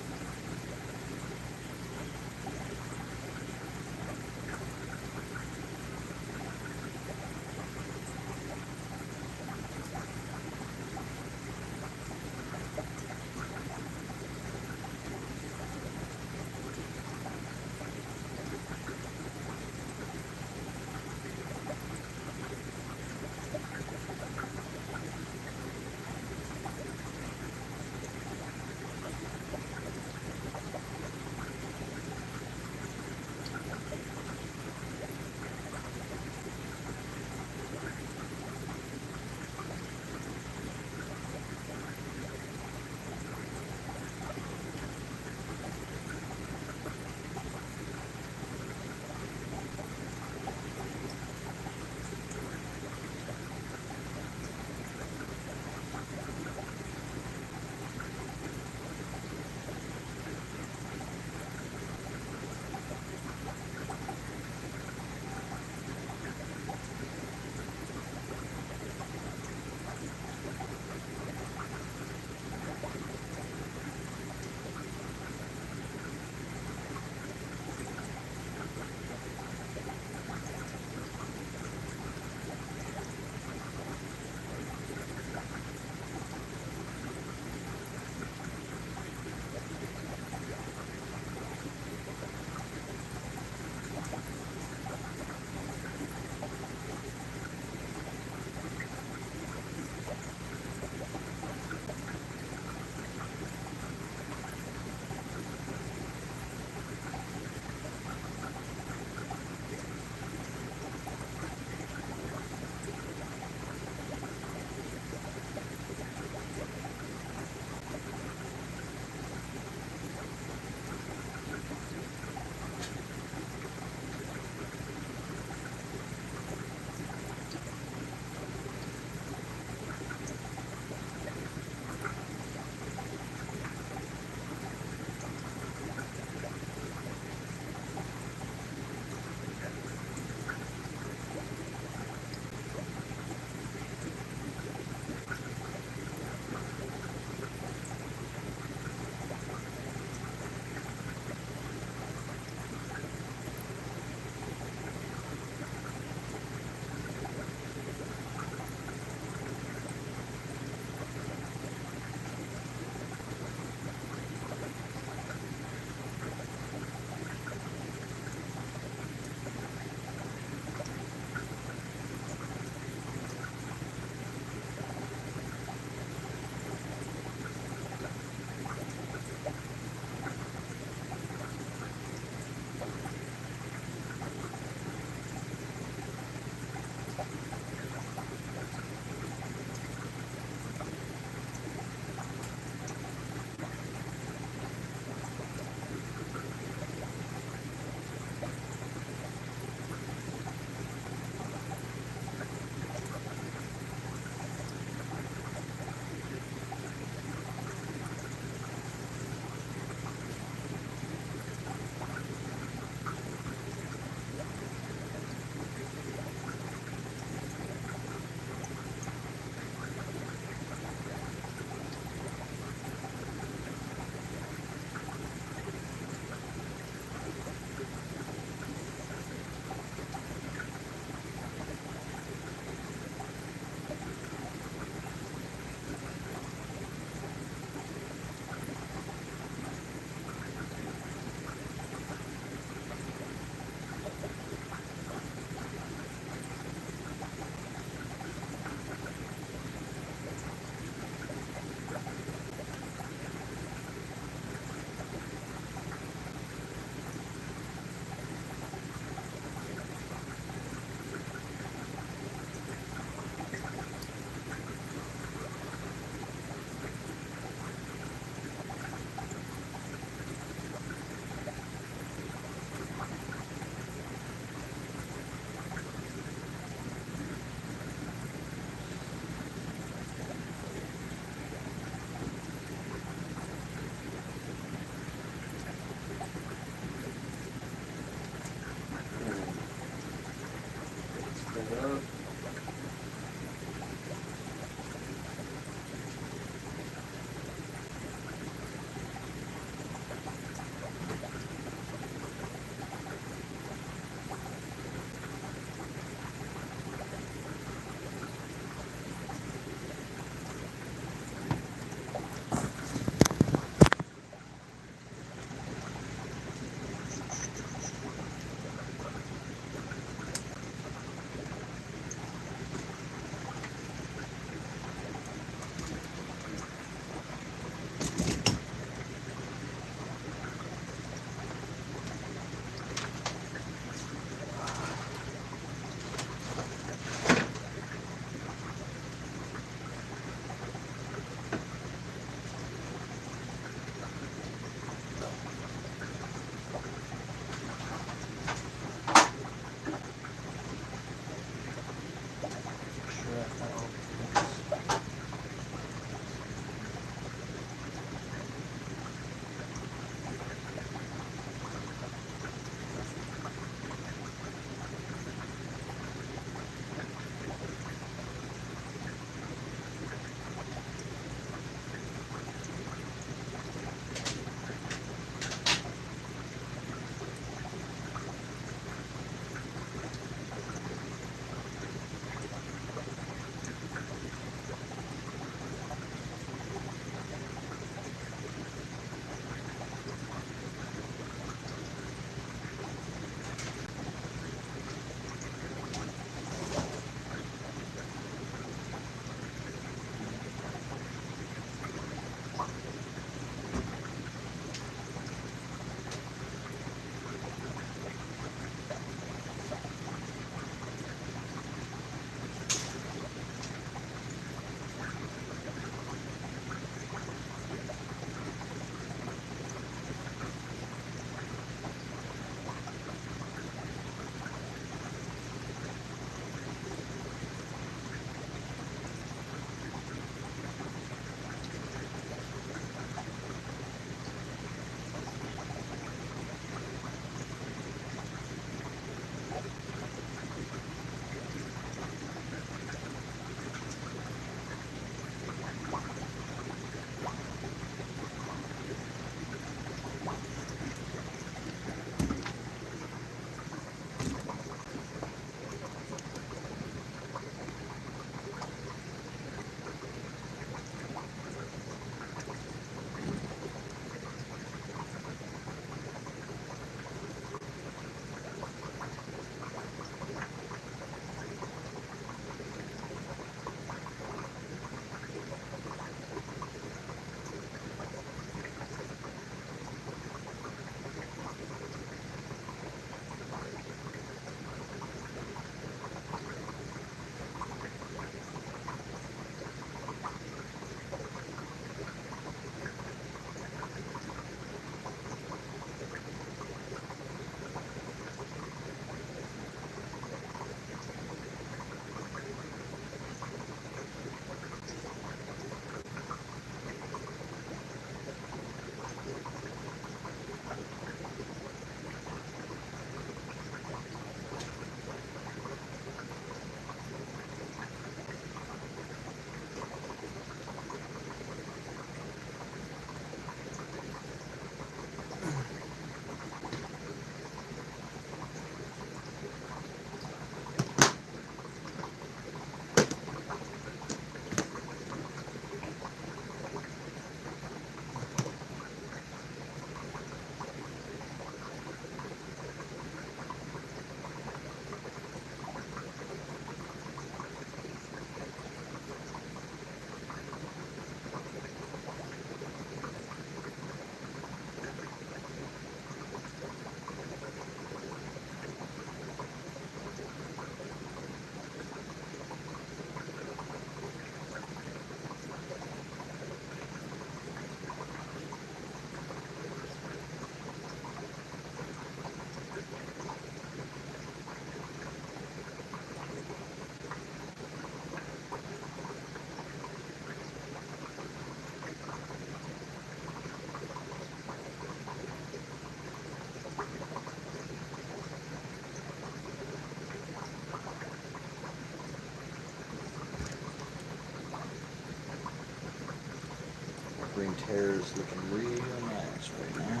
A: tear is looking real nice right now.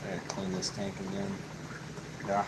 A: I gotta clean this tank again. Yeah.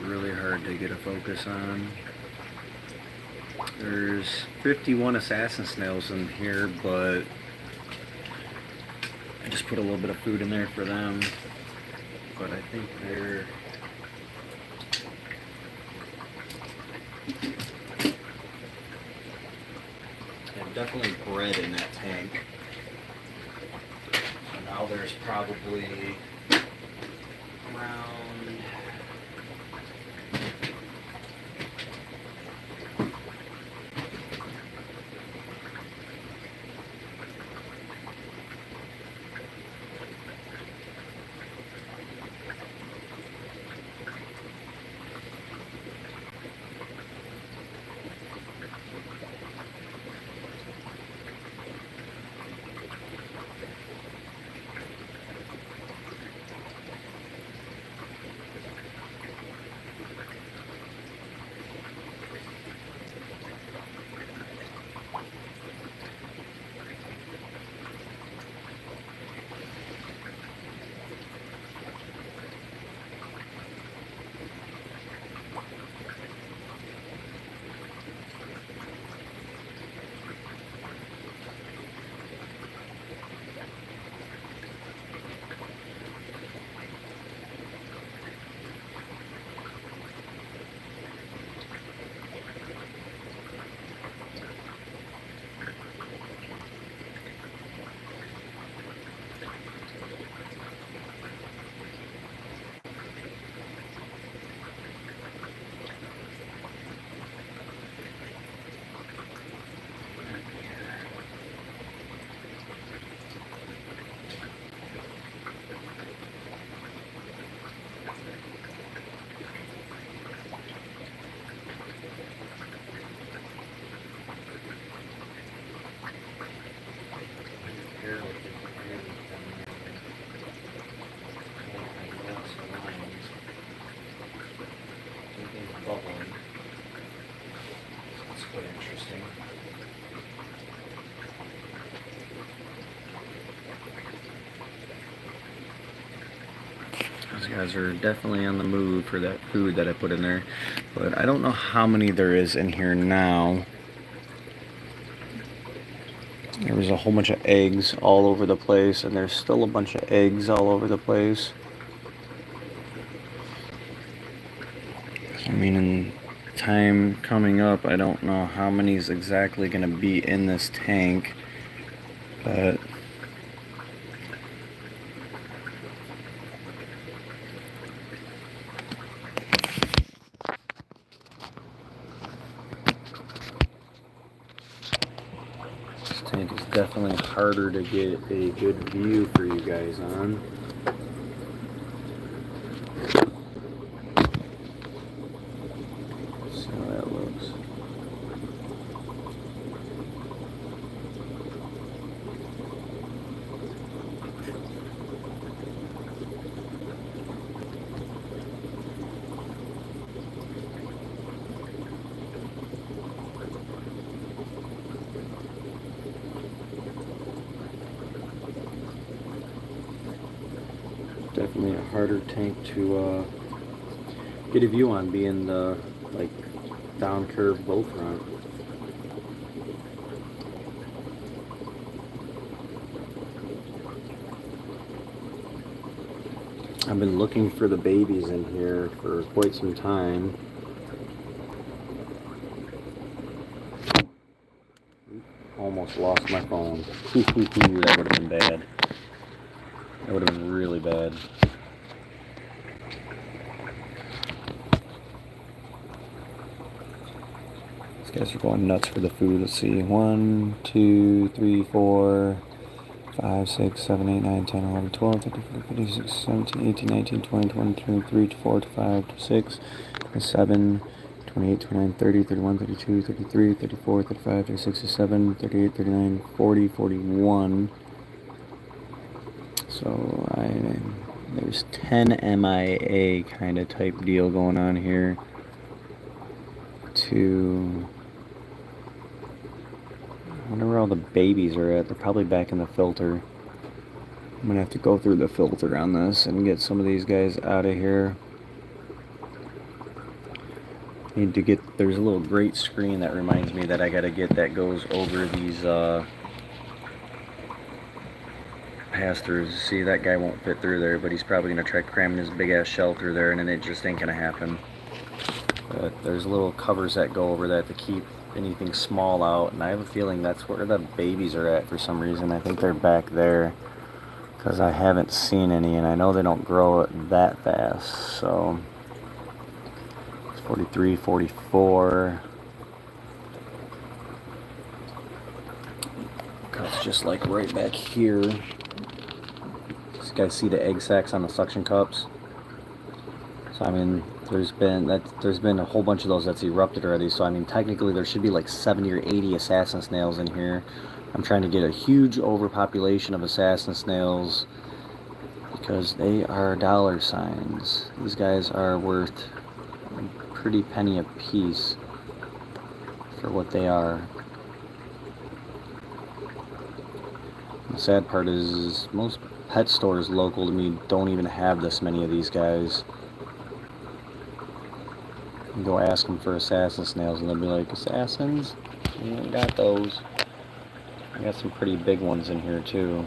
A: Really hard to get a focus on. There's 51 assassin snails in here, but I just put a little bit of food in there for them. But I think they're definitely bred in that tank. So now there's probably around
B: These guys are definitely on the move for that food that I put in there. But I don't know how many there is in here now. There was a whole bunch of eggs all over the place, and there's still a bunch of eggs all over the place. I mean, in time coming up, I don't know how many is exactly going to be in this tank, but this tank is definitely harder to get a good view for you guys on. Let's see how that looks. Definitely a harder tank to get a view on, being the like down curved bow front. I've been looking for the babies in here for quite some time. Almost lost my phone. That would have been bad. That would have been really bad. These guys are going nuts for the food. Let's see. 1, 2, 3, 4, 5, 6, 7, 8, 9, 10, 11, 12, 13, 14, 15, 16, 17, 18, 19, 20, 22, 23, 24, 25, 26, 27, 28, 29, 30, 31, 32, 33, 34, 35, 36, 37, 38, 39, 40, 41. So there's 10 MIA kind of type deal going on here. I wonder where all the babies are at. They're probably back in the filter. I'm gonna have to go through the filter on this and get some of these guys out of here. Need to get, there's a little grate screen that reminds me that I gotta get that goes over these pass-throughs. See, that guy won't fit through there, but he's probably gonna try cramming his big ass shell through there, and then it just ain't gonna happen. But there's little covers that go over that to keep anything small out, and I have a feeling that's where the babies are at for some reason. I think they're back there because I haven't seen any, and I know they don't grow it that fast. So 43, 44. Cuts just like right back here. You guys see the egg sacs on the suction cups? So I mean, there's been a whole bunch of those that's erupted already. So I mean, technically there should be like 70 or 80 assassin snails in here. I'm trying to get a huge overpopulation of assassin snails because they are dollar signs. These guys are worth a pretty penny a piece for what they are. The sad part is most pet stores local to me don't even have this many of these guys. You go ask them for assassin snails and they'll be like, assassins? We ain't got those. I got some pretty big ones in here too.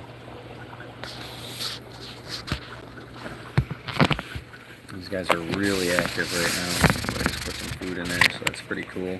B: These guys are really active right now. So I just put some food in there, so that's pretty cool.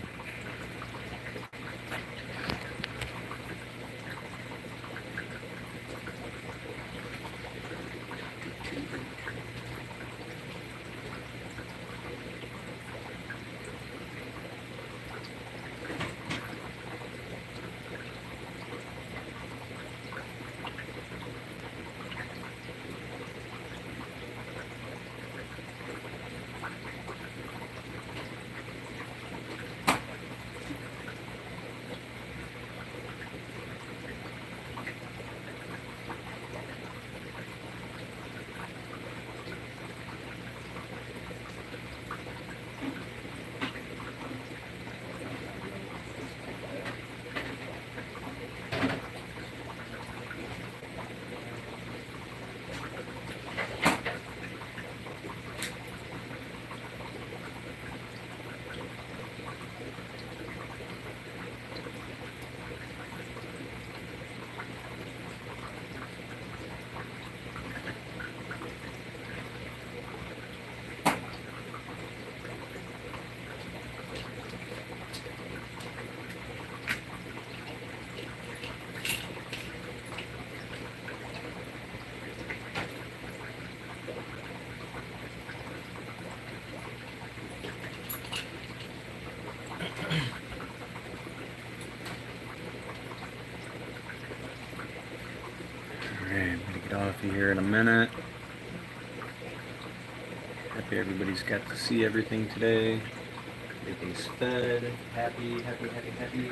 B: here in a minute. Happy everybody's got to see everything today. Everything's fed. Happy, happy, happy, happy.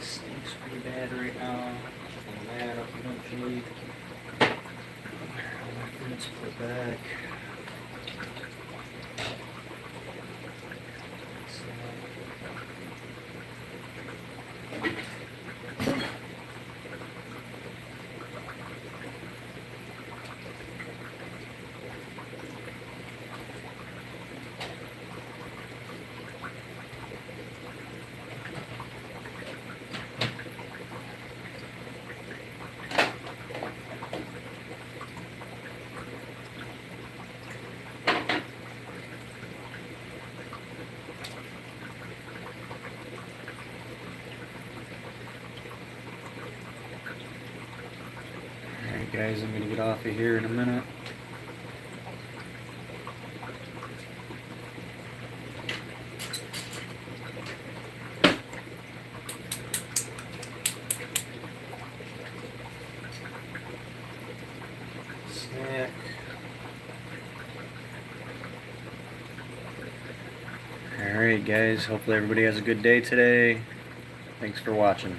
B: Stinks pretty bad right now. Clean that up eventually. All my fruits put back. Alright guys, I'm gonna get off of here in a minute. Snack. Alright guys, hopefully everybody has a good day today. Thanks for watching.